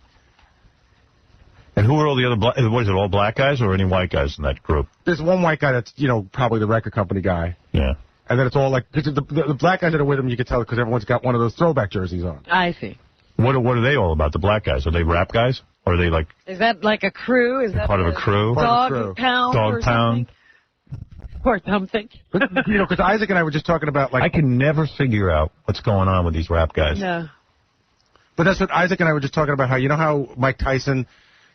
And who are all the other black? What is it, all black guys or any white guys in that group? There's one white guy that's, probably the record company guy. Yeah. And then it's all like, cause the black guys that are with him, you can tell because everyone's got one of those throwback jerseys on. I see. What are they all about, the black guys? Are they rap guys? Or are they like... Is that like a crew? Is that part of a crew? Dog pound Dog or pound. Or something. But, because Isaac and I were just talking about, like... I can never figure out what's going on with these rap guys. No. But that's what Isaac and I were just talking about, how Mike Tyson...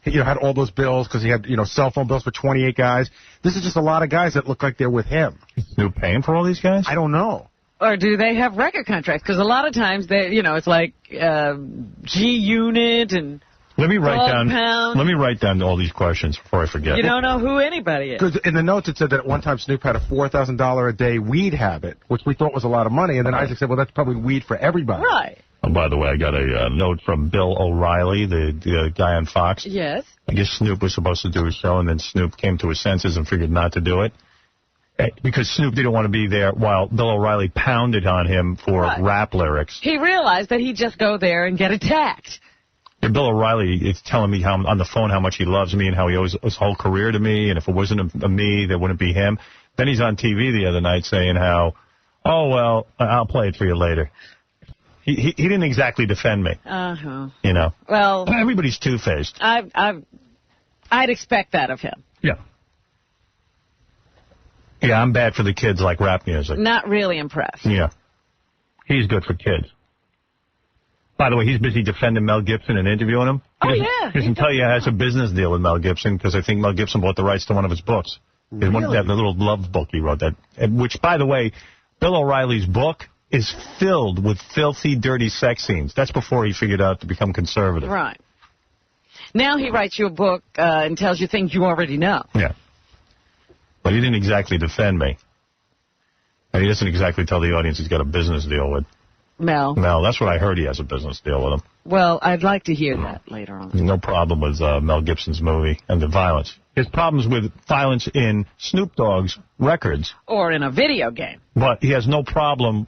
had all those bills because he had, cell phone bills for 28 guys. This is just a lot of guys that look like they're with him. Is Snoop paying for all these guys? I don't know. Or do they have record contracts? Because a lot of times, it's like G-Unit and Let me write Dog Pound. Let me write down all these questions before I forget. You don't know who anybody is. Because in the notes it said that at one time Snoop had a $4,000 a day weed habit, which we thought was a lot of money. And then Isaac said, well, that's probably weed for everybody. Right. Oh, by the way, I got a note from Bill O'Reilly, the guy on Fox. Yes. I guess Snoop was supposed to do his show, and then Snoop came to his senses and figured not to do it. Because Snoop didn't want to be there while Bill O'Reilly pounded on him for rap lyrics. He realized that he'd just go there and get attacked. And Bill O'Reilly is telling me on the phone how much he loves me and how he owes his whole career to me, and if it wasn't a me, there wouldn't be him. Then he's on TV the other night saying how, oh, well, I'll play it for you later. He didn't exactly defend me. Uh-huh. Well, everybody's two-faced. I'd expect that of him. Yeah. Yeah, I'm bad for the kids like rap music. Not really impressed. Yeah. He's good for kids. By the way, he's busy defending Mel Gibson and interviewing him. He doesn't tell you he has a business deal with Mel Gibson because I think Mel Gibson bought the rights to one of his books. Really? That little love book he wrote, which, by the way, Bill O'Reilly's book is filled with filthy, dirty sex scenes. That's before he figured out to become conservative. Right. Now he writes you a book and tells you things you already know. Yeah. But he didn't exactly defend me. And he doesn't exactly tell the audience he's got a business deal with Mel. Mel. That's what I heard, he has a business deal with him. Well, I'd like to hear that later on. No problem with Mel Gibson's movie and the violence. His problems with violence in Snoop Dogg's records. Or in a video game. But he has no problem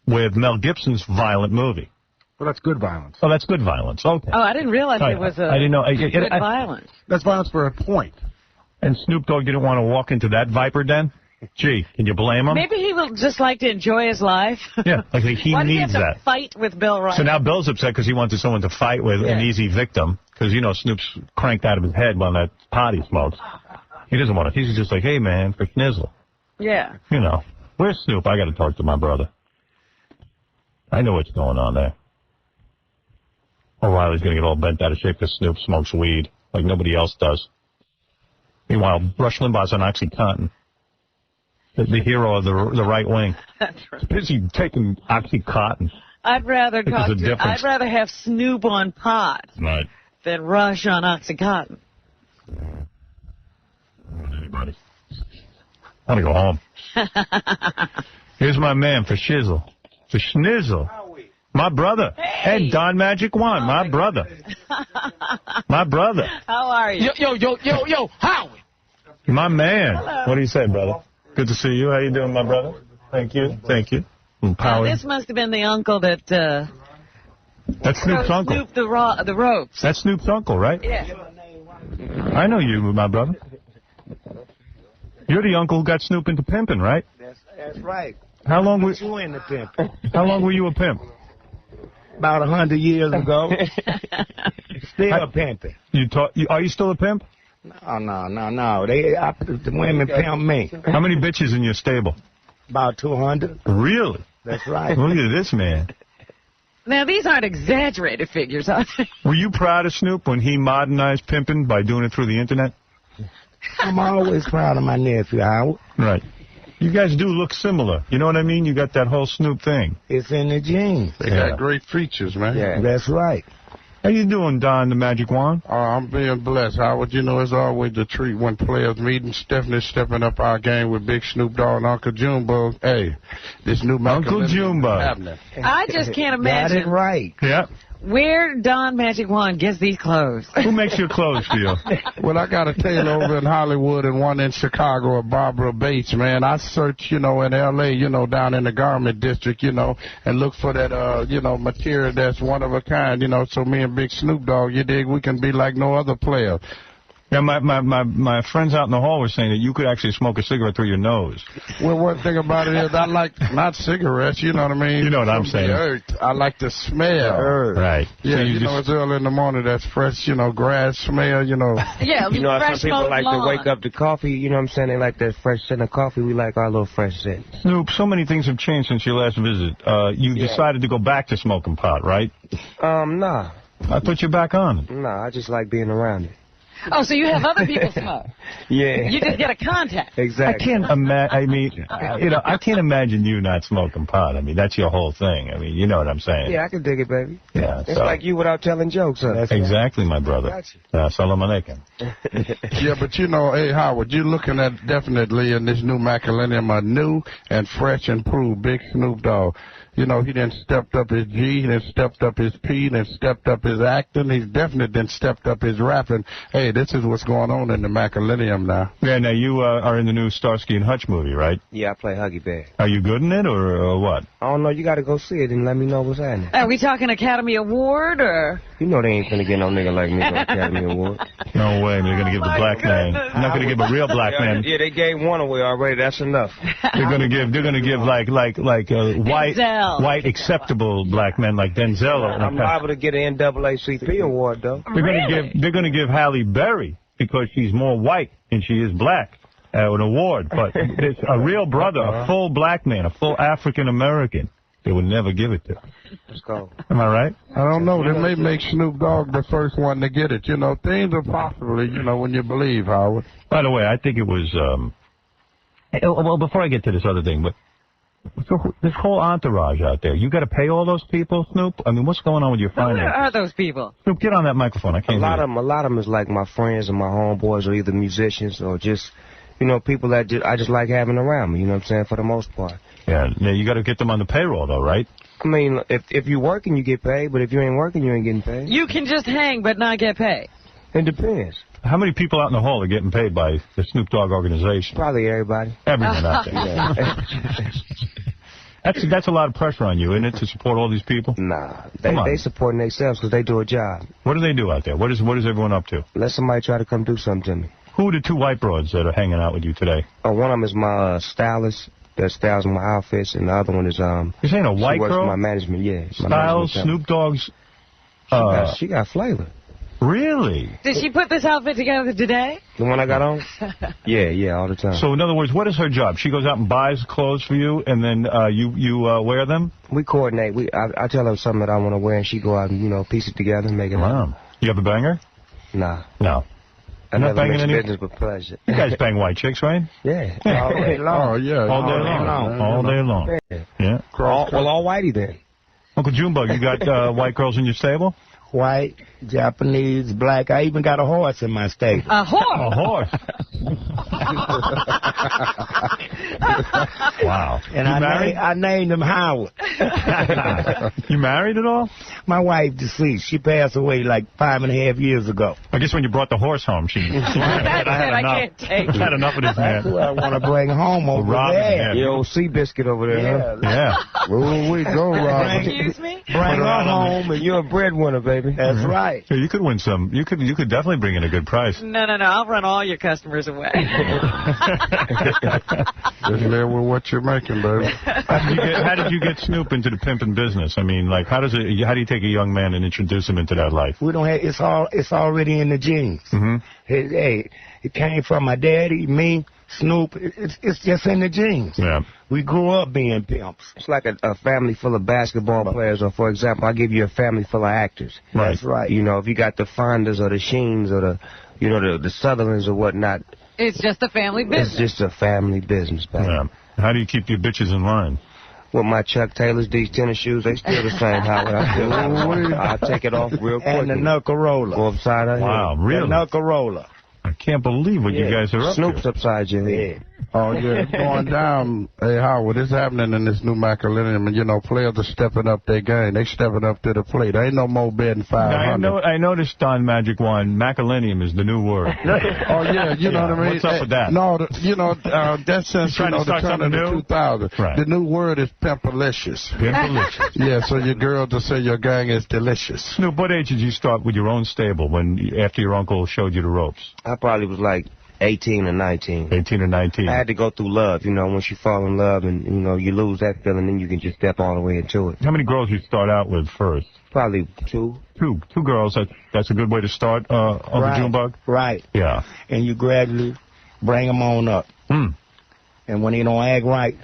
with Mel Gibson's violent movie. Well, that's good violence. Oh, that's good violence. Okay. Oh, I didn't realize it was I didn't know. Good violence. That's violence for a point. And Snoop Dogg didn't want to walk into that Viper den? Gee, can you blame him? Maybe he will just like to enjoy his life. Yeah, like he Why needs does he have that. to fight with Bill O'Reilly? So now Bill's upset because he wanted someone to fight with, an easy victim. Because, Snoop's cranked out of his head when that pot he smokes. He doesn't want to. He's just like, hey, man, for schnizzle. Yeah. Where's Snoop? I got to talk to my brother. I know what's going on there. O'Reilly's going to get all bent out of shape because Snoop smokes weed like nobody else does. Meanwhile, Rush Limbaugh's on OxyContin. The hero of the right wing. That's right. He's busy taking OxyContin. I'd rather I'd rather have Snoop on pot Right. than Rush on OxyContin. Anybody. I want to go home. Here's my man for shizzle. For schnizzle. My brother. Hey, Don Magic Juan. My brother. My brother. How are you? Yo, Howie. My man. Hello. What do you say, brother? Good to see you. How you doing, my brother? Thank you. Thank you. Now, this must have been the uncle that That's Snoop's uncle. Snoop the ropes. That's Snoop's uncle, right? Yeah. I know you, my brother. You're the uncle who got Snoop into pimping, right? That's right. How long were you in the pimp? How long were you a pimp? About 100 years ago. Still pimping. Are you still a pimp? No. The women pimp me. How many bitches in your stable? About 200. Really? That's right. Look at this man. Now, these aren't exaggerated figures, are they? Were you proud of Snoop when he modernized pimping by doing it through the internet? I'm always proud of my nephew, Howard. Right. You guys do look similar. You know what I mean? You got that whole Snoop thing. It's in the genes. They got great features, man. Yeah. That's right. How you doing, Don the Magic Wand? I'm being blessed, Howard. You know, it's always a treat when players meeting. Stephanie stepping up our game with Big Snoop Dogg and Uncle Junebug. Hey, this new Uncle Junebug. happening. I just can't imagine Got it right. Yeah. where Don Magic Wand gets these clothes. Who makes your clothes for you? Well, I got a tailor over in Hollywood and one in Chicago, Barbara Bates, man. I search, in L.A., down in the garment district, and look for that, material that's one of a kind, so me and Big Snoop Dogg, you dig, we can be like no other player. Yeah, my friends out in the hall were saying that you could actually smoke a cigarette through your nose. Well, one thing about it is I like, not cigarettes, you know what I mean? You know what I'm saying. Earth. I like the smell. Right. Yeah, So it's early in the morning, that's fresh, grass smell, Yeah, You know how fresh some people smoked like lawn. to wake up to coffee, you know what I'm saying? They like that fresh scent of coffee. We like our little fresh scent. Snoop, so many things have changed since your last visit. You decided to go back to smoking pot, right? Nah. I put you back on. Nah, I just like being around it. Oh, so you have other people smoke. Yeah. You just get a contact. Exactly. I can't imagine you not smoking pot. I mean, that's your whole thing. I mean, you know what I'm saying. Yeah, I can dig it, baby. Yeah. It's like you without telling jokes, huh? Exactly, my brother. Salam alaikum. Yeah, but hey, Howard, you're looking at definitely in this new Macalenium a new and fresh and improved Big Snoop Dogg. He done stepped up his G, he done stepped up his P, he done stepped up his acting, he's definitely done stepped up his rapping. Hey, this is what's going on in the Macalenium now. Yeah, now you are in the new Starsky and Hutch movie, right? Yeah, I play Huggy Bear. Are you good in it or what? I don't know. You got to go see it and let me know what's happening. Are we talking Academy Award or? You know they ain't gonna get no nigga like me no Academy Award. No way, they're gonna give the black man. I'm not gonna give a real black man. Yeah, they gave one away already. That's enough. They're gonna give like white acceptable black men like Denzel. I'm liable to get an NAACP award though. They're gonna give Halle Berry, because she's more white and she is black, an award. But it's a real brother, a full black man, a full African American, they would never give it to. Let's go. Am I right? I don't know. They may make Snoop Dogg the first one to get it. Things are possible, when you believe, Howard. By the way, I think it was, well, before I get to this other thing, but so this whole entourage out there, you got to pay all those people, Snoop? I mean, what's going on with your Who finances? are those people? Snoop, get on that microphone. I can't A hear lot of them is like my friends and my homeboys, or either musicians or just, people that I just like having around me. You know what I'm saying? For the most part. Yeah, you got to get them on the payroll, though, right? I mean, if you're working, you get paid, but if you ain't working, you ain't getting paid. You can just hang but not get paid. It depends. How many people out in the hall are getting paid by the Snoop Dogg organization? Probably everybody. Everyone out there. That's a lot of pressure on you, isn't it, to support all these people? Nah, they supporting themselves because they do a job. What do they do out there? What is everyone up to? Let somebody try to come do something to me. Who are the two white broads that are hanging out with you today? One of them is my stylist that styles my outfits, and the other one is You're saying a white she works girl? for my management, yeah. Styles Snoop Dogg's. She got flavor. Really? Did she put this outfit together today? The one I got on? Yeah, all the time. So, in other words, what is her job? She goes out and buys clothes for you, and then you wear them? We coordinate. I tell her something that I want to wear, and she go out and, you know, piece it together and make it Wow. You have a banger? Nah. No. I Not never banging mix any... business with pleasure. You guys bang white chicks, right? Yeah. All day long. Oh, yeah. All day long. All day long. Yeah. All whitey then. Uncle Junebug, you got white girls in your stable? White, Japanese, black. I even got a horse in my stable. A horse? A horse. Wow. And I named him Howard. You married at all? My wife deceased. She passed away like 5.5 years ago. I guess when you brought the horse home, she said, I can't take I had enough of this man. That's who I want to bring home over there. The old sea biscuit over there, huh? Yeah. Where we go, Robert? Excuse me? Bring her home, And you're a breadwinner, baby. That's right. Yeah, you could win some. You could definitely bring in a good price. No. I'll run all your customers away. Just live with what you're making, baby. How did you get Snoop into the pimping business? I mean, like, how do you take a young man and introduce him into that life? We don't have. It's already in the genes. Mm-hmm. Hey, it came from my daddy, me, Snoop. It's just in the genes. Yeah. We grew up being pimps. It's like a family full of basketball players, or, for example, I give you a family full of actors. Right. That's right. You know, if you got the Fondas or the Sheens or the Sutherlands or whatnot, It's just a family business. it's just a family business, baby. Yeah. How do you keep your bitches in line? With my Chuck Taylors, these tennis shoes, they still the same, Howard. I take it off real quick. And the knuckle roller. Go upside her Wow, head. really? The knuckle roller. I can't believe what you guys are up Snoop's to. upside your head. Oh, yeah, it's going down. Hey, Howard, it's happening in this new Macalennium, and, you know, players are stepping up their game. They stepping up to the plate. There ain't no more betting 500. I noticed on Magic One, Macalennium is the new word. Oh, yeah, you know what I mean? What's up with that? No, that's since, trying to the start turn of the something new? 2000s. Right. The new word is pimpalicious. Pimpalicious. Yeah, so your girls will say your gang is delicious. Snoop, what age did you start with your own stable after your uncle showed you the ropes? I probably was like 18 or 19. 18 or 19. I had to go through love, you know, once you fall in love and, you know, you lose that feeling, then you can just step all the way into it. How many girls you start out with first? Probably two. Two girls. That's a good way to start, Uncle Junebug? Right. Yeah. And you gradually bring them on up. And when they don't act right,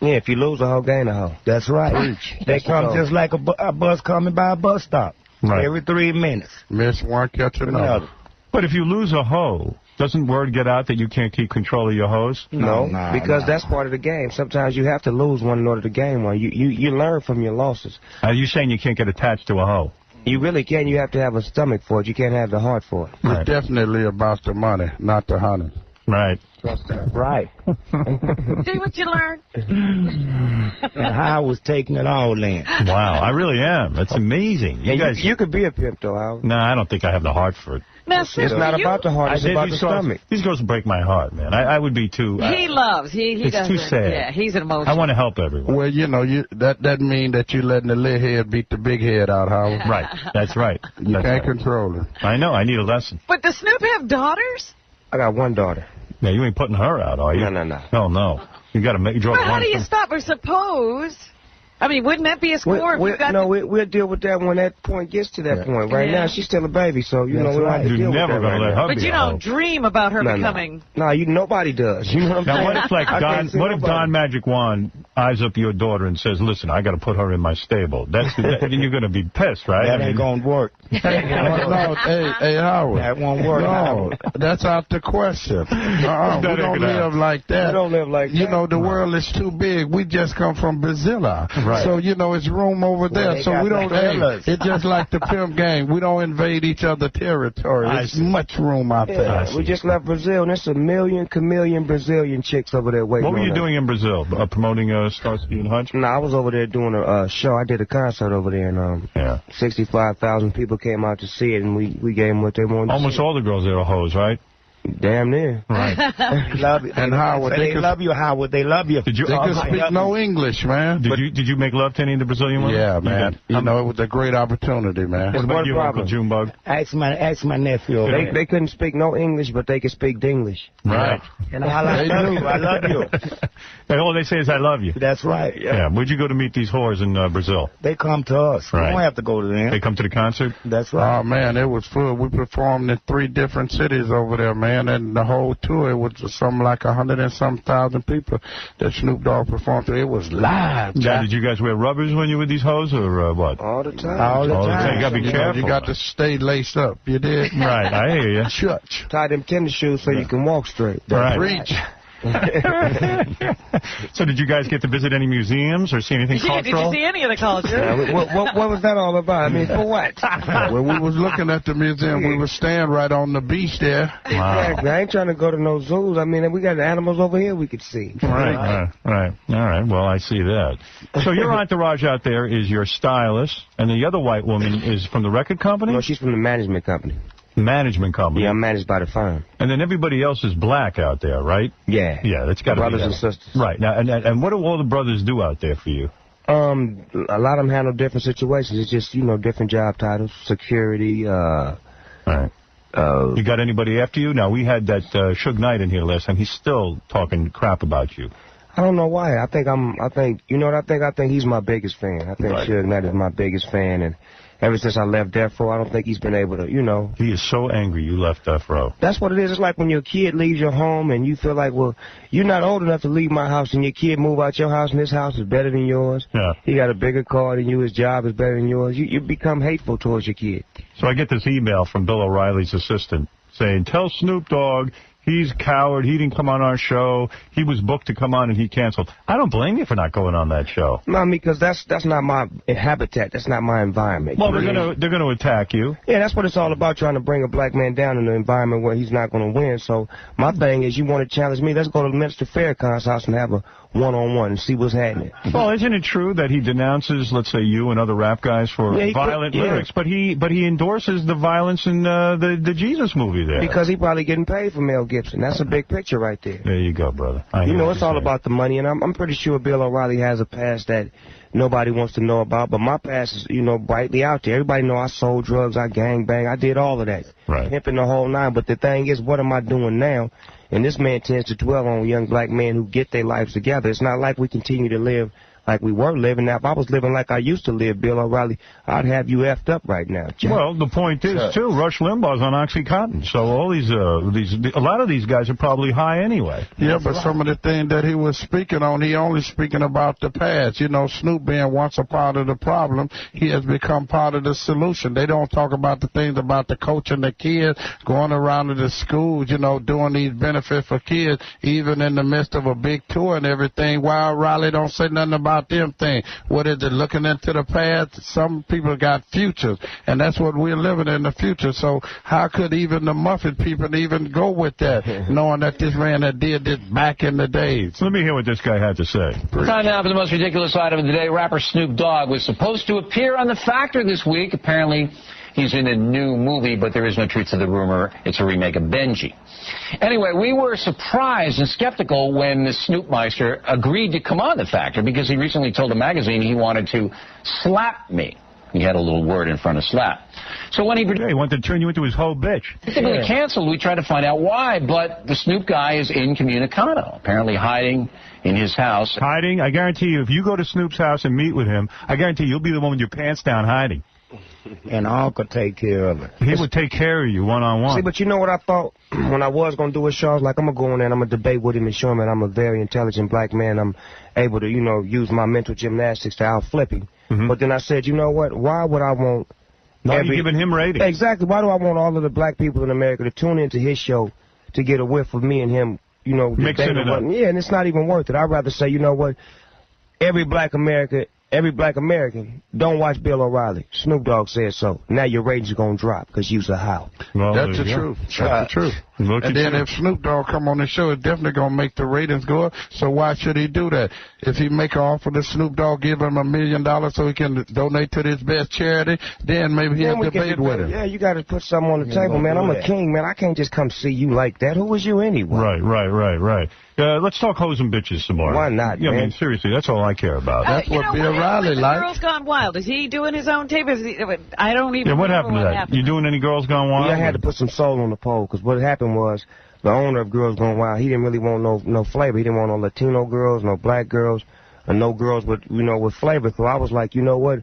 yeah, if you lose a hoe, gain a hoe. That's right. They come just like a bus coming by a bus stop. Right. Every 3 minutes. Miss one, catch another. But if you lose a hoe, doesn't word get out that you can't keep control of your hoes? No, because that's part of the game. Sometimes you have to lose one in order to gain one. You learn from your losses. Are you saying you can't get attached to a hoe? You really can. You have to have a stomach for it. You can't have the heart for it. It's definitely about the money, not the honey. Right. Right. See what you learned? And how I was taking it all in. Wow, I really am. That's amazing. You could be a pimp, though, Howard. No, I don't think I have the heart for it. Now, It's not about the heart. It's about the stomach. These girls break my heart, man. I would be too... He loves. He it's does. too sad. Yeah, he's an emotional. I want to help everyone. Well, you know, that mean that you letting the little head beat the big head out, Howard. Right. That's right. You can't control it. I know. I need a lesson. But does Snoop have daughters? I got one daughter. Yeah, you ain't putting her out, are you? No. Oh, no. You got to draw But one. how do you stop her? Suppose. I mean, wouldn't that be a score? if you got We'll deal with that when that point gets to that point. Right now, she's still a baby, so, you know, we don't have to deal with that right now. But you don't dream about her becoming... No, nobody does. You know what I'm saying? Now, what if, like, what if Don Magic Wand eyes up your daughter and says, listen, I got to put her in my stable? Then you're going to be pissed, right? That ain't going to work. No, hey, Howard. That won't work. No, that's out the question. We don't live like that. We don't live like that. You know, the world is too big. We just come from Brazil. Right. So, you know, it's room over there. So we don't, it's just like the pimp gang. We don't invade each other's territory. There's much room out there. We just left Brazil, and there's a million chameleon Brazilian chicks over there waiting. What were on you us. doing in Brazil? Promoting Starsky and Hutch? No, I was over there doing a show. I did a concert over there, and 65,000 people came out to see it, and we gave them what they wanted. Almost all the girls there are hoes, right? Damn near. Right. Love you. And Howard, they love you, Howard. They love you. Did you? They could speak no English, man. Did you make love to any of the Brazilian women? Yeah, man. You know, it was a great opportunity, man. What about you, Uncle Junebug? Ask my nephew. They couldn't speak no English, but they could speak Dinglish. Right. And I love you. I love you. And all they say is, I love you. That's right. Yeah. Where'd you go to meet these whores in Brazil? They come to us. Right. We don't have to go to them. They come to the concert? That's right. Oh, man, it was full. We performed in 3 different cities over there, man. And the whole tour, it was something like 100 and some thousand people that Snoop Dogg performed to. It was live. Yeah. Did you guys wear rubbers when you were with these hoes, or what? All the time. All the time. You got to be careful. You got to stay laced up. You did? Right. I hear you. Church. Tie them tennis shoes so you can walk straight. Right. Reach. So did you guys get to visit any museums or see anything Yeah, did you cultural? see any of the culture? What was that all about? I mean, for what? When we was looking at the museum, we were staying right on the beach there. Exactly. I ain't trying to go to no zoos. I mean, we got animals over here we could see. Right. All right. Well, I see that. So your entourage out there is your stylist, and the other white woman is from the record company? No, she's from the management company. Management company? Yeah, I'm managed by the firm. And then everybody else is black out there, right? Yeah. Yeah, that's got to be brothers that. and sisters. Right. Now, and what do all the brothers do out there for you? A lot of them handle different situations. It's just, different job titles, security, Right. You got anybody after you? Now, we had that Suge Knight in here last time. He's still talking crap about you. I don't know why. I think you know what I think? I think he's my biggest fan. I think Suge Knight is my biggest fan, and ever since I left Death Row, I don't think he's been able to, He is so angry you left Death Row. That's what it is. It's like when your kid leaves your home and you feel like, well, you're not old enough to leave my house, and your kid move out your house, and his house is better than yours. Yeah. He got a bigger car than you. His job is better than yours. You become hateful towards your kid. So I get this email from Bill O'Reilly's assistant saying, tell Snoop Dogg he's a coward. He didn't come on our show. He was booked to come on, and he canceled. I don't blame you for not going on that show. No, because that's not my habitat. That's not my environment. Well, they're gonna attack you. Yeah, that's what it's all about, trying to bring a black man down in an environment where he's not going to win. So my thing is, you want to challenge me, let's go to Minister Farrakhan's house and have a one-on-one and see what's happening. Well, isn't it true that he denounces, let's say, you and other rap guys for violent lyrics, but he endorses the violence in the Jesus movie there? Because he probably getting paid for Mel Gibson. That's a big picture right there. There you go, brother. It's all about the money, and I'm pretty sure Bill O'Reilly has a past that nobody wants to know about, but my past is, brightly out there. Everybody know I sold drugs, I gangbang, I did all of that. Right. Pimping the whole nine, but the thing is, what am I doing now? And this man tends to dwell on young black men who get their lives together. It's not like we continue to live like we were living. Now, if I was living like I used to live, Bill O'Reilly, I'd have you effed up right now, Jack. Well, the point is, too, Rush Limbaugh's on OxyContin, so all a lot of these guys are probably high anyway. Yeah, but some of the things that he was speaking on, he only speaking about the past. Snoop being once a part of the problem, he has become part of the solution. They don't talk about the things about the coaching the kids, going around to the schools, doing these benefits for kids, even in the midst of a big tour and everything. Why O'Reilly don't say nothing about them things? What is it, looking into the past? Some people got futures, and that's what we're living in, the future. So how could even the Muffet people even go with that, knowing that this man that did this back in the days? Let me hear what this guy had to say. Time now for the most ridiculous item of the day. Rapper Snoop Dogg was supposed to appear on The Factor this week. Apparently, he's in a new movie, but there is no truth to the rumor. It's a remake of Benji. Anyway, we were surprised and skeptical when the Snoopmeister agreed to come on The Factor because he recently told a magazine he wanted to slap me. He had a little word in front of slap. So when he wanted to turn you into his whole bitch. Predictably canceled, we tried to find out why, but the Snoop guy is incommunicado, apparently hiding in his house. Hiding? I guarantee you, if you go to Snoop's house and meet with him, I guarantee you'll be the one with your pants down hiding. And Uncle take care of it. He would take care of you one-on-one. See, but you know what I thought when I was going to do a show? I was like, I'm going to go in there and I'm going to debate with him and show him that I'm a very intelligent black man. I'm able to, use my mental gymnastics to outflip him. But then I said, you know what? Why would I want... You're giving him ratings. Exactly. Why do I want all of the black people in America to tune into his show to get a whiff of me and him, mixing it up? Yeah, and it's not even worth it. I'd rather say, you know what? Every black American, don't watch Bill O'Reilly. Snoop Dogg said so. Now your ratings are going to drop because you's a how. Well, that's the truth. That's the truth. Look And at then you. if Snoop Dogg come on the show, it's definitely going to make the ratings go up. So why should he do that? If he make an offer to Snoop Dogg, give him $1 million so he can donate to this best charity, then maybe he'll debate with him. Yeah, you got to put something on the table, man. I'm a king, man. I can't just come see you like that. Who was you anyway? Right. Let's talk hoes and bitches some more. Why not, Yeah, man? I mean, seriously, that's all I care about. That's what Bill Riley With likes. Girls Gone Wild, is he doing his own tape? Is he, I don't even Yeah, what remember happened to that? You doing any Girls Gone Wild? Yeah, I had to put some soul on the pole, because what happened was the owner of Girls Gone Wild, he didn't really want no flavor. He didn't want no Latino girls, no black girls, and no girls with flavor. So I was like, you know what?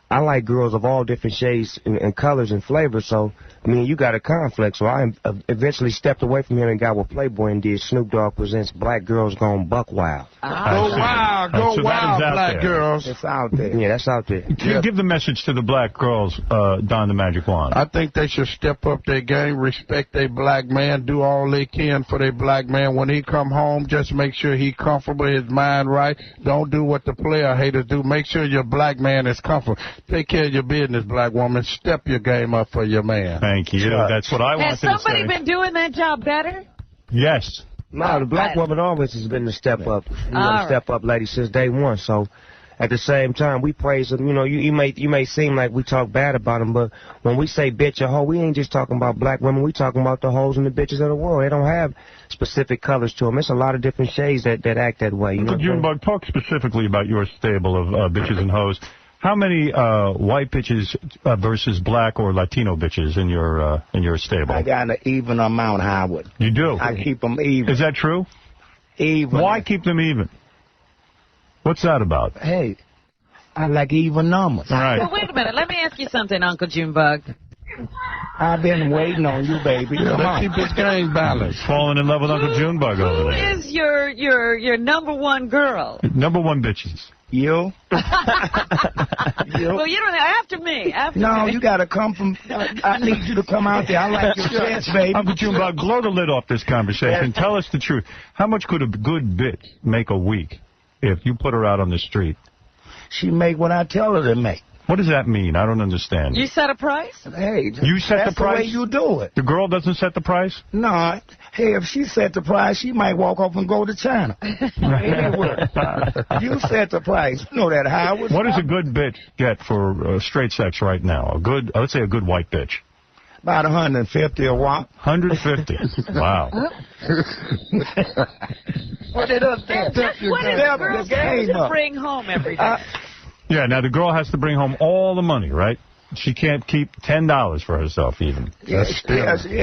I like girls of all different shades and colors and flavors, so, I mean, you got a conflict. So I eventually stepped away from him and got with Playboy and did Snoop Dogg Presents Black Girls Gone Buck Wild. Go wild, So that wild, is out black there. girls. It's out there. Yeah, that's out there. Give the message to the black girls, Don the Magic Wand. I think they should step up their game, respect their black man, do all they can for their black man. When he come home, just make sure he comfortable, his mind right. Don't do what the player haters do. Make sure your black man is comfortable. Take care of your business, black woman. Step your game up for your man. Thank you. That's what I wanted Has to say. somebody been doing that job better? Yes. No, the black woman always has been the step up, step up lady since day one. So, at the same time, we praise them. You know, you may seem like we talk bad about them, but when we say bitch or hoe, we ain't just talking about black women. We talking about the hoes and the bitches of the world. They don't have specific colors to them. It's a lot of different shades that act that way. You know Uncle Junebug, talk specifically about your stable of bitches and hoes. How many white bitches versus black or Latino bitches in your stable? I got an even amount, Howard. You do? I keep them even. Is that true? Even. Why keep them even? What's that about? Hey, I like even numbers. All right. Well, wait a minute. Let me ask you something, Uncle Junebug. I've been waiting on you, baby. Come on. Keep his game balanced. Falling in love with Uncle Junebug over Who there. is your number one girl? Number one bitches. You? Well, you don't after me. No, you got to come from. I need you to come out there. I like your chest, baby. Uncle Junebug, blow the lid off this conversation. Tell us the truth. How much could a good bitch make a week if you put her out on the street? She make what I tell her to make. What does that mean? I don't understand. You set a price? Hey, You set that's the price? the way you do it. The girl doesn't set the price? No, hey, if she set the price, she might walk off and go to China. Anywhere. You set the price. You know that, Howard. What does a good bitch get for straight sex right now? A good, let's say a good white bitch. About 150 a wop. 150. Wow. What did us What is the girl supposed to bring home every day? Yeah, now the girl has to bring home all the money, right? She can't keep $10 for herself even. Yeah,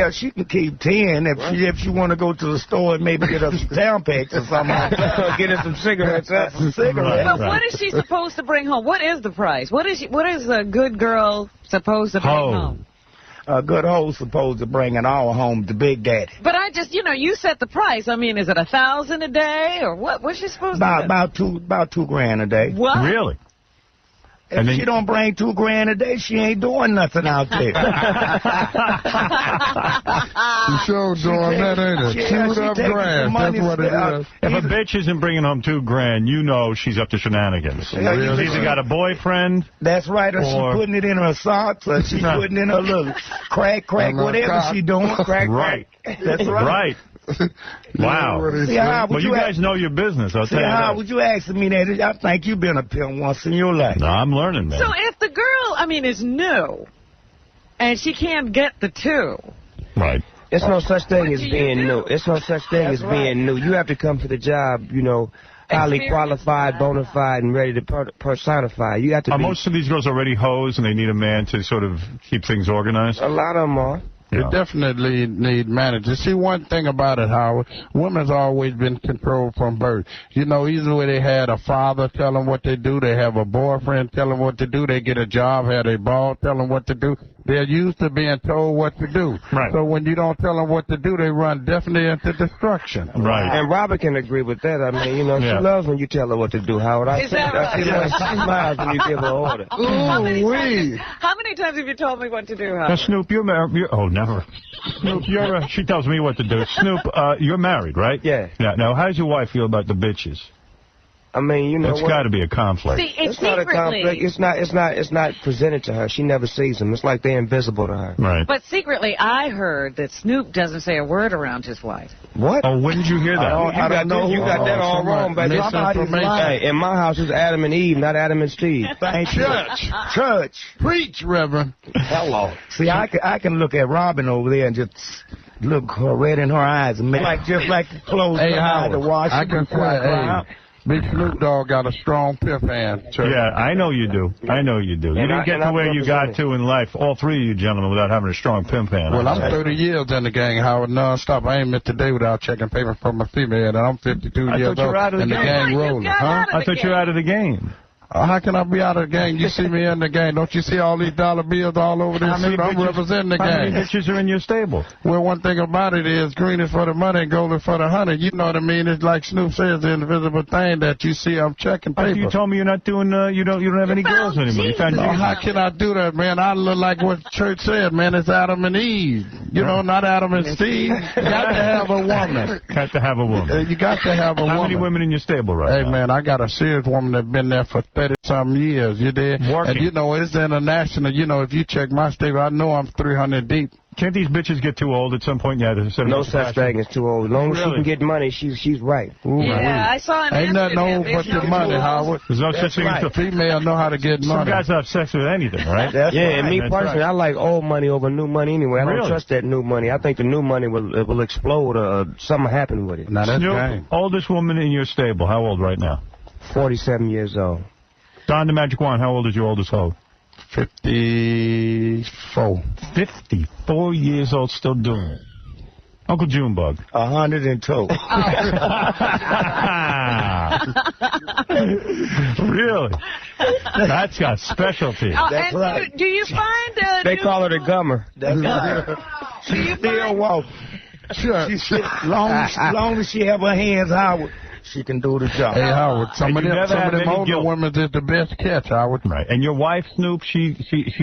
she can keep 10 if she want to go to the store and maybe get her some Tampax or something. Get her some cigarettes. But what is she supposed to bring home? What is the price? What is a good girl supposed to bring home? A good hoe's supposed to bring it all home to Big Daddy. But I just, you set the price. I mean, is it $1,000 a day or what? What's she supposed to do? About $2,000 a day. What? Really? If she don't bring $2,000 a day, she ain't doing nothing out there. You sure doing that, ain't it? Chewed up grass. That's what it is. If a bitch isn't bringing home $2,000, you know she's up to shenanigans. She's either got a boyfriend. That's right, or she putting it in her socks, or she putting in her little crack, whatever she doing. Crack. That's right. Wow. See, well, you guys know your business, I'll tell you that. Would you ask me that? I think you've been a pimp once in your life. No, I'm learning, man. So if the girl, is new, and she can't get the two. Right. It's no such thing as being new. It's no such thing as being new. You have to come to the job, highly qualified, bona fide, and ready to personify. You have to Are be... most of these girls already hoes and they need a man to sort of keep things organized? A lot of them are. You definitely need managers. See, one thing about it, Howard, women's always been controlled from birth. Either they had a father tell them what to do, they have a boyfriend tell them what to do, they get a job, have a boss tell them what to do. They're used to being told what to do. Right. So when you don't tell them what to do, they run definitely into destruction. Right. And Robert can agree with that. She loves when you tell her what to do, Howard. Is that right? She smiles when you give her an order. How many times have you told me what to do, Now, Howard? Snoop, you're married. Oh, never. Snoop, she tells me what to do. Snoop, you're married, right? Yeah. Now, how does your wife feel about the bitches? I mean, you know That's got to be a conflict. See, it's not a secretly. conflict. It's not presented to her. She never sees them. It's like they're invisible to her. Right. But secretly, I heard that Snoop doesn't say a word around his wife. What? Oh, when did you hear that? I don't know. You got that all wrong, baby. Hey, in my house, it's Adam and Eve, not Adam and Steve. Thank you. Church. Preach, Reverend. Hello. See, I can look at Robin over there and just look her red in her eyes and make just like close Hey, her eye to Howard, wash I it can before I go say, Big Snoop Dogg got a strong pimp hand. Yeah, I know you do. I know you do. You didn't get to where you got to in life, all three of you gentlemen, without having a strong pimp hand. Well, I'm 30 years in the gang, Howard, non-stop. I ain't met today without checking paper from a female, and I'm 52 years old, and the gang rolling. Huh? I thought you were out of the game. How can I be out of the gang? You see me in the gang. Don't you see all these dollar bills all over this suit? I'm representing the gang. How many bitches are in your stable? Well, one thing about it is green is for the money and gold is for the honey. You know what I mean? It's like Snoop says, the invisible thing that you see. I'm checking paper. You told me you're not doing, you don't have any girls anymore. You found how can I do that, man? I look like what the church said, man. It's Adam and Eve. You know, not Adam and Steve. You got to have a woman. Got to have a woman. You got to have a woman. How many women in your stable right now? Hey, man, I got a serious woman that's been there for 30-something years. You did? Working. And, you know, it's international. You know, if you check my stable, I know I'm 300 deep. Can't these bitches get too old at some point? Yeah, no such thing as too old. As long as she can get money, she's right. Yeah, I saw an Ain't nothing old but the money, Howard. There's no such thing as a female know how to get money. Some guys have sex with anything, right? Yeah, and me personally, I like old money over new money anyway. I don't Really? trust that new money. I think the new money will explode or something happen with it. Now, that's Snoop, game. oldest woman in your stable, how old right now? 47 years old. Don the Magic Wand, how old is your oldest hoe? 54. 54 years old, still doing it. Uncle Junebug. 102. Really? That's got specialty. And right. do you find They call her the gummer. That's right. She still walk. Sure. Long as she have her hands, Howard, she can do the job. Hey, Howard, some of you never had them any older guilt. women is the best catch, Howard. Right. And your wife, Snoop, she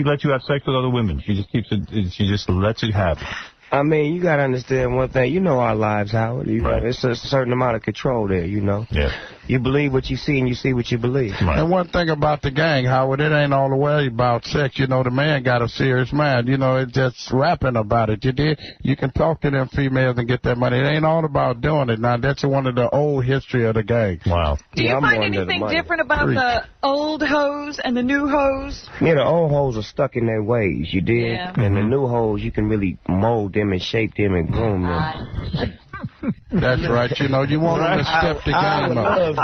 lets you have sex with other women. She just keeps it. She just lets it happen. I mean, you got to understand one thing. You know our lives, Howard. Right. It's a certain amount of control there, you know. Yeah. You believe what you see and you see what you believe. Right. And one thing about the gang, Howard, it ain't all the way about sex. You know, the man got a serious mind. You know, it's just rapping about it. You did. You can talk to them females and get that money. It ain't all about doing it. Now, that's one of the old history of the gang. Wow. Do you find anything different about the old hoes and the new hoes? Yeah, the old hoes are stuck in their ways, you did? Yeah. And the new hoes, you can really mold them and shape them and groom them. That's right. You know, you want them to step the game up.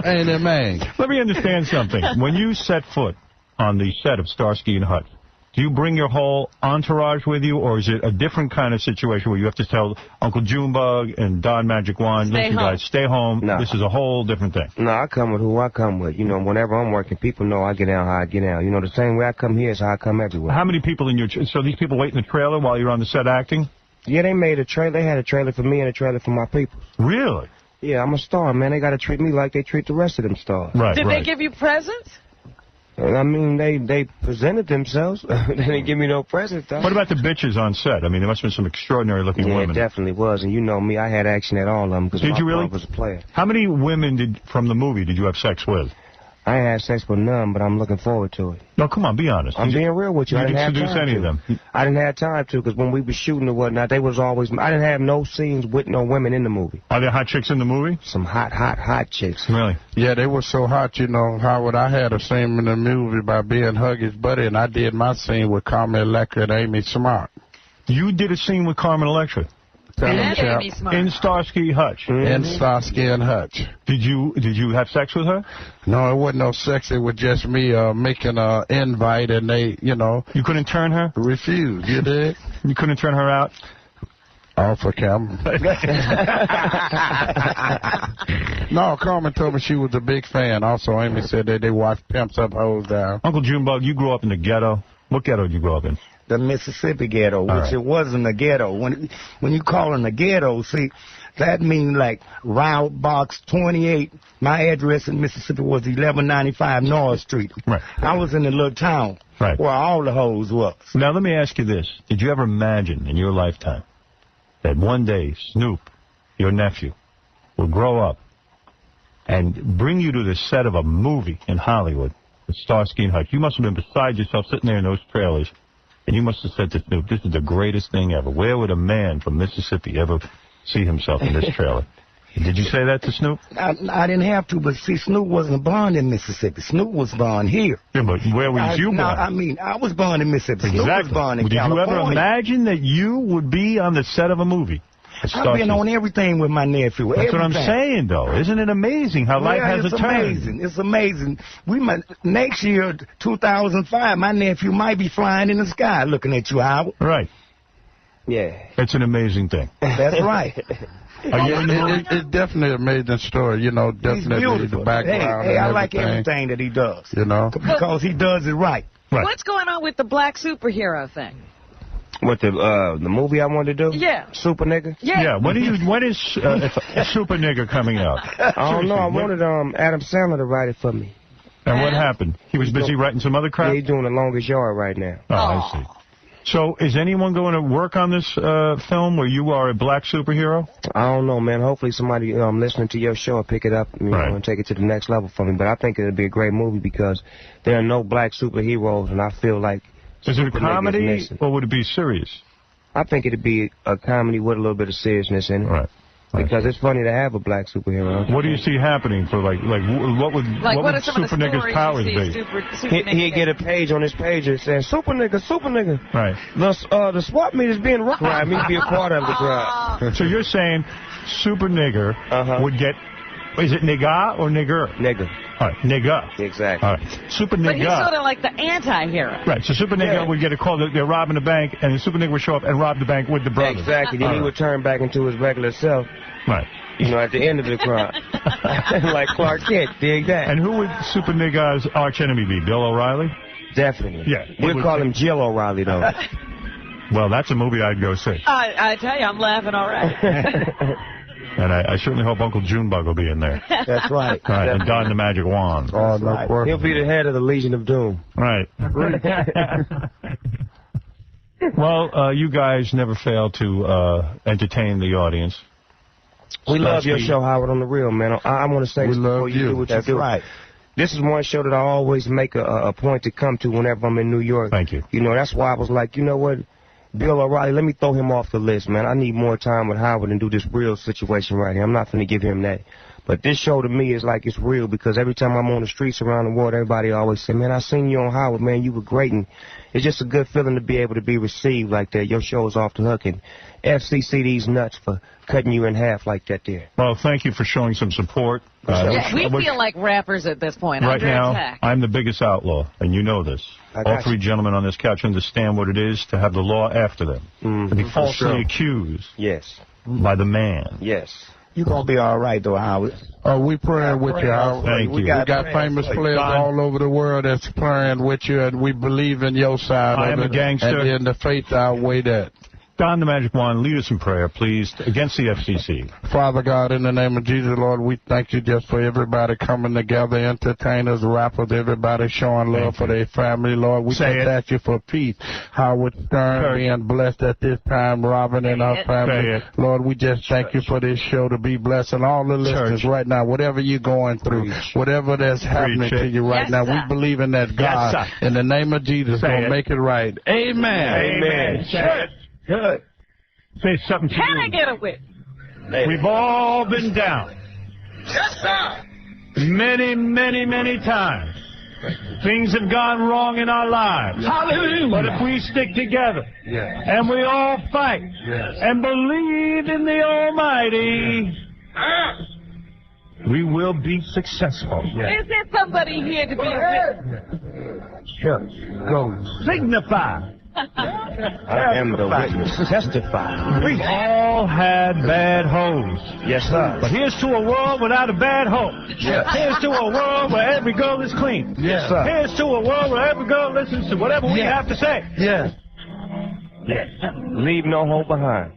Ain't it, man? Let me understand something. When you set foot on the set of Starsky and Hutch, do you bring your whole entourage with you, or is it a different kind of situation where you have to tell Uncle Junebug and Don Magic Wand, listen, guys, stay home. No. This is a whole different thing. No, I come with who I come with. You know, whenever I'm working, people know I get down how I get down. You know, the same way I come here is how I come everywhere. How many people in your... So these people wait in the trailer while you're on the set acting? Yeah, they made a trailer. They had a trailer for me and a trailer for my people. Really? Yeah, I'm a star, man. They got to treat me like they treat the rest of them stars. Right, Did they give you presents? I mean, they presented themselves. They didn't give me no present, though. What about the bitches on set? I mean, there must have been some extraordinary-looking Yeah, women. it definitely was. And you know me, I had action at all of them because Did my you really? father was a player. How many women from the movie did you have sex with? I ain't had sex with none, but I'm looking forward to it. No, come on, be honest. I'm being real with you. I You didn't didn't have seduce time any to. of them. I didn't have time to because when we was shooting or whatnot, they was always... I didn't have no scenes with no women in the movie. Are there hot chicks in the movie? Some hot chicks. Really? Yeah, they were so hot, you know, Howard. I had a scene in the movie by being Huggy's buddy, and I did my scene with Carmen Electra and Amy Smart. You did a scene with Carmen Electra? In Starsky Hutch. In Starsky and Hutch. Did you have sex with her? No, it wasn't no sex. It was just me making an invite, and they, you know. You couldn't turn her? Refused. You did? You couldn't turn her out? Off for camera. No, Carmen told me she was a big fan. Also, Amy said that they watch Pimps Up, Hoes Down. Uncle Junebug, you grew up in the ghetto. What ghetto did you grow up in? The Mississippi ghetto, which it wasn't a ghetto. When you call it a ghetto, see, that means like Route Box 28. My address in Mississippi was 1195 North Street. Right. I was in a little town where all the hoes was. Now, let me ask you this. Did you ever imagine in your lifetime that one day Snoop, your nephew, will grow up and bring you to the set of a movie in Hollywood, the Starsky and Hutch. You must have been beside yourself sitting there in those trailers, and you must have said to Snoop, this is the greatest thing ever. Where would a man from Mississippi ever see himself in this trailer? Did you say that to Snoop? I didn't have to, but see, Snoop wasn't born in Mississippi. Snoop was born here. Yeah, but where was you born? I mean, I was born in Mississippi. Snoop was born in California. Did you ever imagine that you would be on the set of a movie? I've been on everything with my nephew. That's what I'm saying, though. Isn't it amazing how life has a turn? Amazing. It's amazing. Next year, 2005, my nephew might be flying in the sky looking at you, Howard. Right. Yeah. It's an amazing thing. That's right. It's definitely an amazing story, you know, definitely the background. Hey, I like everything that he does. You know? Because he does it right. What's going on with the black superhero thing? What, the movie I wanted to do? Yeah. Super Nigga? Yeah. When is Super Nigga coming out? I don't know. I wanted Adam Sandler to write it for me. And what happened? He was busy writing some other crap? Yeah, he's doing The Longest Yard right now. Oh, I see. So is anyone going to work on this film where you are a black superhero? I don't know, man. Hopefully somebody listening to your show will pick it up and take it to the next level for me. But I think it would be a great movie because there are no black superheroes, and I feel like... Is it a comedy, or would it be serious? I think it would be a comedy with a little bit of seriousness in it. Right. Because it's funny to have a black superhero. What do you see happening for, what would Super Nigga's powers be? He'd get a page on his page that says, Super Nigga. Right. The swap meet is being robbed. Right, he'd be a part of the crowd. So you're saying Super Nigger would get, is it nigga or nigger? Nigger. All right, nigga. Exactly. All right. Super Nigga. But he's sort of like the anti-hero. Right, so Super Nigga would get a call that they're robbing a bank, and Super Nigga would show up and rob the bank with the brothers. Exactly. Then he would turn back into his regular self. Right. You know, at the end of the crime. Like Clark Kent, dig that. And who would Super Nigga's arch enemy be? Bill O'Reilly? Definitely. Yeah. We'll call him Jill O'Reilly, though. Well, that's a movie I'd go see. I tell you, I'm laughing already. And I certainly hope Uncle Junebug will be in there. That's right. All right, and Don the Magic Wand. Oh, no question. He'll be the head of the Legion of Doom. Right. Well, you guys never fail to entertain the audience. We love your show, Howard, on the real, man. I want to say this before you do what you do. That's right. This is one show that I always make a point to come to whenever I'm in New York. Thank you. You know, that's why I was like, you know what? Bill O'Reilly, let me throw him off the list, man. I need more time with Howard and do this real situation right here. I'm not going to give him that. But this show to me is like it's real because every time I'm on the streets around the world, everybody always say, man, I seen you on Howard, man. You were great. And it's just a good feeling to be able to be received like that. Your show is off the hook. And FCC these nuts for cutting you in half like that there. Well, thank you for showing some support. We feel like rappers at this point. Right under now, attack. I'm the biggest outlaw, and you know this. All three gentlemen on this couch understand what it is to have the law after them, to be falsely accused by the man. Yes. You're going to be all right, though, Howard. We praying with you, Howard. Thank you. We got famous players all over the world that's praying with you, and we believe in your side I of am it. a gangster. And in the faith outweigh that. Don the Magic Wand, lead us in prayer, please, against the FCC. Father God, in the name of Jesus, Lord, we thank you just for everybody coming together, entertainers, rappers, everybody showing love for their family, Lord. We just ask you for peace. Howard Stern being blessed at this time, Robin and her family. Lord, we just thank you for this show to be blessed. And all the listeners right now, whatever you're going through, whatever that's happening to you right now, we believe in that God, in the name of Jesus, will make it right. Amen. Amen. Good. Say something to you. Can I get a whip? We've all been down. Yes, sir. Many, many, many times. Things have gone wrong in our lives. Hallelujah. But if we stick together and we all fight and believe in the Almighty, we will be successful. Is there somebody here to be a witness? Sure. Go. Signify. I am the witness. Testify. We all had bad hoes. Yes, sir. But here's to a world without a bad hoe. Yes. Here's to a world where every girl is clean. Yes, sir. Here's to a world where every girl listens to whatever we have to say. Yes. Yes. Leave no hole behind.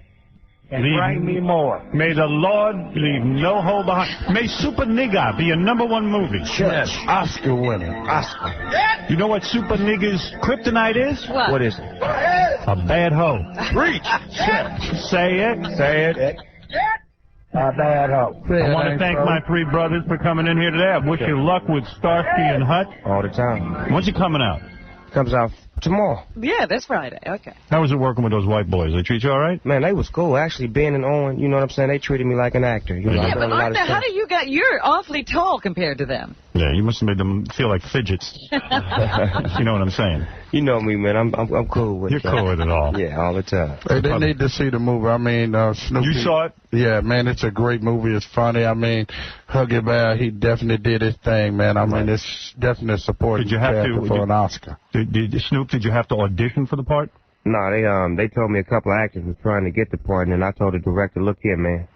And bring me more. May the Lord leave no hole behind. May Super Nigga be a #1 movie. Yes. Oscar winner. Oscar. You know what Super Nigga's kryptonite is? What is it? A bad hoe. Preach. Say it. Say it. Bad hope. I want to thank my three brothers for coming in here today. I wish you luck with Starsky and Hutch. All the time. When's it coming out? Comes out tomorrow. Yeah, this Friday. Okay. How was it working with those white boys? They treat you all right? Man, they was cool. Actually, Ben and Owen, you know what I'm saying? They treated me like an actor. You know, Yeah, I've but done a lot of Arthur, how stuff. do you got? You're awfully tall compared to them. Yeah, you must have made them feel like fidgets. You know what I'm saying? You know me, man. I'm cool with it. You're cool with it all. Yeah, all the time. Hey, they need to see the movie. I mean, Snoopy. You saw it? Yeah, man, it's a great movie. It's funny. I mean, Huggy Bear, he definitely did his thing, man. I mean, it's definitely supporting Did you have to for an Oscar. Snoop, did you have to audition for the part? No, they told me a couple of actors were trying to get the part, and then I told the director, look here, man.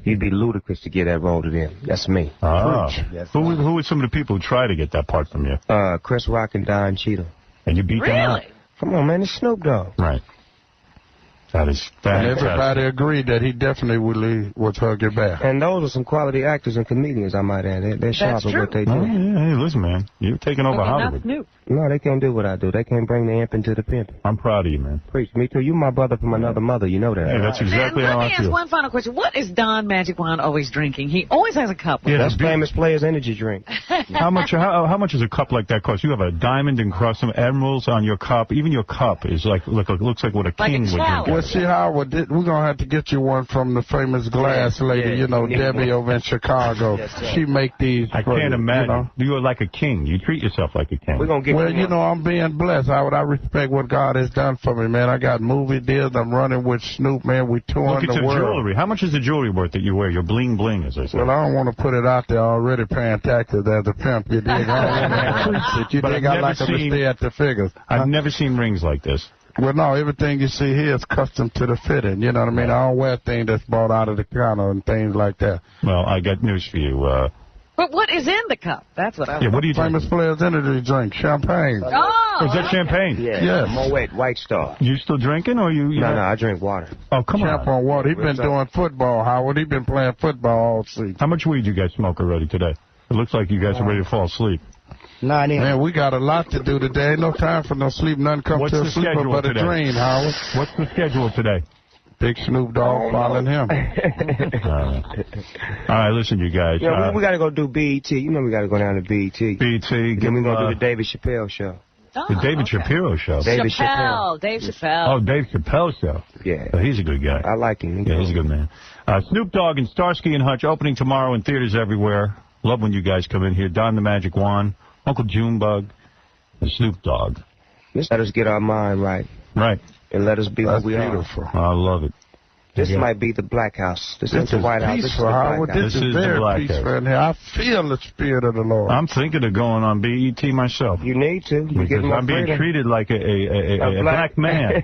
You'd be ludicrous to get that role to them. That's me. Ah. Who were some of the people who tried to get that part from you? Chris Rock and Don Cheadle. And you beat them out? Come on, man. It's Snoop Dogg. Right. That is And fantastic. everybody agreed that he definitely would leave with Huggy Bear. And those are some quality actors and comedians, I might add. They're sharp at what they do. Oh, yeah. Hey, listen, man. You're taking over Hollywood. No, they can't do what I do. They can't bring the imp into the pimp. I'm proud of you, man. Preach. Me too. You my brother from another mother. You know that. Hey, that's exactly how Let I me ask feel. one final question. What is Don Magic Wand always drinking? He always has a cup. With That's Famous Players Energy Drink. How much does a cup like that cost? You have a diamond encrusted emeralds on your cup. Even your cup is looks like what a king would drink. Well, see, Howard, we're going to have to get you one from the famous glass lady, you know, Debbie over in Chicago. She make these. I can't imagine. You're like a king. You treat yourself like a king. Well, you know, I'm being blessed, Howard. I respect what God has done for me, man. I got movie deals. I'm running with Snoop, man. We touring Look at the your world. jewelry. How much is the jewelry worth that you wear? Your bling bling, as I say. Well, I don't want to put it out there. Already paying taxes as a pimp. You dig? I don't want to increase it. You But dig? I've I never like them to seen- stay at the figures. I've never seen rings like this. Well, no, everything you see here is custom to the fitting. You know what I mean? I don't wear things that's bought out of the counter and things like that. Well, I got news for you. But what is in the cup? That's what I Yeah, what do you Famous Players Energy drink, champagne. Oh, is that champagne? Yeah. Yes. Moet White Star. You still drinking, or you? No, I drink water. Oh, come Champ on. on water. He been doing football, Howard. He been playing football all season. How much weed you guys smoke already today? It looks like you guys are ready to fall asleep. Man, we got a lot to do today. Ain't no time for no sleep. None come What's to the a sleeper schedule but a today? dream, Howard. What's the schedule today? Big Snoop Dogg following him. All right, listen, you guys. Yeah, we got to go do BET. You know we got to go down to BET. BET. Then we're going to do the David Chappelle show. The David Shapiro show. David Chappelle. Dave Chappelle. Oh, Dave Chappelle show. Yeah. Oh, he's a good guy. I like him. Yeah, he's a good man. Snoop Dogg and Starsky and Hutch opening tomorrow in theaters everywhere. Love when you guys come in here. Don the Magic Wand, Uncle Junebug, and Snoop Dogg. Just let us get our mind right. Right. And let us be That's who we beautiful. I love it. This Yeah. might be the Black House. This This is the is White House. This is the peaceful, Black Howard. House. This This is is the very Black peaceful House. in here. I feel the spirit of the Lord. I'm thinking of going on BET myself. You need to. You Because get more I'm being freedom. treated like a black man.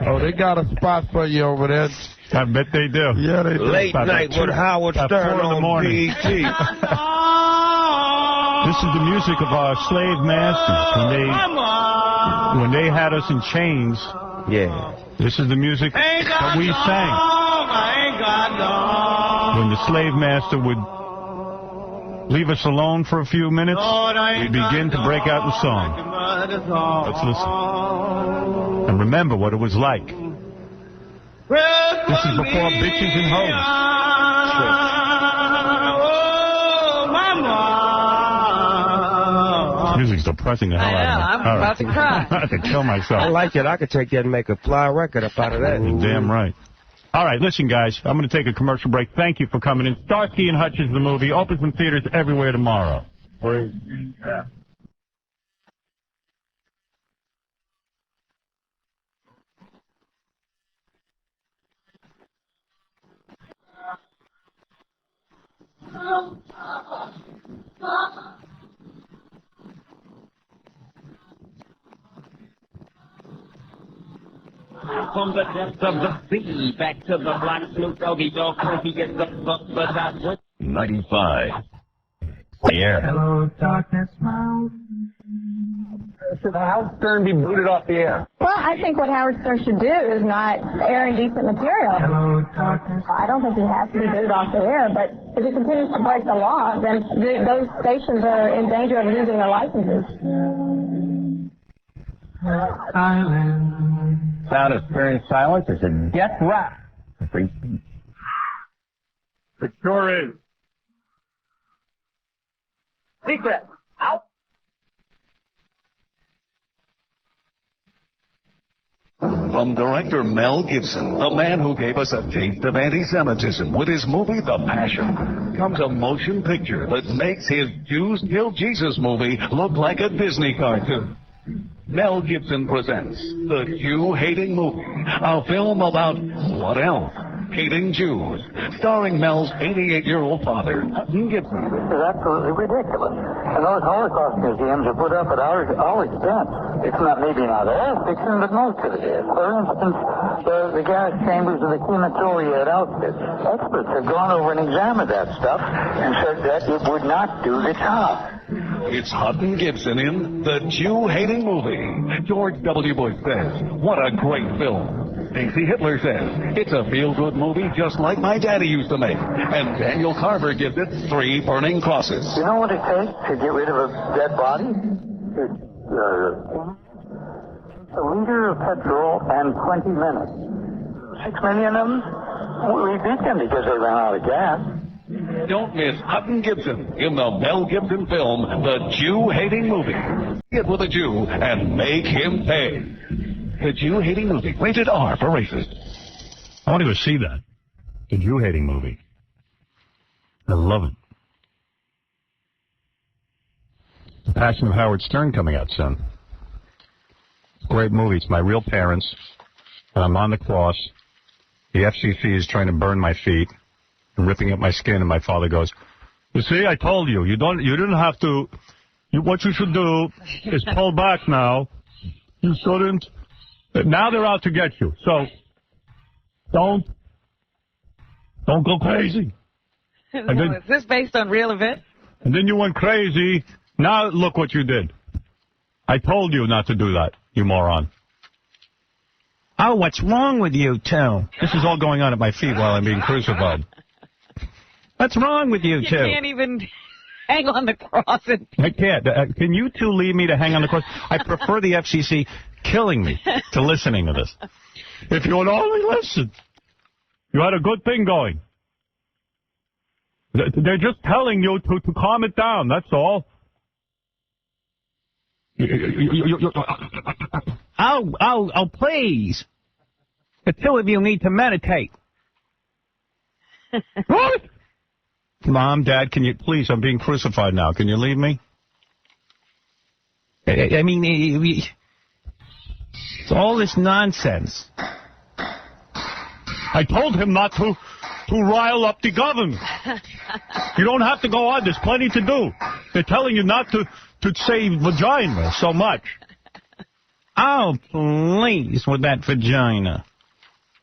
Oh, they got a spot for you over there. I bet they do. Yeah, they do. Late About night two- with Howard about Stern 4 in the on morning. BET. This is the music of our slave masters when they had us in chains. Yeah. This is the music that we sang when the slave master would leave us alone for a few minutes. We begin to break out in song. Let's listen and remember what it was like. This is before bitches and hoes. Music's depressing the hell I know. out of me. I'm All about to cry. I could kill myself. I like it. I could take that and make a fly record up out of that. You're damn right. All right, listen, guys. I'm going to take a commercial break. Thank you for coming in. Starsky and Hutch is the movie. Opens in theaters everywhere tomorrow. From the depths of the sea, back to the black Snoop Doggy Dogg, when he gets up, but that's what. 95. Yeah. Hello, darkness, Should Howard Stern be booted off the air? Well, I think what Howard Stern should do is not air indecent material. Hello, darkness. I don't think he has to be booted off the air, but if he continues to break the law, then those stations are in danger of losing their licenses. Sound of Stern silence is a death rap. Free speech. It sure is. Secret. Out. From director Mel Gibson, the man who gave us a taste of anti-Semitism with his movie The Passion, comes a motion picture that makes his Jews Kill Jesus movie look like a Disney cartoon. Mel Gibson presents The Jew-Hating Movie, a film about what else? Hating Jews, starring Mel's 88-year-old father, Hutton Gibson. This is absolutely ridiculous. And those Holocaust museums are put up at our expense. It's not maybe not all fiction, but most of it is. For instance, the gas chambers of the crematoria at Auschwitz. Experts have gone over and examined that stuff and said that it would not do the job. It's Hutton Gibson in The Jew-Hating Movie. George W. Bush says, what a great film. Stacey Hitler says, it's a feel-good movie just like my daddy used to make. And Daniel Carver gives it 3 burning crosses. You know what it takes to get rid of a dead body? A liter of petrol and 20 minutes. 6 million of them? We beat them because they ran out of gas. Don't miss Hutton Gibson in the Mel Gibson film, The Jew-Hating Movie. Get with a Jew and make him pay. The Jew-Hating Movie, rated R for racist. I want to go see that. The Jew-Hating Movie. I love it. The Passion of Howard Stern coming out soon. Great movie. It's my real parents, and I'm on the cross. The FCC is trying to burn my feet and ripping up my skin, and my father goes, "You see, I told you. You didn't have to. What you should do is pull back now. You shouldn't. Now they're out to get you. So don't go crazy." And then, is this based on real events? And then you went crazy. Now look what you did. I told you not to do that, you moron. Oh, what's wrong with you two? This is all going on at my feet while I'm being crucified. What's wrong with you two? You can't even hang on the cross. I can't. Can you two leave me to hang on the cross? I prefer the FCC killing me to listening to this. If you would only listen, you had a good thing going. They're just telling you to calm it down, that's all. Oh, please. The two of you need to meditate. What? Mom, Dad, can you please? I'm being crucified now. Can you leave me? I mean, it's all this nonsense. I told him not to rile up the government. You don't have to go on. There's plenty to do. They're telling you not to say vagina so much. Oh, please, with that vagina.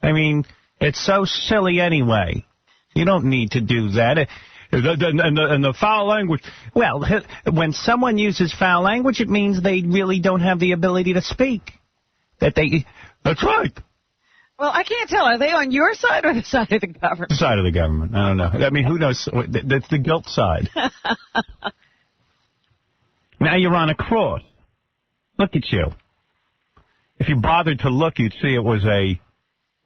I mean, it's so silly anyway. You don't need to do that. And the foul language. Well, when someone uses foul language, it means they really don't have the ability to speak. That's right. Well, I can't tell. Are they on your side or the side of the government? The side of the government. I don't know. I mean, who knows? That's the guilt side. Now you're on a cross. Look at you. If you bothered to look, you'd see it was a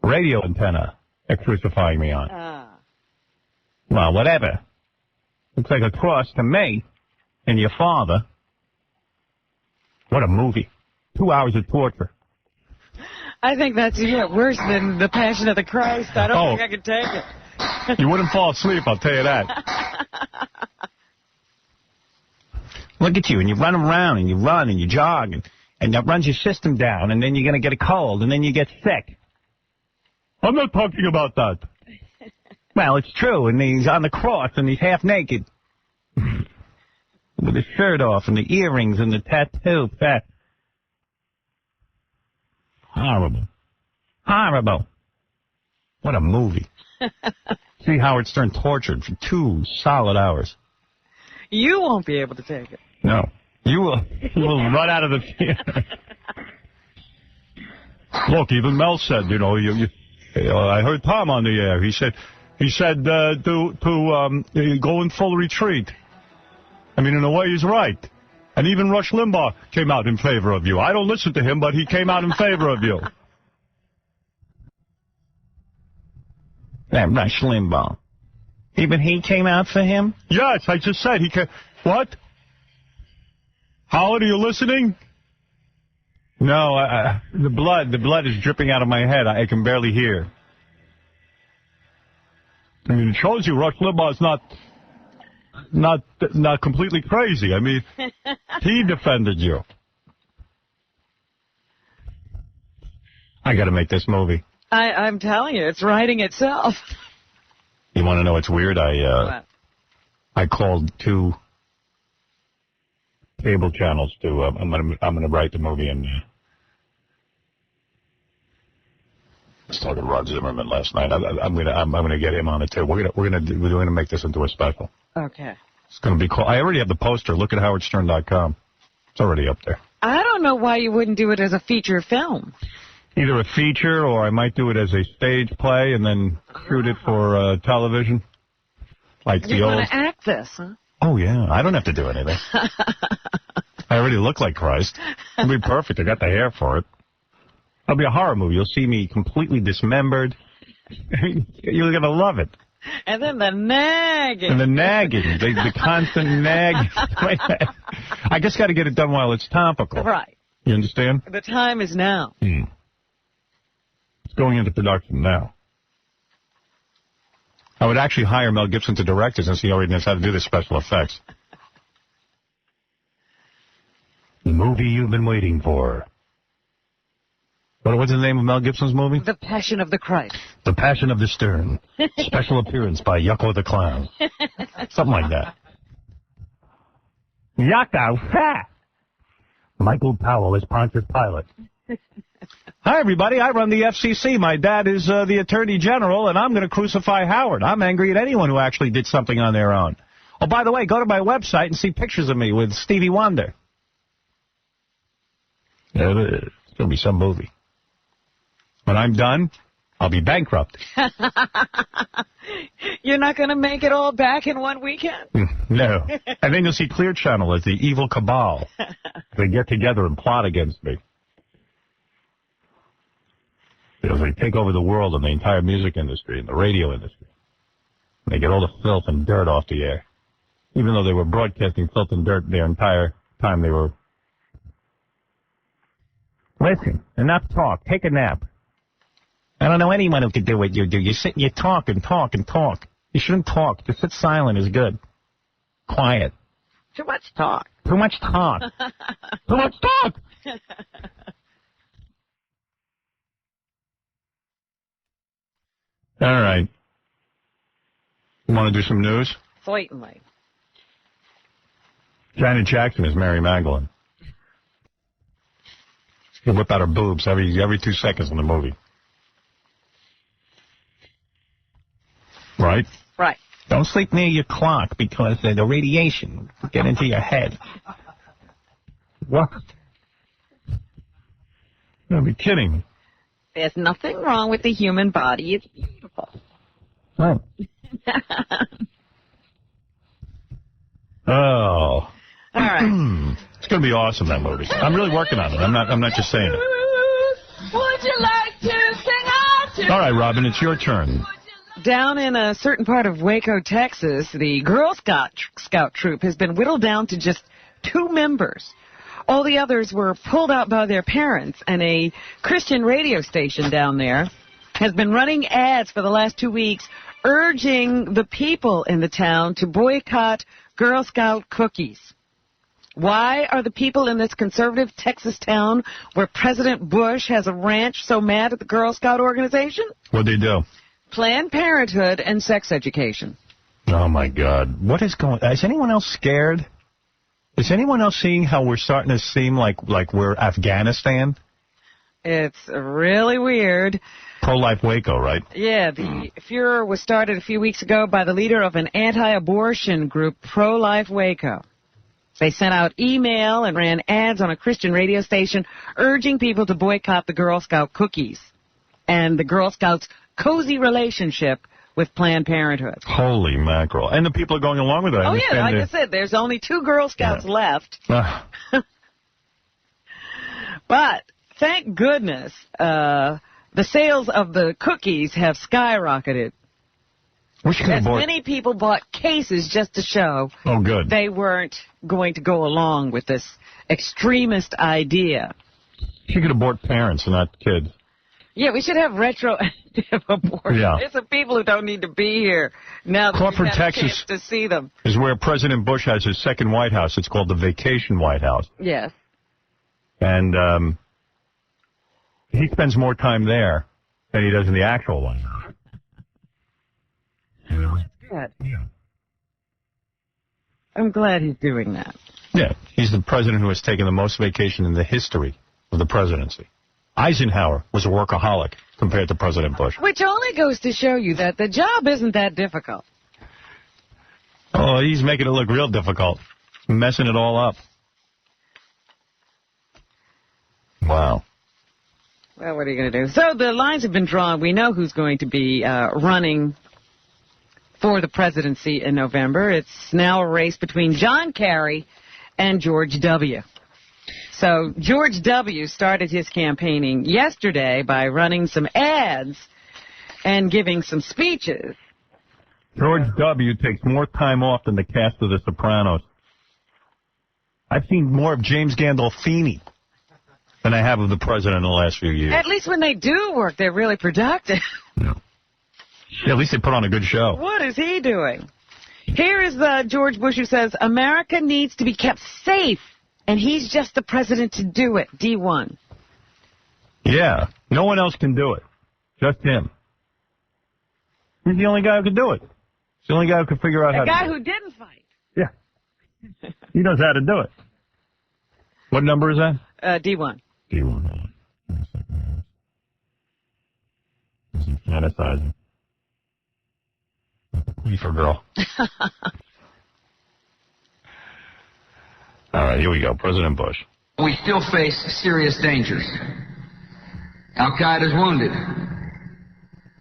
radio antenna they're crucifying me on. Well, whatever. Looks like a cross to me and your father. What a movie. 2 hours of torture. I think that's worse than The Passion of the Christ. I don't think I could take it. You wouldn't fall asleep, I'll tell you that. Look at you, and you run around, and you run, and you jog, and that runs your system down, and then you're going to get a cold, and then you get sick. I'm not talking about that. Well, it's true, and he's on the cross, and he's half naked. With his shirt off, and the earrings, and the tattoo. Horrible. Horrible. What a movie. See Howard Stern tortured for 2 solid hours. You won't be able to take it. No. You will run out of the theater. Look, even Mel said, I heard Tom on the air. He said to go in full retreat. I mean, in a way, he's right. And even Rush Limbaugh came out in favor of you. I don't listen to him, but he came out in favor of you. That Rush Limbaugh. Even he came out for him? Yes, I just said he came. What? Howard, are you listening? No, the blood is dripping out of my head. I can barely hear. I mean, it shows you Rush Limbaugh's not completely crazy. I mean, he defended you. I got to make this movie. I'm telling you, it's writing itself. You want to know what's weird? I called 2 cable channels to. I'm gonna write the movie and. I was talking to Rod Zimmerman last night. I'm gonna get him on it too. We're gonna make this into a special. Okay. It's gonna be cool. I already have the poster. Look at howardstern.com. It's already up there. I don't know why you wouldn't do it as a feature film. Either a feature or I might do it as a stage play and then shoot it for television. Like the You old. want to act this, huh? Oh yeah, I don't have to do anything. I already look like Christ. It'll be perfect. I got the hair for it. It'll be a horror movie. You'll see me completely dismembered. You're gonna love it. And then the nagging. And the nagging, the constant nagging. I just got to get it done while it's topical. Right. You understand? The time is now. It's going into production now. I would actually hire Mel Gibson to direct it since he already knows how to do the special effects. The movie you've been waiting for. What's the name of Mel Gibson's movie? The Passion of the Christ. The Passion of the Stern. Special appearance by Yucko the Clown. Something like that. Yucko! Ha! Michael Powell is Pontius Pilate. Hi, everybody. I run the FCC. My dad is the Attorney General, and I'm going to crucify Howard. I'm angry at anyone who actually did something on their own. Oh, by the way, go to my website and see pictures of me with Stevie Wonder. Yeah, it's going to be some movie. When I'm done, I'll be bankrupt. You're not going to make it all back in one weekend? No. And then you'll see Clear Channel as the evil cabal. They get together and plot against me. Because they take over the world and the entire music industry and the radio industry. And they get all the filth and dirt off the air. Even though they were broadcasting filth and dirt their entire time they were... Listen, enough talk. Take a nap. I don't know anyone who can do what you do. You sit and you talk and talk and talk. You shouldn't talk. Just sit silent is good. Quiet. Too much talk. Too much talk. Too much talk. All right. You want to do some news? Certainly. Janet Jackson is Mary Magdalene. She'll whip out her boobs every 2 seconds in the movie. Right? Right. Don't sleep near your clock because the radiation will get into your head. What? You'll be kidding me. There's nothing wrong with the human body. It's beautiful. Oh. Oh. All right. It's going to be awesome, that movie. I'm really working on it. I'm not just saying it. Would you like to sing out to? All right, Robin, it's your turn. Down in a certain part of Waco, Texas, the Girl Scout troop has been whittled down to just 2 members. All the others were pulled out by their parents, and a Christian radio station down there has been running ads for the last 2 weeks urging the people in the town to boycott Girl Scout cookies. Why are the people in this conservative Texas town where President Bush has a ranch so mad at the Girl Scout organization? What'd they do? Planned Parenthood and sex education. Oh, my God. What is going on? Is anyone else scared? Is anyone else seeing how we're starting to seem like we're Afghanistan? It's really weird. Pro-life Waco, right? Yeah, the furor was started a few weeks ago by the leader of an anti-abortion group, Pro-Life Waco. They sent out email and ran ads on a Christian radio station urging people to boycott the Girl Scout cookies and the Girl Scouts' cozy relationship with Planned Parenthood. Holy mackerel. And the people are going along with it. Oh, yeah, like I said, there's only 2 Girl Scouts left. But, thank goodness, the sales of the cookies have skyrocketed. As many people bought cases just to show they weren't going to go along with this extremist idea. She could abort parents and not kids. Yeah, we should have retroactive abortion. Yeah. There's some people who don't need to be here now that Crawford, we've had a Texas, chance to see them. Is where President Bush has his second White House. It's called the Vacation White House. Yes. And he spends more time there than he does in the actual White House. Good. Yeah. I'm glad he's doing that. Yeah, he's the president who has taken the most vacation in the history of the presidency. Eisenhower was a workaholic compared to President Bush. Which only goes to show you that the job isn't that difficult. Oh, he's making it look real difficult. Messing it all up. Wow. Well, what are you going to do? So the lines have been drawn. We know who's going to be running for the presidency in November. It's now a race between John Kerry and George W. So George W. started his campaigning yesterday by running some ads and giving some speeches. George W. takes more time off than the cast of The Sopranos. I've seen more of James Gandolfini than I have of the president in the last few years. At least when they do work, they're really productive. Yeah, at least they put on a good show. What is he doing? Here is George Bush who says, America needs to be kept safe, and he's just the president to do it. D1. Yeah, no one else can do it. Just him. He's the only guy who can do it. He's the only guy who can figure out how to do it. A guy who didn't fight. Yeah. He knows how to do it. What number is that? D1. D1. Sanitizer. Reefer girl. All right, here we go. President Bush. We still face serious dangers. Al-Qaeda's wounded,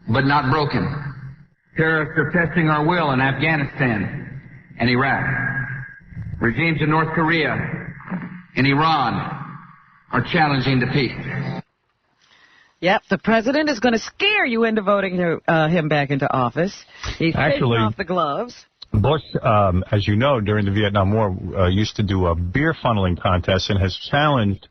but not broken. Terrorists are testing our will in Afghanistan and Iraq. Regimes in North Korea and Iran are challenging the peace. Yep, the president is going to scare you into voting him back into office. He's taking off the gloves. Bush, as you know, during the Vietnam War, used to do a beer funneling contest and has challenged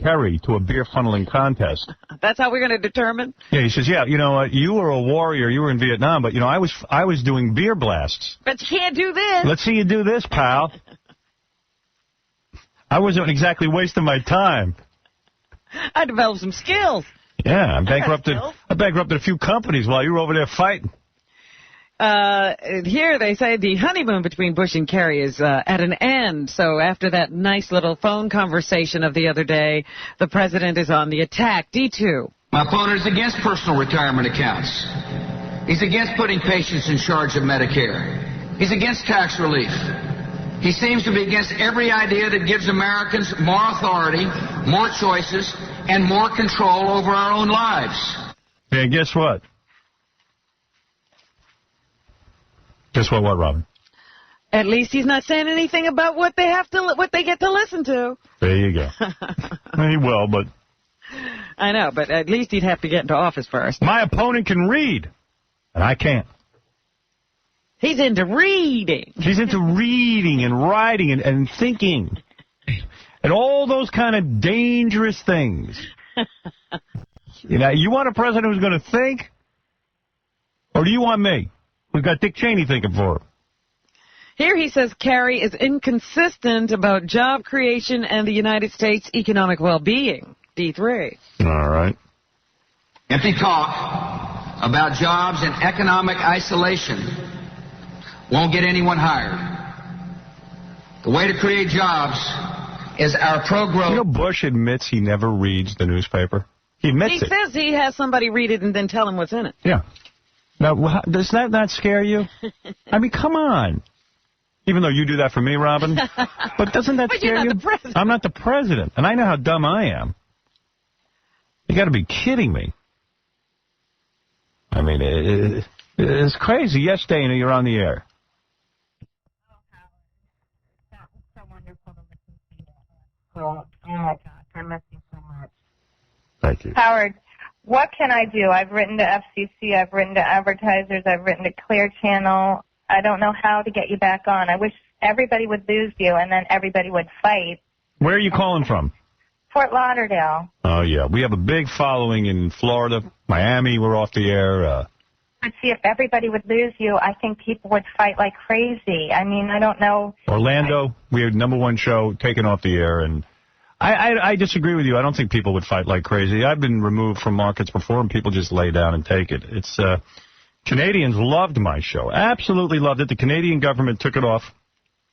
Kerry to a beer funneling contest. That's how we're going to determine? Yeah, he says, yeah, you know, you were a warrior, you were in Vietnam, but, you know, I was doing beer blasts. But you can't do this. Let's see you do this, pal. I wasn't exactly wasting my time. I developed some skills. Yeah, I bankrupted a few companies while you were over there fighting. Here they say the honeymoon between Bush and Kerry is at an end. So after that nice little phone conversation of the other day, the president is on the attack. D2. My opponent is against personal retirement accounts. He's against putting patients in charge of Medicare. He's against tax relief. He seems to be against every idea that gives Americans more authority, more choices, and more control over our own lives. Yeah, guess what? Guess what, Robin? At least he's not saying anything about what they get to listen to. There you go. He will, but... I know, but at least he'd have to get into office first. My opponent can read, and I can't. He's into reading. He's into reading and writing and thinking. And all those kind of dangerous things. You know, you want a president who's going to think? Or do you want me? We've got Dick Cheney thinking for him. Here he says Kerry is inconsistent about job creation and the United States' economic well-being. D3. All right. Empty talk about jobs and economic isolation won't get anyone hired. The way to create jobs is our pro-growth. You know, Bush admits he never reads the newspaper. He admits it. He says he has somebody read it and then tell him what's in it. Yeah. Now, does that not scare you? I mean, come on. Even though you do that for me, Robin. But doesn't that scare you? You're not the president. I'm not the president, and I know how dumb I am. You got to be kidding me. I mean, it's crazy. Yes, Dana, you're on the air. Oh my gosh, I miss you so much. Thank you. Howard, what can I do? I've written to FCC, I've written to advertisers, I've written to Clear Channel. I don't know how to get you back on. I wish everybody would lose you and then everybody would fight. Where are you calling from? Fort Lauderdale. Oh, yeah. We have a big following in Florida. Miami, we're off the air. Let's see, if everybody would lose you, I think people would fight like crazy. I mean, I don't know. Orlando, we had #1 show taken off the air, and I disagree with you. I don't think people would fight like crazy. I've been removed from markets before, and people just lay down and take it. It's Canadians loved my show, absolutely loved it. The Canadian government took it off.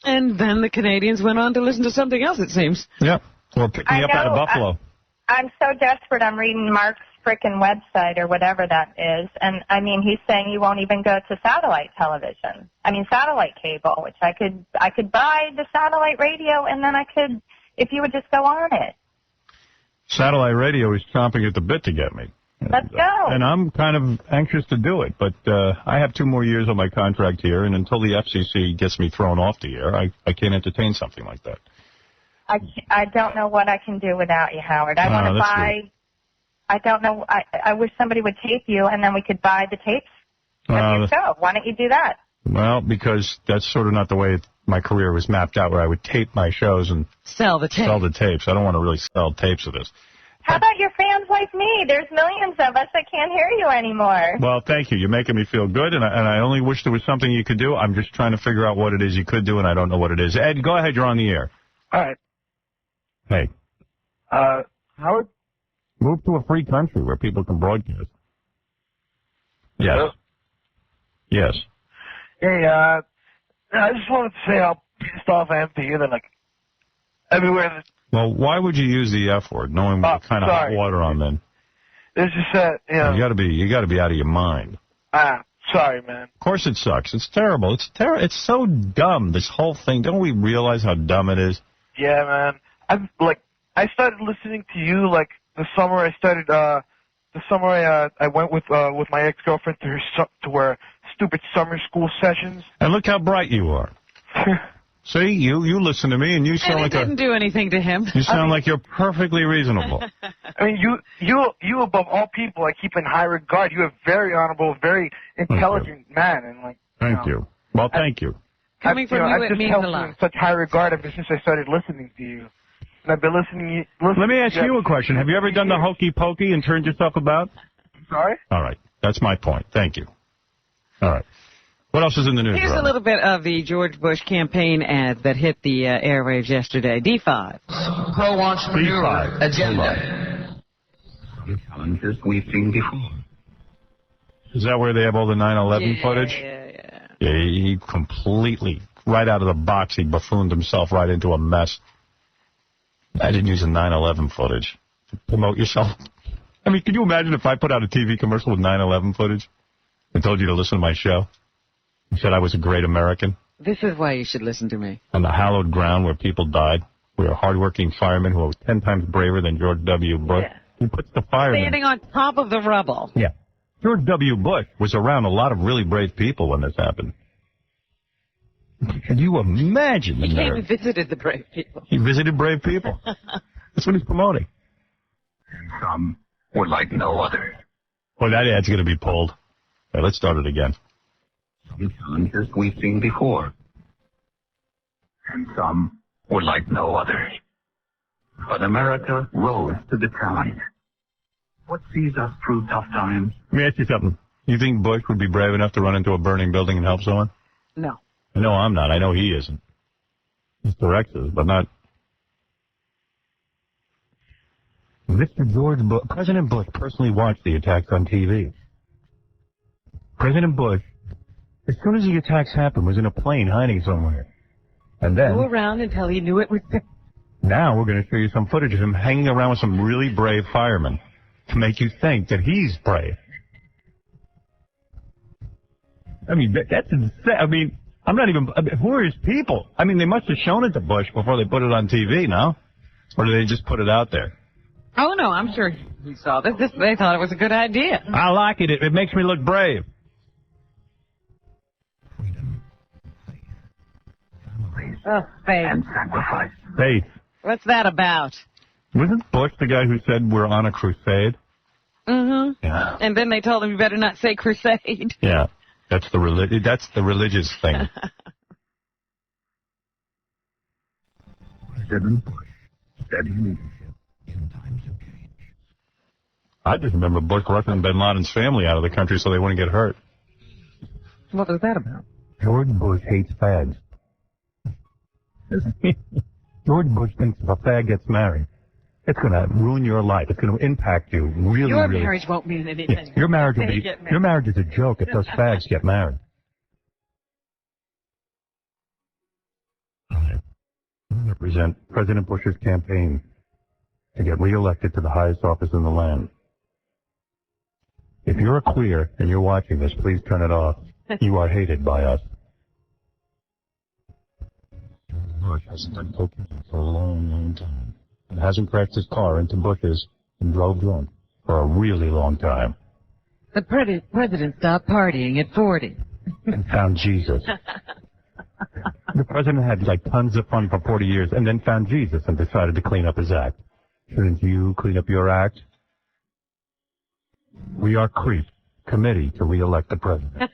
And then the Canadians went on to listen to something else, it seems. Yeah, or pick me up out of Buffalo. I'm so desperate, I'm reading Mark's frickin' website or whatever that is, and I mean, he's saying you won't even go to satellite television. I mean, satellite cable, which I could buy the satellite radio, and then I could, if you would just go on it. Satellite radio is chomping at the bit to get me. Let's go. And I'm kind of anxious to do it, but I have 2 more years on my contract here, and until the FCC gets me thrown off the air, I can't entertain something like that. I don't know what I can do without you, Howard. I want to buy... Sweet. I don't know. I wish somebody would tape you, and then we could buy the tapes of your show. Why don't you do that? Well, because that's sort of not the way my career was mapped out, where I would tape my shows and sell the tapes. I don't want to really sell tapes of this. How about your fans like me? There's millions of us that can't hear you anymore. Well, thank you. You're making me feel good, and I only wish there was something you could do. I'm just trying to figure out what it is you could do, and I don't know what it is. Ed, go ahead. You're on the air. All right. Hey. Howard? Move to a free country where people can broadcast. Yes. Hello? Yes. Hey, I just wanted to say how pissed off I am to hear that, like, everywhere. Well, why would you use the F word, knowing what kind of hot water I'm in? It's just that, you know. You got to be out of your mind. Sorry, man. Of course it sucks. It's terrible. It's so dumb, this whole thing. Don't we realize how dumb it is? Yeah, man. I started listening to you, like, the summer I went with my ex-girlfriend to her stupid summer school sessions. And look how bright you are. See, you listen to me, and you sound like didn't do anything to him. You sound like you're perfectly reasonable. I mean, you above all people, I keep in high regard. You're a very honorable, very intelligent man, and like. Thank you. Well, thank you. Coming from you, it means a lot. I've just held you in such high regard ever since I started listening to you. And I've been listening. Let me ask you a question. Have you ever done the hokey pokey and turned yourself about? Sorry? All right. That's my point. Thank you. All right. What else is in the news? Here's a little bit of the George Bush campaign ad that hit the airwaves yesterday. D5. Pro-entrepreneur agenda. Challenges we've seen before. Is that where they have all the 9/11 footage? Yeah. Yeah, he completely, right out of the box, he buffooned himself right into a mess. I didn't use the 9/11 footage to promote yourself. I mean, can you imagine if I put out a TV commercial with 9/11 footage and told you to listen to my show? You said I was a great American. This is why you should listen to me. On the hallowed ground where people died. We are hardworking firemen who are 10 times braver than George W. Bush. Yeah. Who puts the firemen... Standing on top of the rubble. Yeah. George W. Bush was around a lot of really brave people when this happened. Can you imagine? He came and visited the brave people. He visited brave people. That's what he's promoting. And some were like no other. Well, that ad's going to be pulled. Right, let's start it again. Some challenges we've seen before. And some were like no others. But America rose to the challenge. What sees us through tough times? Let me ask you something. You think Bush would be brave enough to run into a burning building and help someone? No. No, I'm not. I know he isn't. Mr. X is, but not... Mr. George Bush, President Bush personally watched the attacks on TV. President Bush, as soon as the attacks happened, was in a plane hiding somewhere. And then... Go around until he knew it was... Now we're going to show you some footage of him hanging around with some really brave firemen to make you think that he's brave. I mean, that's insane. I mean, I'm not even... who are his people? I mean, they must have shown it to Bush before they put it on TV, no? Or did they just put it out there? Oh, no, I'm sure he saw this. They thought it was a good idea. I like it. It makes me look brave. Oh, faith. And sacrifice. Faith. What's that about? Wasn't Bush the guy who said we're on a crusade? Mm-hmm. Yeah. And then they told him, you better not say crusade. Yeah. That's the religious thing. President Bush, steady leadership in times of change. I just remember Bush rushing bin Laden's family out of the country so they wouldn't get hurt. What was that about? George Bush hates fags. George Bush thinks if a fag gets married, it's going to ruin your life. It's going to impact you really, Your really. marriage won't mean anything. Yeah, your marriage will be. Your marriage is a joke if those fags get married. I represent President Bush's campaign to get reelected to the highest office in the land. If you're a queer and you're watching this, please turn it off. You are hated by us. Bush hasn't done cocaine for a long, long time. And hasn't crashed his car into bushes and drove drunk for a really long time. The president stopped partying at 40. And found Jesus. The president had like tons of fun for 40 years and then found Jesus and decided to clean up his act. Shouldn't you clean up your act? We are CREEP, Committee to Re-elect the President.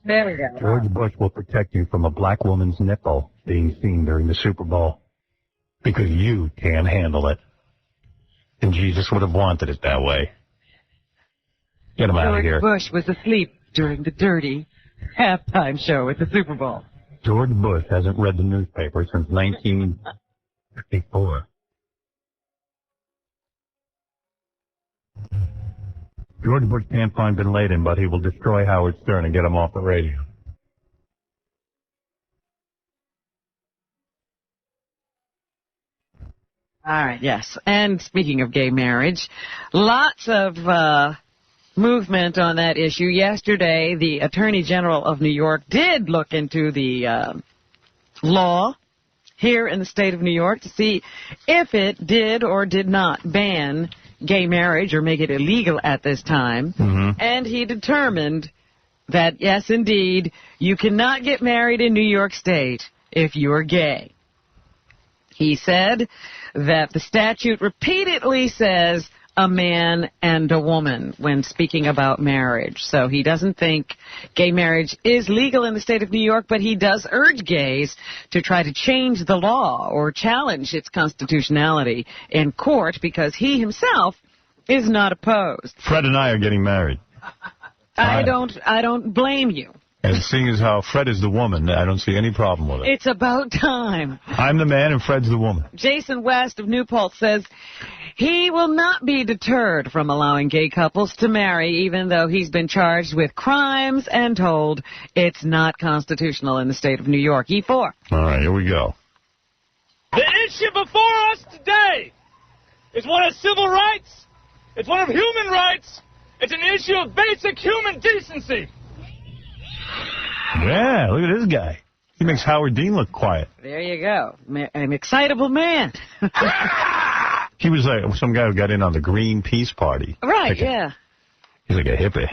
There we go. George Bush will protect you from a black woman's nipple being seen during the Super Bowl because you can't handle it. And Jesus would have wanted it that way. Get him out of here. George Bush was asleep during the dirty halftime show at the Super Bowl. George Bush hasn't read the newspaper since 1954. George Bush can't find Bin Laden, but he will destroy Howard Stern and get him off the radio. All right, yes. And speaking of gay marriage, lots of movement on that issue. Yesterday, the Attorney General of New York did look into the law here in the state of New York to see if it did or did not ban gay marriage or make it illegal at this time. Mm-hmm. And he determined that, yes, indeed, you cannot get married in New York State if you are gay. He said that the statute repeatedly says a man and a woman when speaking about marriage. So he doesn't think gay marriage is legal in the state of New York, but he does urge gays to try to change the law or challenge its constitutionality in court because he himself is not opposed. Fred and I are getting married. I don't blame you. And seeing as how Fred is the woman, I don't see any problem with it. It's about time. I'm the man and Fred's the woman. Jason West of New Paltz says he will not be deterred from allowing gay couples to marry, even though he's been charged with crimes and told it's not constitutional in the state of New York. E4. All right, here we go. The issue before us today is one of civil rights. It's one of human rights. It's an issue of basic human decency. Yeah, look at this guy. He makes Howard Dean look quiet. There you go. An excitable man. He was like some guy who got in on the Green Peace Party. Right, yeah. He's like a hippie.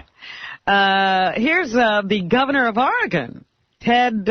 Here's the governor of Oregon, Ted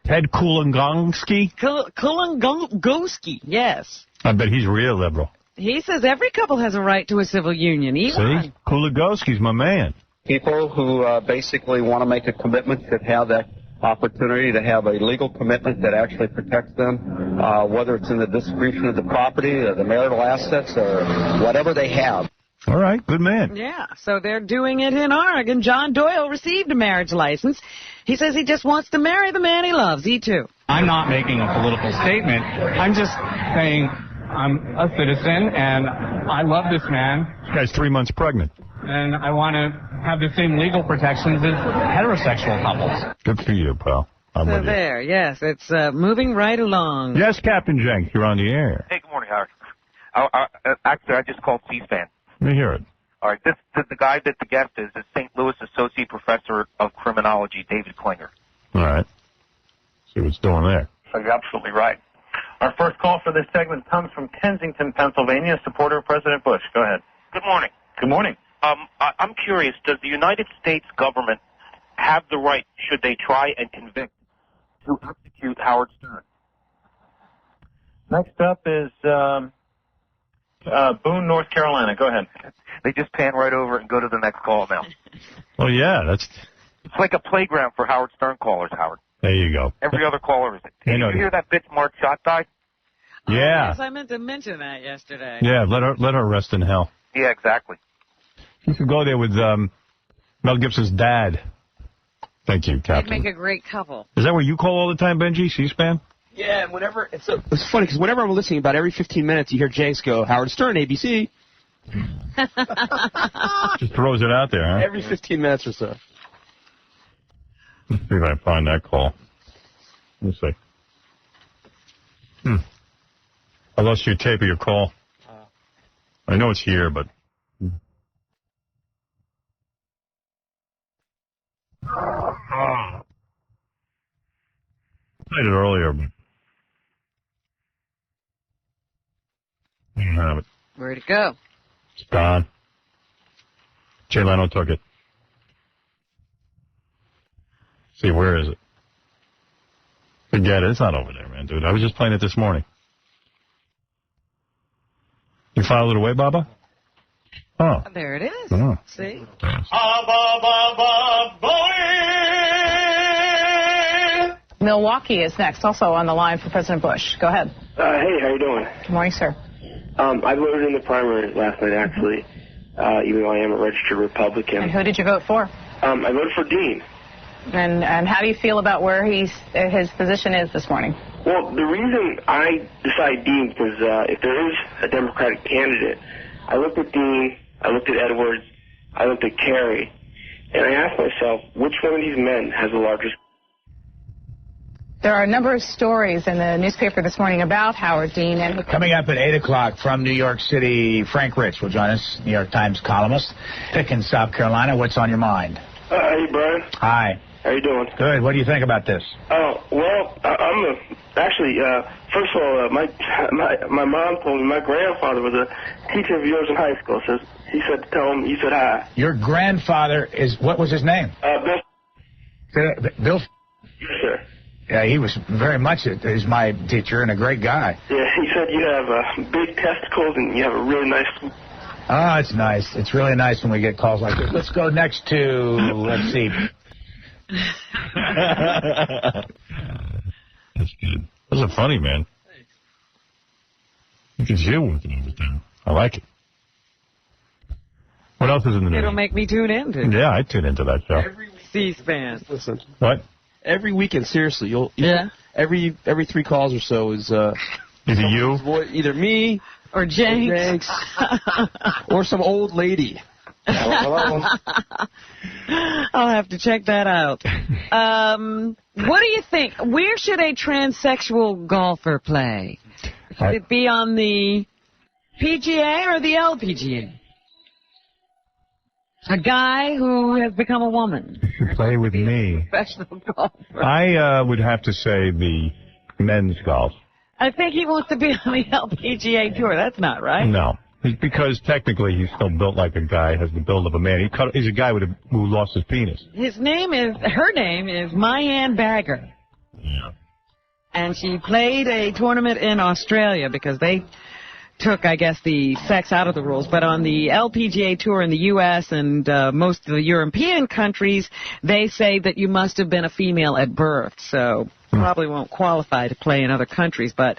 Kulongoski? Kulongoski, yes. I bet he's real liberal. He says every couple has a right to a civil union. Elon. See? Kulongoski's my man. People who basically want to make a commitment should have that opportunity to have a legal commitment that actually protects them, whether it's in the distribution of the property or the marital assets or whatever they have. All right, good man. Yeah, so they're doing it in Oregon. John Doyle received a marriage license. He says he just wants to marry the man he loves. E2. I'm not making a political statement. I'm just saying I'm a citizen, and I love this man. This guy's 3 months pregnant. And I want to have the same legal protections as heterosexual couples. Good for you, pal. I'm So with you. there, yes, it's moving right along. Yes, Captain Jenks, you're on the air. Hey, good morning, Howard. Actually, I just called C-SPAN. Let me hear it. All right, the guy that the guest is St. Louis Associate Professor of Criminology, David Klinger. All right. See what's doing there. So you're absolutely right. Our first call for this segment comes from Kensington, Pennsylvania, a supporter of President Bush. Go ahead. Good morning. Good morning. I'm curious, does the United States government have the right, should they try and convict, to execute Howard Stern. Next up is Boone, North Carolina. Go ahead. They just pan right over it and go to the next call now. Well, yeah, It's like a playground for Howard Stern callers, Howard. there you go. Every other caller is. Did you hear that bitch Mark Schott died? Yeah. Yes, I meant to mention that yesterday. Yeah, let her rest in hell. Yeah, exactly. You could go there with Mel Gibson's dad. Thank you, They'd Captain. make a great couple. Is that where you call all the time, Benji? C-SPAN? Yeah, and whenever it's funny because whenever I'm listening, about every 15 minutes, you hear Jenks go, Howard Stern, ABC. Just throws it out there, huh? Every 15 minutes or so. Let's see if I can find that call. Let's see. I lost your tape of your call. I know it's here, but... I played it earlier, but... I don't have it. Where'd it go? It's gone. Jay Leno took it. See, where is it? Forget it. It's not over there, man, dude. I was just playing it this morning. You filed it away, Baba? Oh. There it is. Oh. See? Milwaukee is next, also on the line for President Bush. Go ahead. Hey, how you doing? Good morning, sir. I voted in the primary last night, actually, even though I am a registered Republican. And who did you vote for? I voted for Dean. And how do you feel about where his position is this morning? Well, the reason I decided Dean was if there is a Democratic candidate, I looked at Dean, I looked at Edwards, I looked at Kerry, and I asked myself, which one of these men has the largest... There are a number of stories in the newspaper this morning about Howard Dean. And coming up at 8 o'clock from New York City, Frank Rich will join us, New York Times columnist. Pickens, South Carolina. What's on your mind? Hey, Brian. Hi. How you doing? Good. What do you think about this? Well, first of all, my mom told me my grandfather was a teacher of yours in high school. So he said to tell him you said hi. Your grandfather is, what was his name? Bill. Bill? Yes, sir. Yeah, he was very much, he's my teacher and a great guy. Yeah, he said you have big testicles and you have a really nice... Oh, it's nice. It's really nice when we get calls like this. Let's go next to, let's see. That's good. Those are funny, man. Look at you working over there. I like it. What else is in the news? It'll make me tune in to Yeah, I tune into that show. C-SPAN. Listen. What? Every weekend, seriously, Yeah. Every 3 calls or so is either you, either me or Jenks, or some old lady. I'll have to check that out. What do you think? Where should a transsexual golfer play? Should it be on the PGA or the LPGA? A guy who has become a woman. should play with me. Professional golfer. I would have to say the men's golf. I think he wants to be on the LPGA tour. That's not right. No. Because technically he's still built like a guy, has the build of a man. He's a guy who lost his penis. Her name is Myann Bagger. Yeah. And she played a tournament in Australia because they took, I guess, the sex out of the rules. But on the LPGA tour in the U.S. and most of the European countries, they say that you must have been a female at birth. So probably won't qualify to play in other countries. But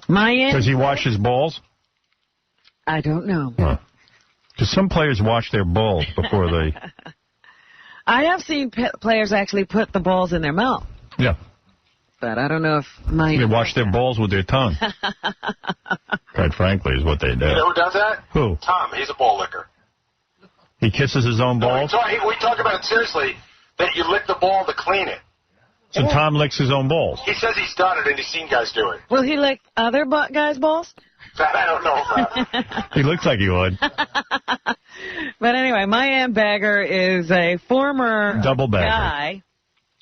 Myann... Does he wash his balls? I don't know. Because some players wash their balls before they... I have seen players actually put the balls in their mouth. Yeah. But I don't know if They wash their balls with their tongue. Quite frankly, is what they do. You know who does that? Who? Tom. He's a ball licker. He kisses his own balls? We talk about it seriously, that you lick the ball to clean it. So Tom licks his own balls? He says he's done it and he's seen guys do it. Will he lick other guys' balls? That I don't know about. He looks like he would. But anyway, Myann Bagger is a former Double bagger. guy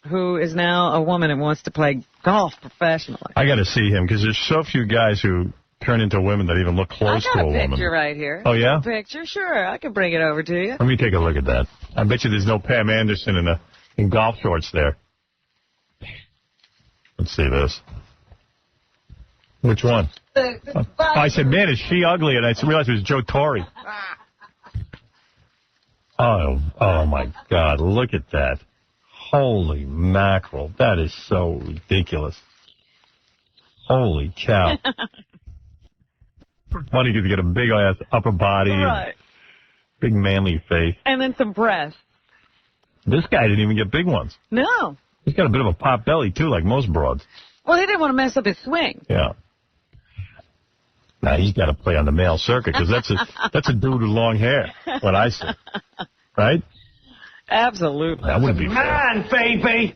who is now a woman and wants to play golf professionally. I got to see him because there's so few guys who turn into women that even look close to a I got a woman. picture right here. Oh, yeah? A picture, sure. I can bring it over to you. Let me take a look at that. I bet you there's no Pam Anderson in golf shorts there. Let's see this. Which one? I said, man, is she ugly? And I realized it was Joe Torre. Oh, my God. Look at that. Holy mackerel. That is so ridiculous. Holy cow. Funny because you get a big-ass upper body, Right. big manly face. And then some breasts. This guy didn't even get big ones. No. He's got a bit of a pop belly, too, like most broads. Well, they didn't want to mess up his swing. Yeah. Now, he's got to play on the male circuit, because that's a dude with long hair, what I see. Right? Absolutely. That wouldn't be fair. Man, baby!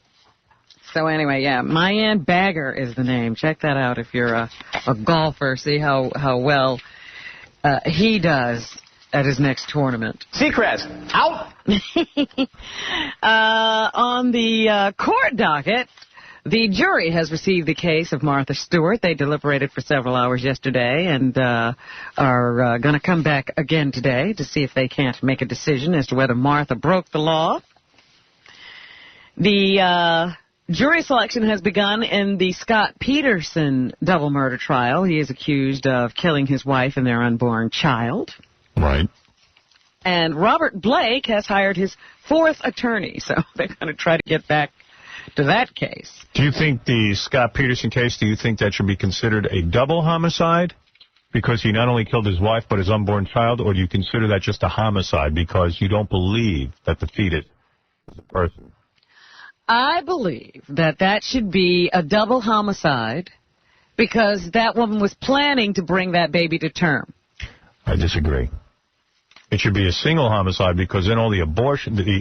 So anyway, yeah, Mayan Bagger is the name. Check that out if you're a golfer. See how well he does at his next tournament. Seacrest, out! On the court docket, the jury has received the case of Martha Stewart. They deliberated for several hours yesterday and are going to come back again today to see if they can't make a decision as to whether Martha broke the law. The jury selection has begun in the Scott Peterson double murder trial. He is accused of killing his wife and their unborn child. Right. And Robert Blake has hired his fourth attorney, so they're going to try to get back to that case. Do you think the Scott Peterson case, do you think that should be considered a double homicide because he not only killed his wife but his unborn child, or do you consider that just a homicide because you don't believe that the fetus is a person? I believe that should be a double homicide because that woman was planning to bring that baby to term. I disagree. It should be a single homicide because then all the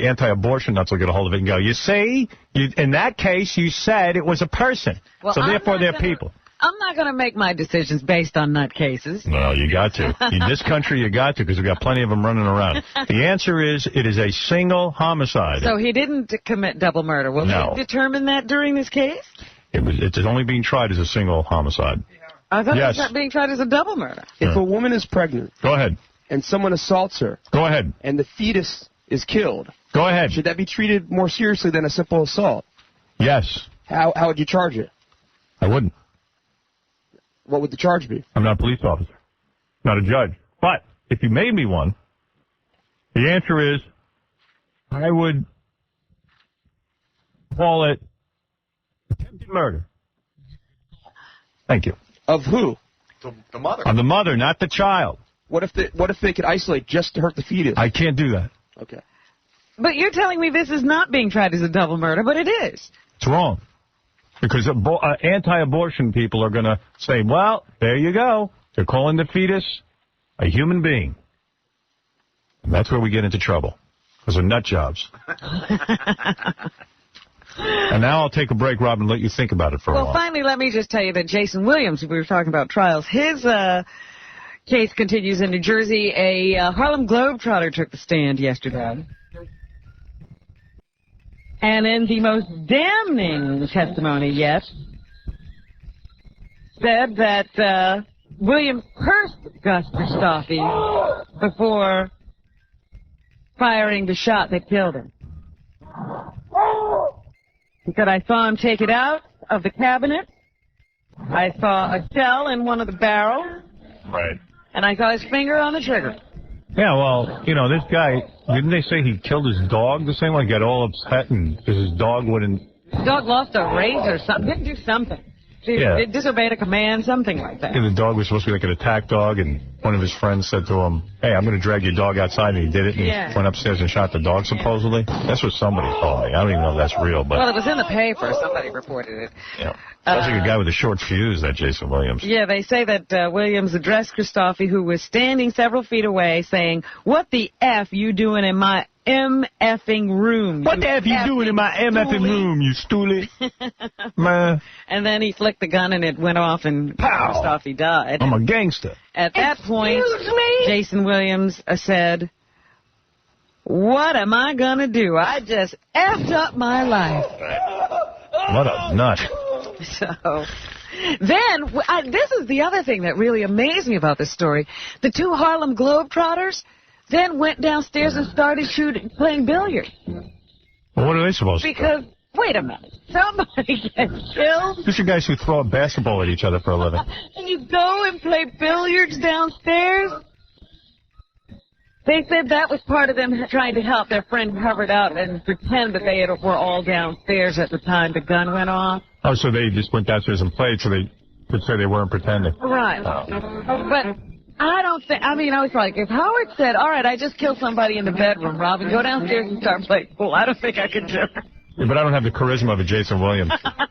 anti-abortion nuts will get a hold of it and go, you see, in that case, you said it was a person. Well, so therefore they're people. I'm not going to make my decisions based on nut cases. No, you got to. In this country, you got to because we've got plenty of them running around. The answer is it is a single homicide. So he didn't commit double murder. Will No. we determine that during this case? It's only being tried as a single homicide. I thought Yes. it was being tried as a double murder. If a woman is pregnant. Go ahead. And someone assaults her. Go ahead. And the fetus is killed. Go ahead. Should that be treated more seriously than a simple assault? Yes. How would you charge it? I wouldn't. What would the charge be? I'm not a police officer. Not a judge. But if you made me one, the answer is I would call it attempted murder. Thank you. Of who? The mother. Of the mother, not the child. What if they could isolate just to hurt the fetus? I can't do that. Okay. But you're telling me this is not being tried as a double murder, but it is. It's wrong. Because anti-abortion people are going to say, well, there you go. They're calling the fetus a human being. And that's where we get into trouble. Because of nut jobs. And now I'll take a break, Rob, and let you think about it for a Well, while. finally, let me just tell you that Jason Williams, we were talking about trials, his case continues in New Jersey. A Harlem Globetrotter took the stand yesterday. And in the most damning testimony yet, said that Williams cursed Gus Christofi before firing the shot that killed him. He said, I saw him take it out of the cabinet. I saw a shell in one of the barrels. Right. And I saw his finger on the trigger. Yeah, well, you know, this guy, didn't they say he killed his dog the same way? Got all upset and because his dog wouldn't... The dog lost a raise or something. Didn't do something. Yeah. It disobeyed a command, something like that. And the dog was supposed to be like an attack dog, and one of his friends said to him, hey, I'm going to drag your dog outside, and he did it, and Yeah. he went upstairs and shot the dog, supposedly. That's what somebody told me. I don't even know if that's real, but... Well, it was in the paper. Somebody reported it. Yeah. Sounds like a guy with a short fuse, that Jason Williams. Yeah, they say that Williams addressed Christofi, who was standing several feet away, saying, what the F you doing in my M-effing room? What the F you doing in my M-effing room, you stoolie? Man, And then he flicked the gun and it went off and Christofi died. I'm a gangster. At that point, Jason Williams said, what am I going to do? I just effed up my life. What a nut. So, then, this is the other thing that really amazed me about this story. The two Harlem Globetrotters then went downstairs and started playing billiards. Well, what are they supposed to do? Because Wait a minute. Somebody gets killed, These are guys who throw a basketball at each other for a living. and you go and play billiards downstairs? They said that was part of them trying to help their friend covered up and pretend that they were all downstairs at the time the gun went off. Oh, so they just went downstairs and played so they could say they weren't pretending. Right. But I don't think, I was like, if Howard said, all right, I just killed somebody in the bedroom, Robin, go downstairs and start playing pool, I don't think I could do it. Yeah, but I don't have the charisma of a Jason Williams. All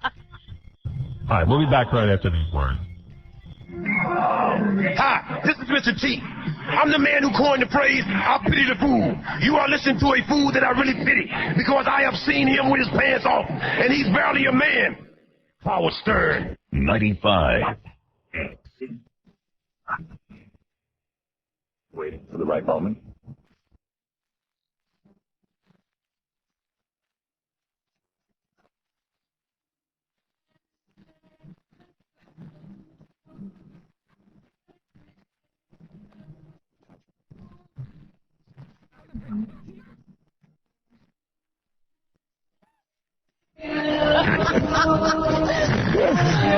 right, we'll be back right after these words. Hi, this is Mr. T. I'm the man who coined the phrase, I pity the fool. You are listening to a fool that I really pity, because I have seen him with his pants off, and he's barely a man. Howard Stern. 95. Waiting for the right moment.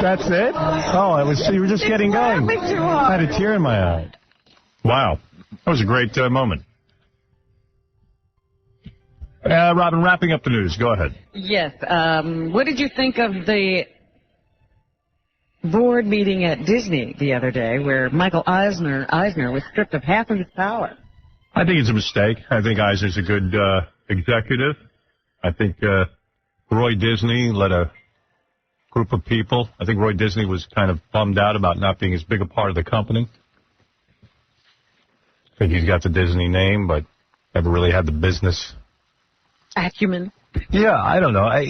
That's it? Oh, you were just getting going. I had a tear in my eye. Wow. That was a great moment. Robin, wrapping up the news. Go ahead. Yes. What did you think of the board meeting at Disney the other day where Michael Eisner was stripped of half of his power? I think it's a mistake. I think Eisner's a good executive. I think Roy Disney led a group of people. I think Roy Disney was kind of bummed out about not being as big a part of the company. I think he's got the Disney name, but never really had the business acumen. Yeah, I don't know. I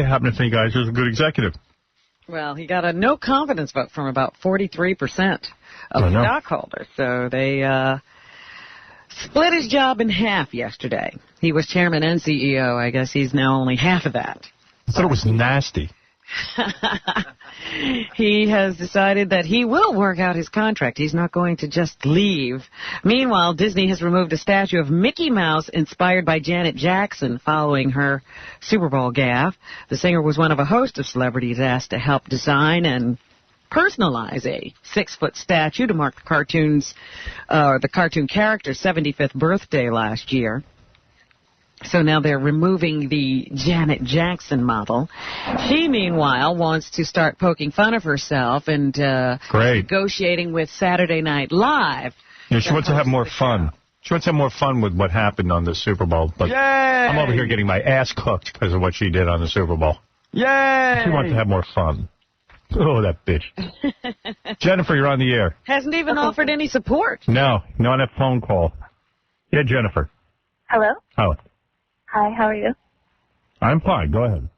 happen to think Eisner's a good executive. Well, he got a no confidence vote from about 43% of stockholders. So they split his job in half yesterday. He was chairman and CEO. I guess he's now only half of that. I thought it was nasty. He has decided that he will work out his contract. He's not going to just leave. Meanwhile, Disney has removed a statue of Mickey Mouse inspired by Janet Jackson following her Super Bowl gaffe. The singer was one of a host of celebrities asked to help design and personalize a 6-foot statue to mark the cartoon character's 75th birthday last year. So now they're removing the Janet Jackson model. She, meanwhile, wants to start poking fun of herself and negotiating with Saturday Night Live. Yeah, she wants to have more fun. She wants to have more fun with what happened on the Super Bowl. But Yay! I'm over here getting my ass cooked because of what she did on the Super Bowl. Yay! She wants to have more fun. Oh, that bitch. Jennifer, you're on the air. Hasn't even offered any support. No, on that phone call. Yeah, Jennifer. Hello? Oh. Hi, how are you? I'm fine. Go ahead.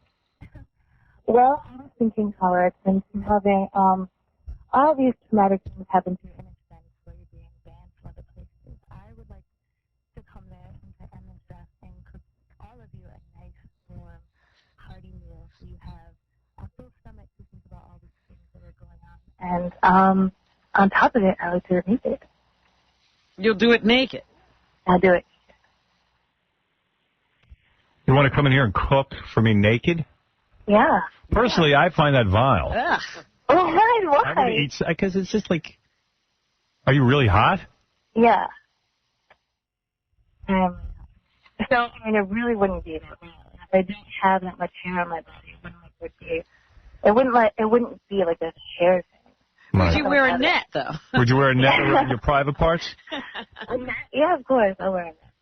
Well, I was thinking, Howard, since you're having all these traumatic things happen to you in extent where you're being banned from other places, I would like to come there into Emmons Rest and cook all of you a nice, warm, hearty meal so you have a full stomach to think about all these things that are going on. And on top of it, I would do it naked. You'll do it naked? I'll do it. You want to come in here and cook for me naked? Yeah. Personally, I find that vile. Ugh. Why? I would eat, because it's just like, are you really hot? Yeah. So, I mean, it really wouldn't be that bad. If I didn't have that much hair on my body, it wouldn't be like a hair thing. Would you wear a net, though? Would you wear a net around your private parts? Yeah, of course. I'll wear a net.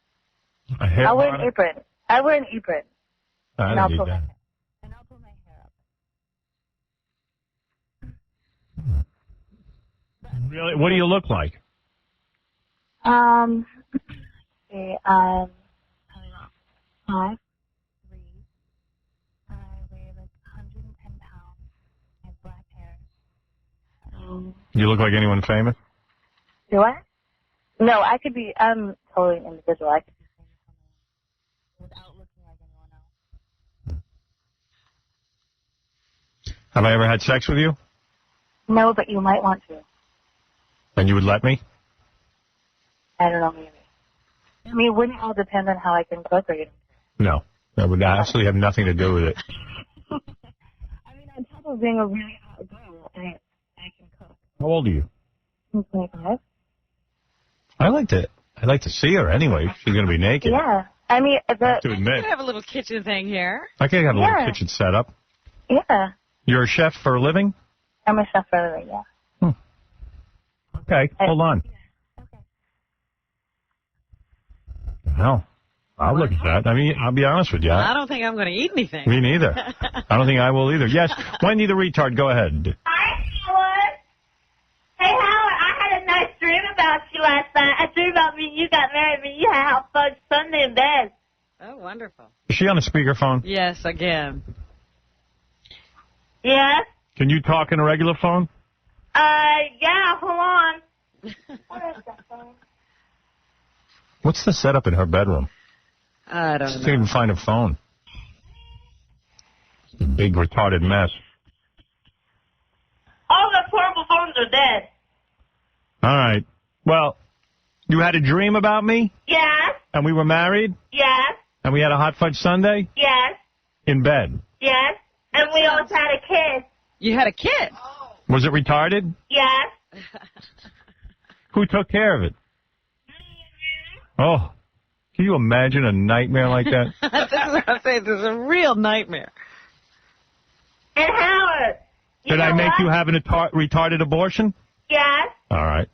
A hair I'll wear an bonnet? apron. I wear an apron. I don't need that. Really? What do you look like? Okay, 5'3". I weigh like 110 pounds. I have black hair. You look like anyone famous? Do I? No, I'm totally an individual. I could be famous without looking like anyone else. Have I ever had sex with you? No, but you might want to. And you would let me? I don't know, maybe. I mean, wouldn't it all depend on how I can cook or you? No. That would absolutely have nothing to do with it. I mean, on top of being a really hot girl, I can cook. How old are you? I'm 25. I like to see her anyway. She's going to be naked. Yeah. I mean, I have to admit. You have a little kitchen thing here. I can have a little kitchen set up. Yeah. You're a chef for a living? I'm a chef for a living, yeah. Okay, hold on. Well, I'll look at that. I mean, I'll be honest with you. I don't think I'm going to eat anything. Me neither. I don't think I will either. Yes, Wendy the retard, go ahead. Hi, Howard. Hey, Howard, I had a nice dream about you last night. I dreamed about me and you got married, and you had a fun Sunday in bed. Oh, wonderful. Is she on a speakerphone? Yes, again. Yes? Can you talk in a regular phone? Yeah, hold on. What is that phone? What's the setup in her bedroom? I don't She know. can't even find a phone. It's a big retarded mess. All the portable phones are dead. All right. Well, you had a dream about me? Yes? And we were married? Yes? And we had a hot fudge sundae? Yes? In bed. Yes? And we also had a kid. You had a kid? Was it retarded? Yes? Who took care of it? Oh, can you imagine a nightmare like that? This is what I'm saying. This is a real nightmare. And Howard. Did I make you have an retarded abortion? Yes? All right.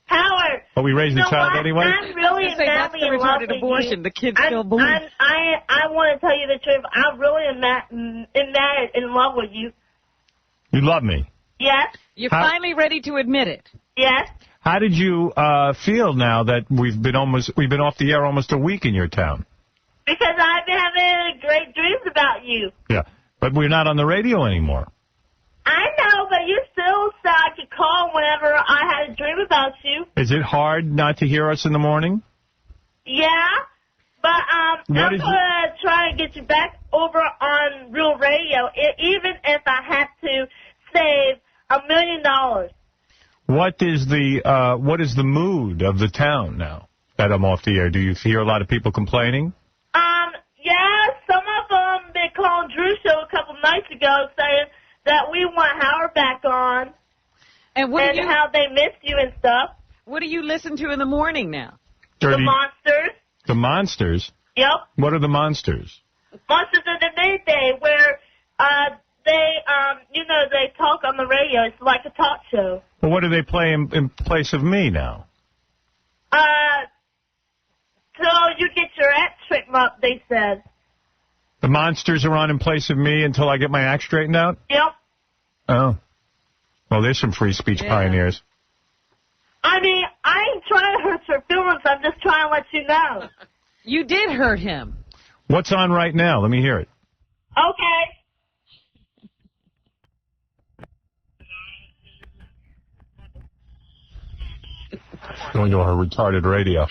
Howard. But we raised the child anyway? I'm really Say that's madly the in love retarded with abortion. you. The kid still believes. I want to tell you the truth. I really am in love with you. You love me. Yes? You're finally ready to admit it. Yes? How did you feel now that we've been off the air almost a week in your town? Because I've been having great dreams about you. Yeah, but we're not on the radio anymore. I know, but you still said I could call whenever I had a dream about you. Is it hard not to hear us in the morning? Yeah, but I'm going to try and get you back over on Real Radio, even if I have to save $1 million. What is the mood of the town now that I'm off the air? Do you hear a lot of people complaining? Yeah, some of them been calling Drew Show a couple nights ago saying that we want Howard back on and how they missed you and stuff. What do you listen to in the morning now? The Monsters. The Monsters? Yep. What are the Monsters? Monsters of the Midday, where they talk on the radio. It's like a talk show. Well, what do they play in place of me now? So you get your act straightened up, they said. The Monsters are on in place of me until I get my act straightened out? Yep. Oh. Well, there's some free speech pioneers. I mean, I ain't trying to hurt your feelings. I'm just trying to let you know. You did hurt him. What's on right now? Let me hear it. Okay. Going to her retarded radio.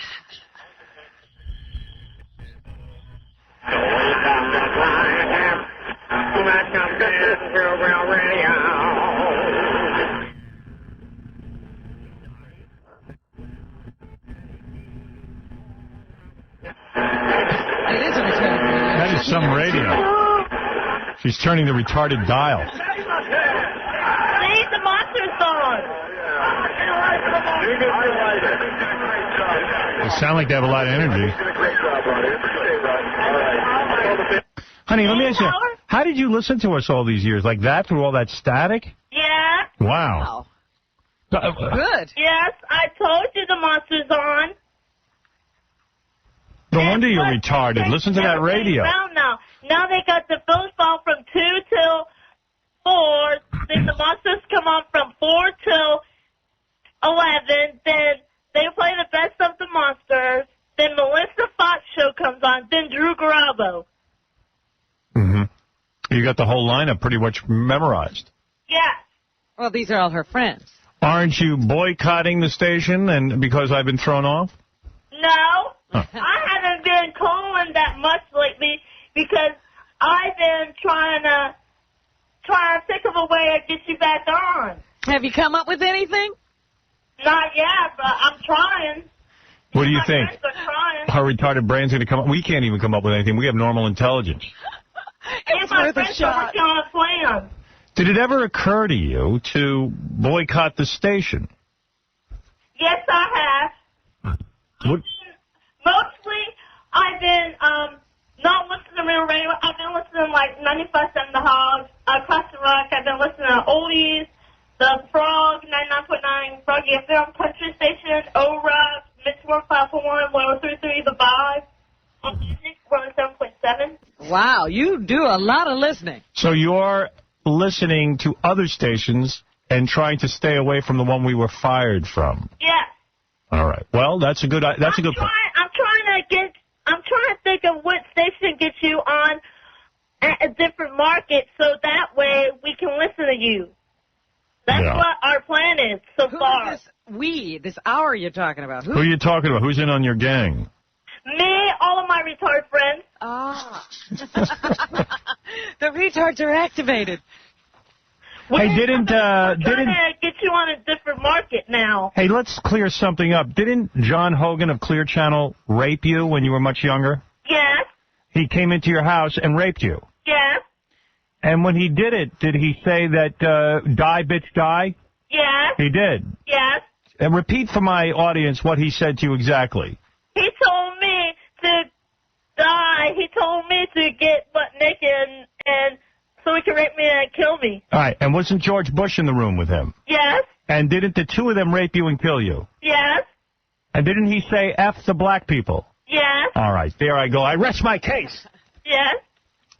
That is some radio. She's turning the retarded dial. See, the Monster song. They sound like they have a lot of energy. Honey, let me ask you, how did you listen to us all these years? Like that, through all that static? Yeah. Wow. Good. Yes, I told you the Monster's on. No wonder you're retarded. Listen to that radio. Now they got the phone call from 2 till 4. Then the Monsters come on from 4 till 11. Then they play the best of the Monsters. Then Melissa Fox show comes on. Then Drew Garabo. Mm-hmm. You got the whole lineup pretty much memorized. Yes. Well, these are all her friends. Aren't you boycotting the station and because I've been thrown off? No. Huh. I haven't been calling that much lately because I've been trying to think of a way to get you back on. Have you come up with anything? Not yet, but I'm trying. What do you think? Friends are trying. Our retarded brain's going to come up. We can't even come up with anything. We have normal intelligence. It's my friends are working on a plan. Did it ever occur to you to boycott the station? Yes, I have. What? Mostly, I've been not listening to real radio. I've been listening like 95.7 The Hog, Classic Rock. I've been listening to Oldies, The Frog, 99.9 Froggy FM, Country Station, O-Rock, Mix 151, 103.3 The Vibe, and Music 107.7. Wow, you do a lot of listening. So you're listening to other stations and trying to stay away from the one we were fired from. Yes. All right. Well, that's a good point. I'm trying to think of what station gets you on a different market, so that way we can listen to you. That's what our plan is so far. This hour you're talking about. Who are you talking about? Who's in on your gang? Me, all of my retard friends. Ah. The retards are activated. Hey, didn't trying to get you on a different market now. Hey, let's clear something up. Didn't John Hogan of Clear Channel rape you when you were much younger? Yes. He came into your house and raped you. Yes. And when he did it, did he say that, die, bitch, die? Yes. He did. Yes. And repeat for my audience what he said to you exactly. He told me to die. He told me to get butt naked and so he could rape me and kill me. All right. And wasn't George Bush in the room with him? Yes. And didn't the two of them rape you and kill you? Yes. And didn't he say F the black people? Yes. All right. There I go. I rest my case. Yes.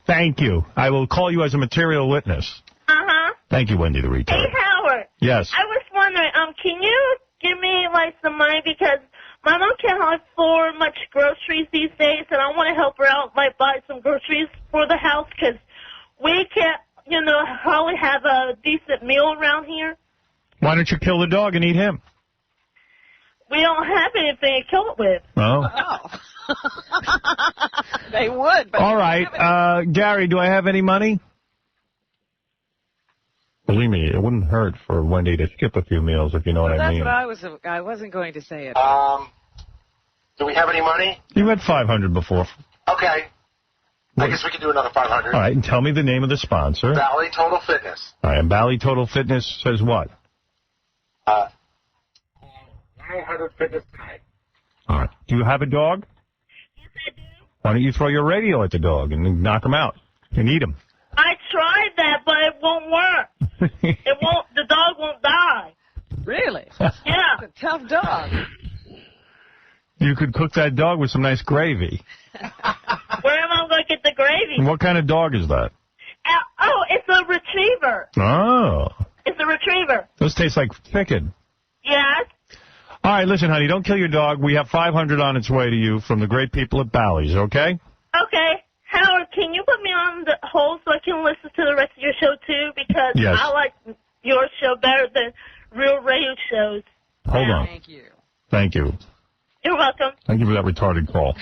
Thank you. I will call you as a material witness. Uh-huh. Thank you, Wendy the retard. Hey, Howard. Yes. I was wondering, can you give me, like, some money? Because my mom can't afford much groceries these days, and I want to help her out, like, buy some groceries for the house, because we can't, hardly have a decent meal around here. Why don't you kill the dog and eat him? We don't have anything to kill it with. Oh. They would. But all right. Gary, do I have any money? Believe me, it wouldn't hurt for Wendy to skip a few meals, if you know what I mean. That's what I wasn't going to say it. Do we have any money? You had 500 before. Okay. I guess we can do another 500. All right, and tell me the name of the sponsor. Valley Total Fitness. All right, and Valley Total Fitness says what? 900 Fitness Tonight. All right. Do you have a dog? Yes, I do. Why don't you throw your radio at the dog and knock him out and eat him? I tried that, but it won't work. The dog won't die. Really? Yeah. It's a tough dog. You could cook that dog with some nice gravy. Where am I going to get the gravy? And what kind of dog is that? It's a retriever. Oh. It's a retriever. Those taste like chicken. Yes. All right, listen, honey, don't kill your dog. We have 500 on its way to you from the great people at Bally's, okay? Okay. Howard, can you put me on the hold so I can listen to the rest of your show, too? Because yes. I like your show better than real radio shows. Hold on. Thank you. Thank you. You're welcome. Thank you for that retarded call.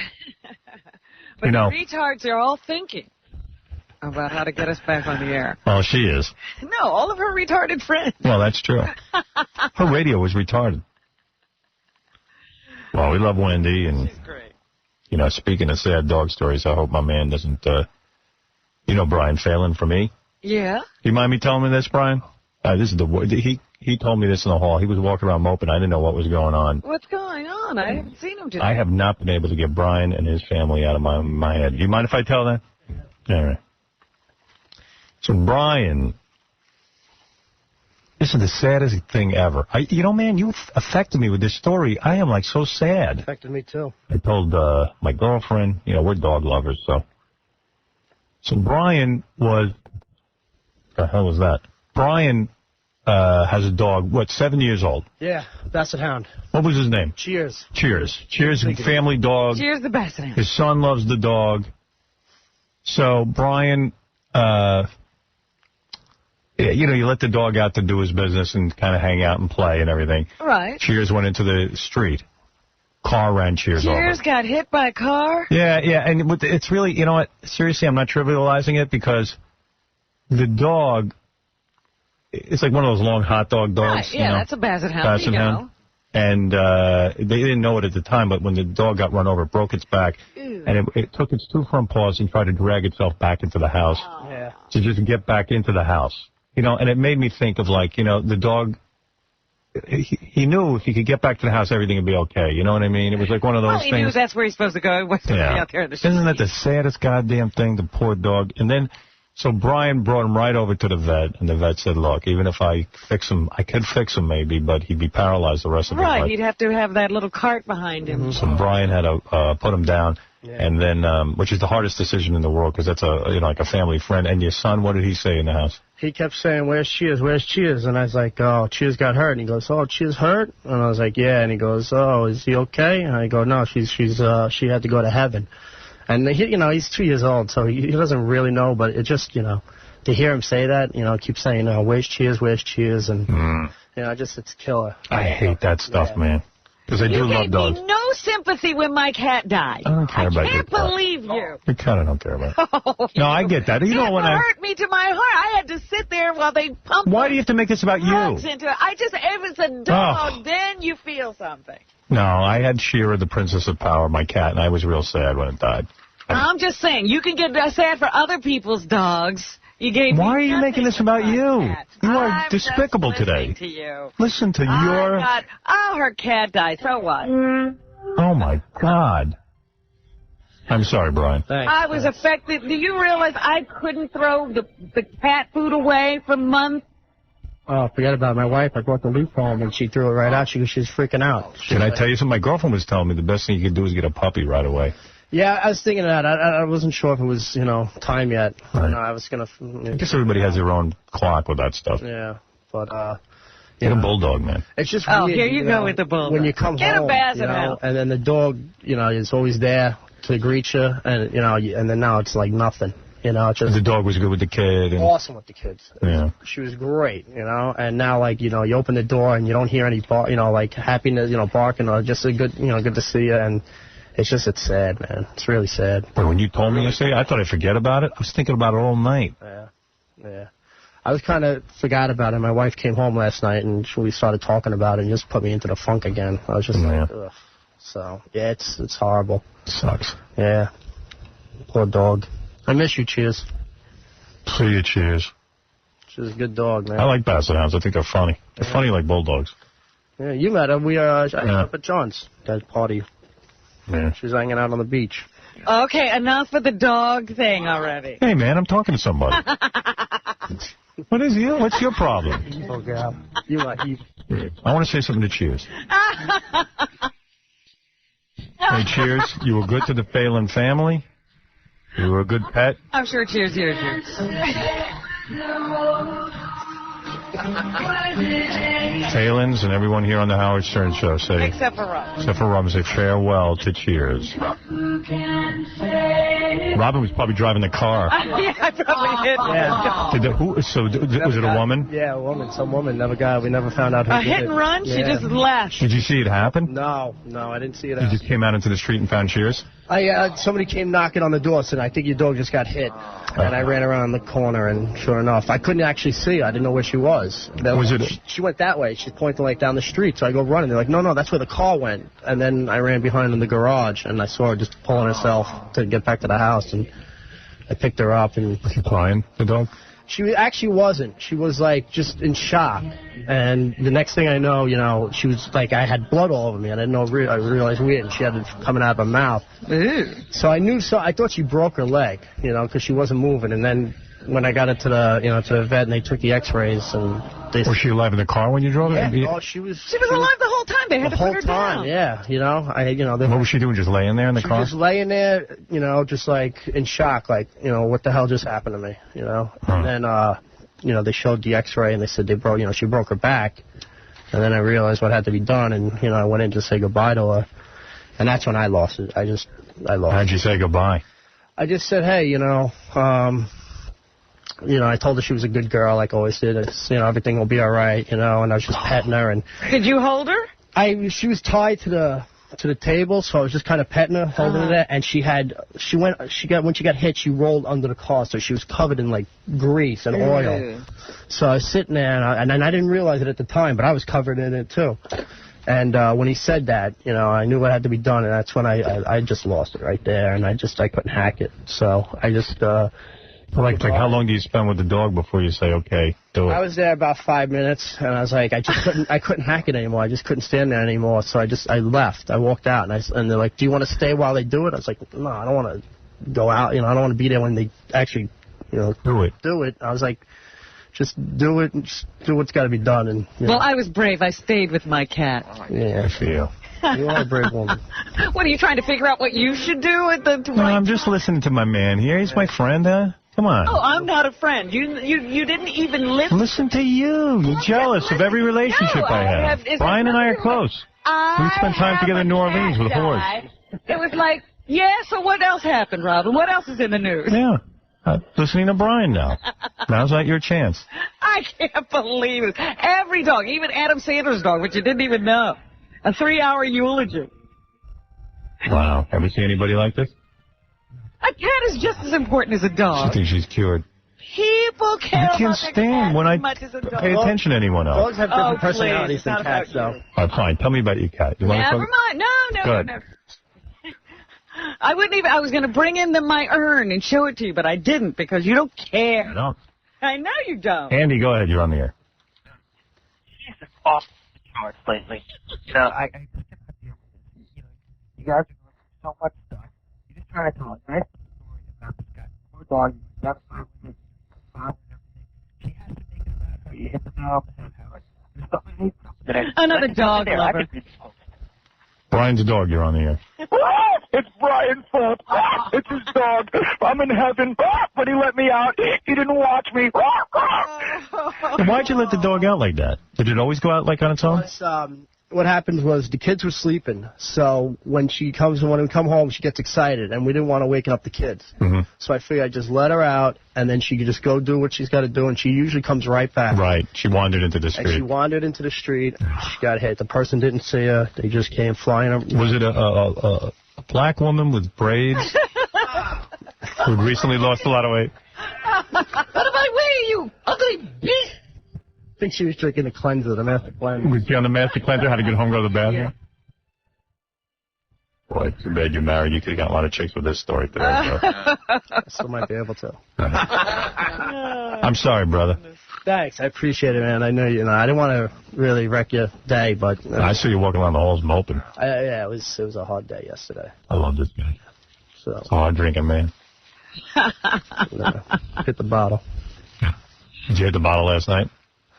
But the retards are all thinking about how to get us back on the air. Oh, she is. No, all of her retarded friends. Well, that's true. Her radio was retarded. Well, we love Wendy, and she's great. Speaking of sad dog stories, I hope my man doesn't, Brian Phelan for me? Yeah. Do you mind me telling me this, Brian? This is he told me this in the hall. He was walking around moping. I didn't know what was going on. What's going on? I haven't seen him today. I have not been able to get Brian and his family out of my head. Do you mind if I tell that? All right. So, Brian, this is the saddest thing ever. Man, you affected me with this story. I am, so sad. Affected me, too. I told my girlfriend, we're dog lovers, So Brian was, the hell was that? Brian has a dog, 7 years old? Yeah, Basset Hound. What was his name? Cheers. Cheers, family dog. Cheers, the Basset Hound. His son loves the dog. So Brian, you let the dog out to do his business and kind of hang out and play and everything. Right. Cheers went into the street. Car ran Cheers over. Cheers got hit by a car? Yeah, and it's really, you know what, seriously, I'm not trivializing it because the dog, it's like one of those long hot dog dogs. Right, yeah, that's a Basset Hound. Basset Hound. And they didn't know it at the time, but when the dog got run over, it broke its back. And it took its 2 front paws and tried to drag itself back into the house to just get back into the house. You know, and it made me think of, like, you know, the dog, he knew if he could get back to the house, everything would be okay. You know what I mean? It was like one of those he things. knew that's where he's supposed to go. He wasn't out there in the street. Isn't that the saddest goddamn thing, the poor dog? And then, so Brian brought him right over to the vet, and the vet said, look, even if I fix him, I could fix him maybe, but he'd be paralyzed the rest of his life. Right, he'd have to have that little cart behind him. So Brian had to put him down, and then, which is the hardest decision in the world, because that's like a family friend. And your son, what did he say in the house? He kept saying, where's Cheers, where's Cheers? And I was like, oh, Cheers got hurt. And he goes, oh, Cheers hurt? And I was like, yeah. And he goes, oh, is he okay? And I go, no, she had to go to heaven. And, he's 2 years old, so he doesn't really know, but it just, to hear him say that, keep saying, where's Cheers, where's Cheers? And, it's killer. I hate that stuff, man. Because I do love dogs. You gave me no sympathy when my cat died. I don't care about your can't believe you. I kind of don't care about it. No, I get that. You know when It hurt me to my heart. I had to sit there while they pumped. Why do you have to make this about drugs you? into it. It was a dog. Then you feel something. No, I had Shira, the Princess of Power, my cat, and I was real sad when it died. I'm just saying, you can get sad for other people's dogs. Why are you making this about you? You are despicable today. To you. Listen to your... her cat died. So what? Oh, my God. I'm sorry, Brian. I was affected. Do you realize I couldn't throw the cat food away for months? Oh, forget about it. My wife. I brought the leaf home, and she threw it right out. She was freaking out. Can I tell you something? My girlfriend was telling me the best thing you could do is get a puppy right away. Yeah, I was thinking of that. I wasn't sure if it was, time yet. Right. I was going to... I guess everybody has their own clock with that stuff. Yeah, but... Get a bulldog, man. It's just weird, here you go with the bulldog. When you come Get home, a Basset and then the dog, is always there to greet you, and, and then now it's like nothing. The dog was good with the kid. And... Awesome with the kids. Yeah. She was great, and now, you open the door and you don't hear any, happiness, barking, or just a good, good to see you, and... It's sad, man. It's really sad. But when you told me yesterday, I thought I'd forget about it. I was thinking about it all night. Yeah. I was kind of forgot about it. My wife came home last night, and we started talking about it, and just put me into the funk again. I was just like, ugh. So, yeah, it's horrible. Sucks. Yeah. Poor dog. I miss you, Cheers. See you, Cheers. She's a good dog, man. I like Basset Hounds. I think they're funny. They're funny like bulldogs. Yeah, you met her. I ended up at John's, that party. Yeah. She was hanging out on the beach. Okay, enough of the dog thing already. Hey, man, I'm talking to somebody. What's your problem? Okay, I want to say something to Cheers. Hey, Cheers, you were good to the Phelan family. You were a good pet. I'm sure Cheers hears you. Phelans and everyone here on the Howard Stern Show say... Except for Rob. Except for Robin, say farewell to Cheers. Robin was probably driving the car. Yeah, I probably did. Yeah. Was it a woman? Yeah, a woman. Some woman. We never found out who did it. A hit and run? Yeah. She just left. Did you see it happen? No, I didn't see it You just came out into the street and found Cheers? Somebody came knocking on the door, said, I think your dog just got hit. And I ran around the corner, and sure enough, I couldn't actually see her. I didn't know where she was. She went that way. She's pointing down the street, so I go running. They're like, no, that's where the car went. And then I ran behind in the garage, and I saw her just pulling herself to get back to the house, and I picked her up. And was she crying, the dog? She actually wasn't. She was, just in shock. And the next thing I know, she was like, I had blood all over me. I didn't know. I realized weird. And she had it coming out of her mouth. So I knew. So I thought she broke her leg, because she wasn't moving. And then when I got her to the vet, and they took the X-rays, and they... Was she alive in the car when you drove it? Yeah. Oh, she was alive the whole time. They had to put her down. Yeah. What was she doing? Just laying there in the car? She was just laying there, just in shock, what the hell just happened to me, And then, they showed the X-ray, and they said she broke her back. And then I realized what had to be done, and, I went in to say goodbye to her. And that's when I lost it. I lost it. How'd you say goodbye? I just said, hey, I told her she was a good girl, like I always did. Everything will be all right, and I was just petting her. And did you hold her? She was tied to the table, so I was just kind of petting her, holding her there. And when she got hit, she rolled under the car, so she was covered in grease and oil. So I was sitting there, and I didn't realize it at the time, but I was covered in it too. And when he said that, you know, I knew what had to be done, and that's when I just lost it right there, and I couldn't hack it. So I just... Like how long do you spend with the dog before you say, okay, do it? I was there about 5 minutes, and I was like, I couldn't hack it anymore. I just couldn't stand there anymore. So I left. I walked out, and they're like, do you want to stay while they do it? I was like, no, I don't want to go out. You know, I don't want to be there when they actually, you know, do it. I was like, just do it, and just do what's got to be done. And well, I was brave. I stayed with my cat. Yeah, I feel. You are a brave woman. What, are you trying to figure out what you should do at the No, I'm just listening to my man here. He's my friend, huh? Come on. Oh, I'm not a friend. You didn't even listen. Listen to you. You're jealous of every relationship I have. Brian and I are close. We spent time together in New Orleans with horse. It was like, yeah, so what else happened, Robin? What else is in the news? Yeah. Listening to Brian now. Now's not your chance. I can't believe it. Every dog, even Adam Sandler's dog, which you didn't even know. A 3-hour eulogy. Wow. Ever see anybody like this? A cat is just as important as a dog. She thinks she's cured. People care I can't about stand when I pay attention to anyone else. Dogs have different personalities than cats, though. All right, fine. Tell me about your cat. You want Never to talk? mind. No. Good. I wouldn't even. I was going to bring in my urn and show it to you, but I didn't because you don't care. I don't. I know you don't. Andy, go ahead. You're on the air. She's off the charts lately. You know, you guys are doing so much stuff. You're just trying to tell a nice story about this guy. Poor dog. You got to find with Bob and everything. She has to make it about her. You hit the nail on the head, Howard. There's something Another dog lover. Brian's dog. You're on the air. It's Brian's fault. It's his dog. I'm in heaven, but he let me out. He didn't watch me. Then why'd you let the dog out like that? Did it always go out like on its own? What happened was the kids were sleeping, so when we come home, she gets excited, and we didn't want to wake up the kids. Mm-hmm. So I figured I'd just let her out, and then she could just go do what she's got to do, and she usually comes right back. Right. She wandered into the And she street. wandered into the street. She got hit. The person didn't see her. They just came flying up. Was it a black woman with braids who recently lost a lot of weight? What am I wearing, you ugly beast? I think she was drinking the cleanser, the master cleanser. Was she on the master cleanser? How to get home, go to the bathroom? Boy, too bad you're married. You could have got a lot of chicks with this story today. I still might be able to. I'm sorry, brother. Thanks. I appreciate it, man. I know you know. I didn't want to really wreck your day, but I saw you walking around the halls moping. Yeah, it was a hard day yesterday. I love this guy. So It's a hard drinking man. Hit the bottle. Did you hit the bottle last night?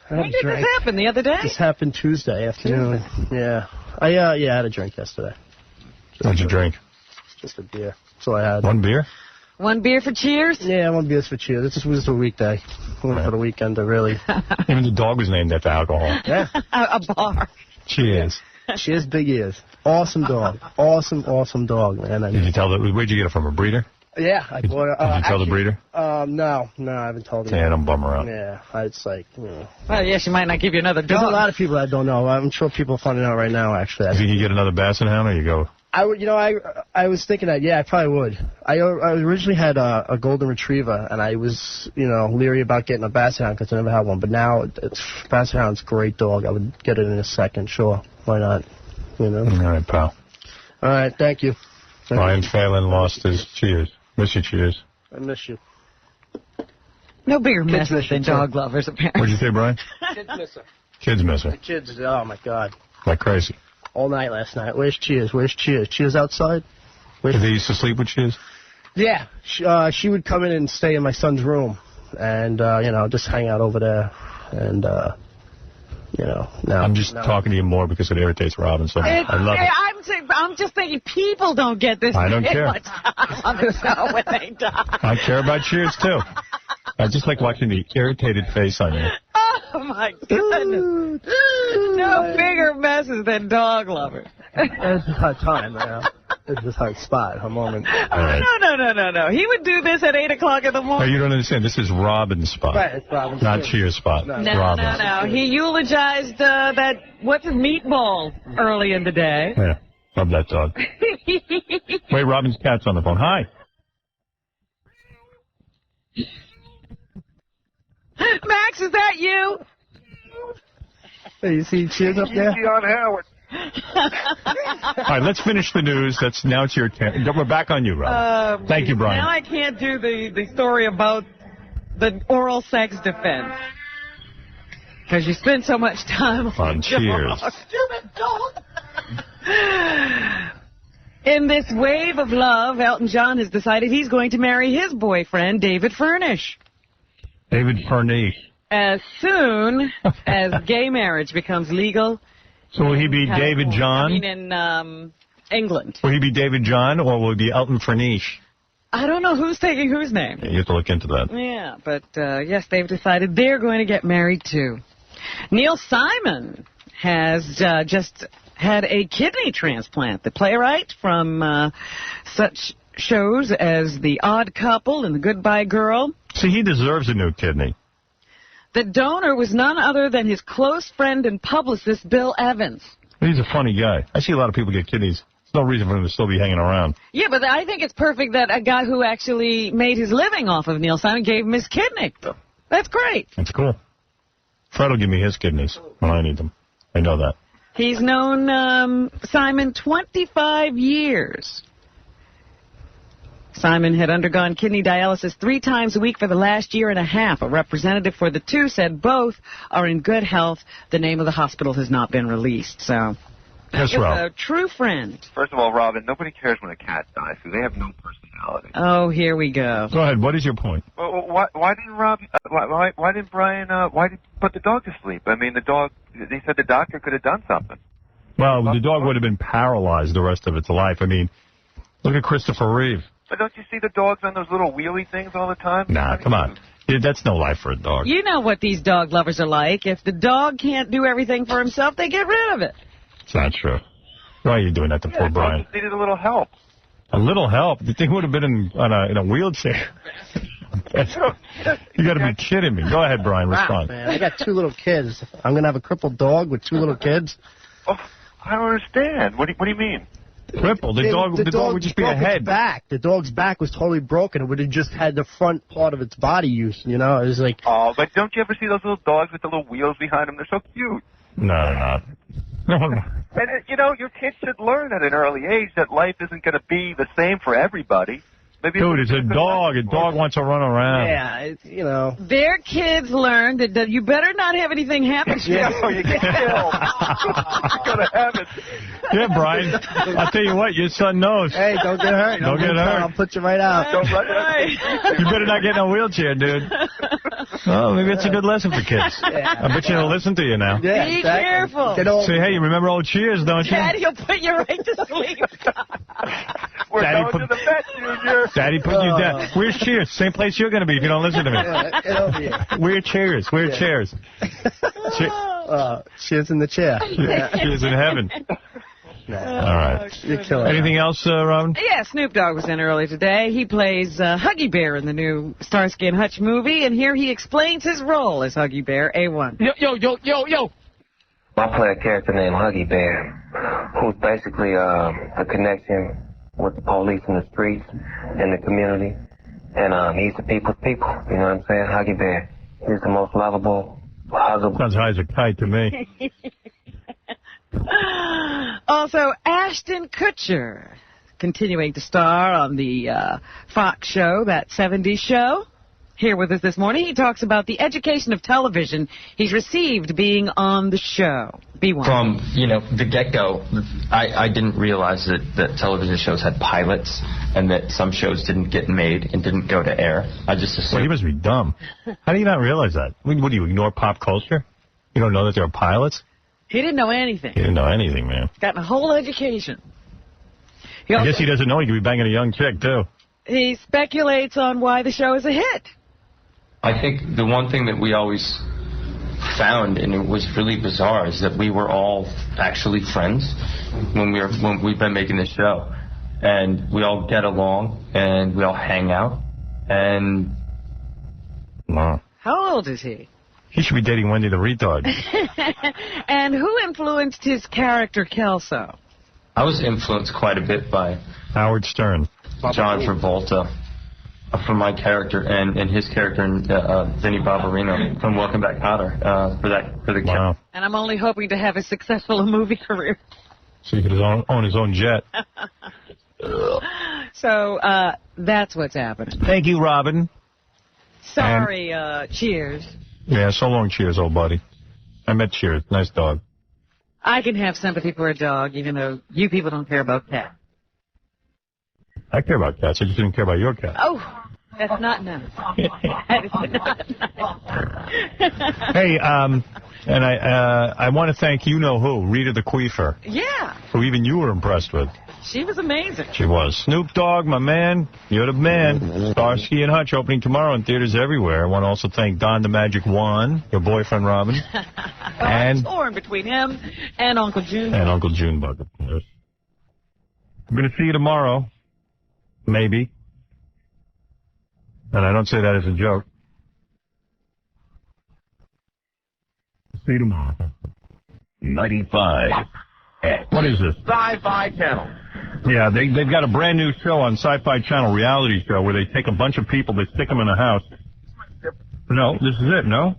When did this happen? The other day? This happened Tuesday afternoon. Yeah. I had a drink yesterday. What'd you drink? Just a beer. That's all I had. One beer? One beer for cheers? Yeah, one beer for cheers. This was a weekday. We went for the weekend to really... Even the dog was named after alcohol. Yeah. A bar. Cheers. She has big ears. Awesome dog. Awesome dog, man. Did you tell where'd you get it from, a breeder? Yeah, I bought her. Did you tell the breeder? No, I haven't told her. Yeah, don't bum her out. Yeah, it's like, you know. Well, yeah, she might not give you another dog. There's a lot of people that don't know. I'm sure people are finding out right now, actually. You think you get another Basset Hound, or you go... I was thinking that, yeah, I probably would. I originally had a golden retriever, and I was, leery about getting a Basset Hound because I never had one. But now, Basset Hound's a great dog. I would get it in a second, sure. Why not? All right, pal. All right, thank you. Brian Phelan lost his cheers. Miss you, cheers. I miss you. No bigger message than dog lovers, apparently. What'd you say, Brian? Kids miss her. Kids miss her. The kids, oh, my God. Like crazy. All night last night. Where's Cheers? Cheers outside? Did they used to sleep with Cheers? Yeah. She would come in and stay in my son's room and, just hang out over there. And, now. I'm just talking to you more because it irritates Robin so much. I love it. I'm just thinking people don't get this. I don't care. Much on the show when they die. I care about Cheers, too. I just like watching the irritated face on you. Oh, my goodness. No bigger messes than dog lovers. It's a hard time, It's a hard spot, a moment. Right. No. He would do this at 8 o'clock in the No, morning. you don't understand. This is Robin's spot. Right, it's Robin's. Not Cheers' spot. No. He eulogized what's his meatball early in the day. Yeah, love that dog. Wait, Robin's cat's on the phone. Hi. Max, is that you? Hey, you see Cheers up there? Easy on Howard. All right, let's finish the news. Now it's your turn. We're back on you, Rob. Thank you, Brian. Now I can't do the story about the oral sex defense. Because you spend so much time on Cheers. Stupid dog. In this wave of love, Elton John has decided he's going to marry his boyfriend, David Furnish. David Furnish. As soon as gay marriage becomes legal. So will he be David John? I mean, in England. Will he be David John or will he be Elton Furnish? I don't know who's taking whose name. Yeah, you have to look into that. Yeah, but yes, they've decided they're going to get married too. Neil Simon has just had a kidney transplant. The playwright from such shows as The Odd Couple and The Goodbye Girl. See, he deserves a new kidney. The donor was none other than his close friend and publicist, Bill Evans. He's a funny guy. I see a lot of people get kidneys. There's no reason for him to still be hanging around. Yeah, but I think it's perfect that a guy who actually made his living off of Neil Simon gave him his kidney. That's great. That's cool. Fred will give me his kidneys when I need them. I know that. He's known Simon 25 years. Simon had undergone kidney dialysis 3 times a week for the last year and a half. A representative for the two said both are in good health. The name of the hospital has not been released. So, yes, Rob. A true friend. First of all, Robin, nobody cares when a cat dies because they have no personality. Oh, here we go. Go ahead. What is your point? Well, why didn't Rob? Why didn't Brian? Why did he put the dog to sleep? I mean, the dog. They said the doctor could have done something. Well, the dog would have been paralyzed the rest of its life. I mean, look at Christopher Reeve. But don't you see the dogs on those little wheelie things all the time? Nah, come on. Dude, that's no life for a dog. You know what these dog lovers are like. If the dog can't do everything for himself, they get rid of it. It's not true. Why are you doing that to poor Brian? Just needed a little help. A little help? You think he would have been in a wheelchair? You got to be kidding me. Go ahead, Brian. Respond. Wow, man. I got 2 little kids. I'm going to have a crippled dog with 2 little kids? Oh, I don't understand. What do you mean? Crippled? The dog would just be a head. Back. The dog's back was totally broken. It would have just had the front part of its body used, you know? It was like... Oh, but don't you ever see those little dogs with the little wheels behind them? They're so cute. No, they're not. And, you know, your kids should learn at an early age that life isn't going to be the same for everybody. Maybe dude, it's a dog. A dog wants to run around. Yeah, it's, you know. Their kids learned that you better not have anything happen to you. Yeah, you get killed. You're going to have it. Yeah, Brian. I'll tell you what, your son knows. Hey, don't get hurt. Don't get hurt. I'll put you right out. Don't run You better not get in a wheelchair, dude. Oh, maybe it's a good lesson for kids. Yeah. I bet you they'll listen to you now. Yeah, Be careful. Say, hey, you remember old Cheers, don't you? Daddy will put you right to sleep. We're going to the vet, Junior. Daddy put you down. Where's Cheers? Same place you're going to be if you don't listen to me. Yeah, get over here. We're Cheers. We're Yeah. Cheers. Cheers in the chair. Cheers in heaven. Nah. All right. You're killing Anything else, Robin? Yeah, Snoop Dogg was in early today. He plays Huggy Bear in the new Starsky and Hutch movie, and here he explains his role as Huggy Bear, A1. Yo. I play a character named Huggy Bear, who's basically a connection with the police in the streets and the community. And he's the people's people, you know what I'm saying? Huggy Bear. He's the most lovable, huggable. Sounds high as a kite to me. Also, Ashton Kutcher, continuing to star on the Fox show, That 70s Show. Here with us this morning, he talks about the education of television he's received being on the show. B1. From, the get-go, I didn't realize that television shows had pilots and that some shows didn't get made and didn't go to air. I just assumed... Well, you must be dumb. How do you not realize that? What do you, ignore pop culture? You don't know that there are pilots? He didn't know anything. He didn't know anything, man. Got a whole education. I guess he doesn't know he could be banging a young chick, too. He speculates on why the show is a hit. I think the one thing that we always found, and it was really bizarre, is that we were all actually friends when we've been making this show. And we all get along, and we all hang out, and... Wow. How old is he? He should be dating Wendy the retard. And who influenced his character, Kelso? I was influenced quite a bit by... Howard Stern. John Travolta. For my character and his character, Vinnie Barbarino from Welcome Back, Kotter, for the wow. And I'm only hoping to have as successful a movie career. So he could own his own jet. So that's what's happening. Thank you, Robin. Sorry, Cheers. Yeah, so long, Cheers, old buddy. I met Cheers. Nice dog. I can have sympathy for a dog, even though you people don't care about cats. I care about cats. I just didn't care about your cat. Oh, that's not nice. That is not nice. Hey, and I want to thank you-know-who, Rita the Queefer, Yeah, who even you were impressed with. she was amazing. She was. Snoop Dogg, my man. You're the man. Starsky and Hutch opening tomorrow in theaters everywhere. I want to also thank Don the Magic Juan, your boyfriend, Robin. I'm torn between him and Uncle June. And Uncle Junebug, of course. I'm going to see you tomorrow. Maybe. And I don't say that as a joke. See you tomorrow. 95. What is this? Sci-Fi Channel. Yeah, they've got a brand new show on Sci-Fi Channel, reality show, where they take a bunch of people, they stick them in a house. No, this is it, no?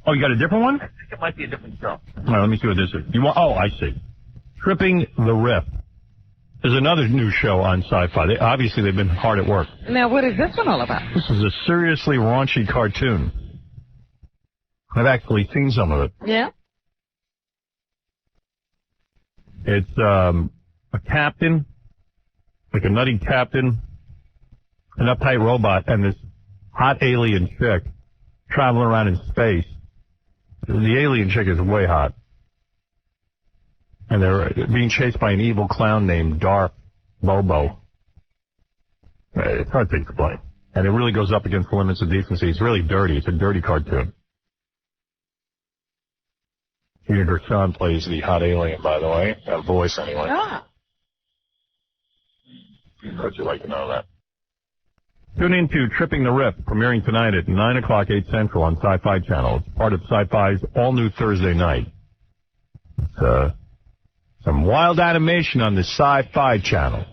Oh, you got a different one? I think it might be a different show. All right, let me see what this is. Oh, I see. Tripping the Rip. There's another new show on Sci-Fi. Obviously, they've been hard at work. Now, what is this one all about? This is a seriously raunchy cartoon. I've actually seen some of it. Yeah? It's a captain, like a nutty captain, an uptight robot, and this hot alien chick traveling around in space. The alien chick is way hot. And they're being chased by an evil clown named Darth Bobo. It's hard to explain. And it really goes up against the limits of decency. It's really dirty. It's a dirty cartoon. Peter Gershon plays the hot alien, by the way. That voice, anyway. Ah. How'd you like to know that? Tune in to Tripping the Rip, premiering tonight at 9 o'clock, 8 Central on Sci-Fi Channel. It's part of Sci-Fi's all-new Thursday night. It's some wild animation on the Sci-Fi Channel.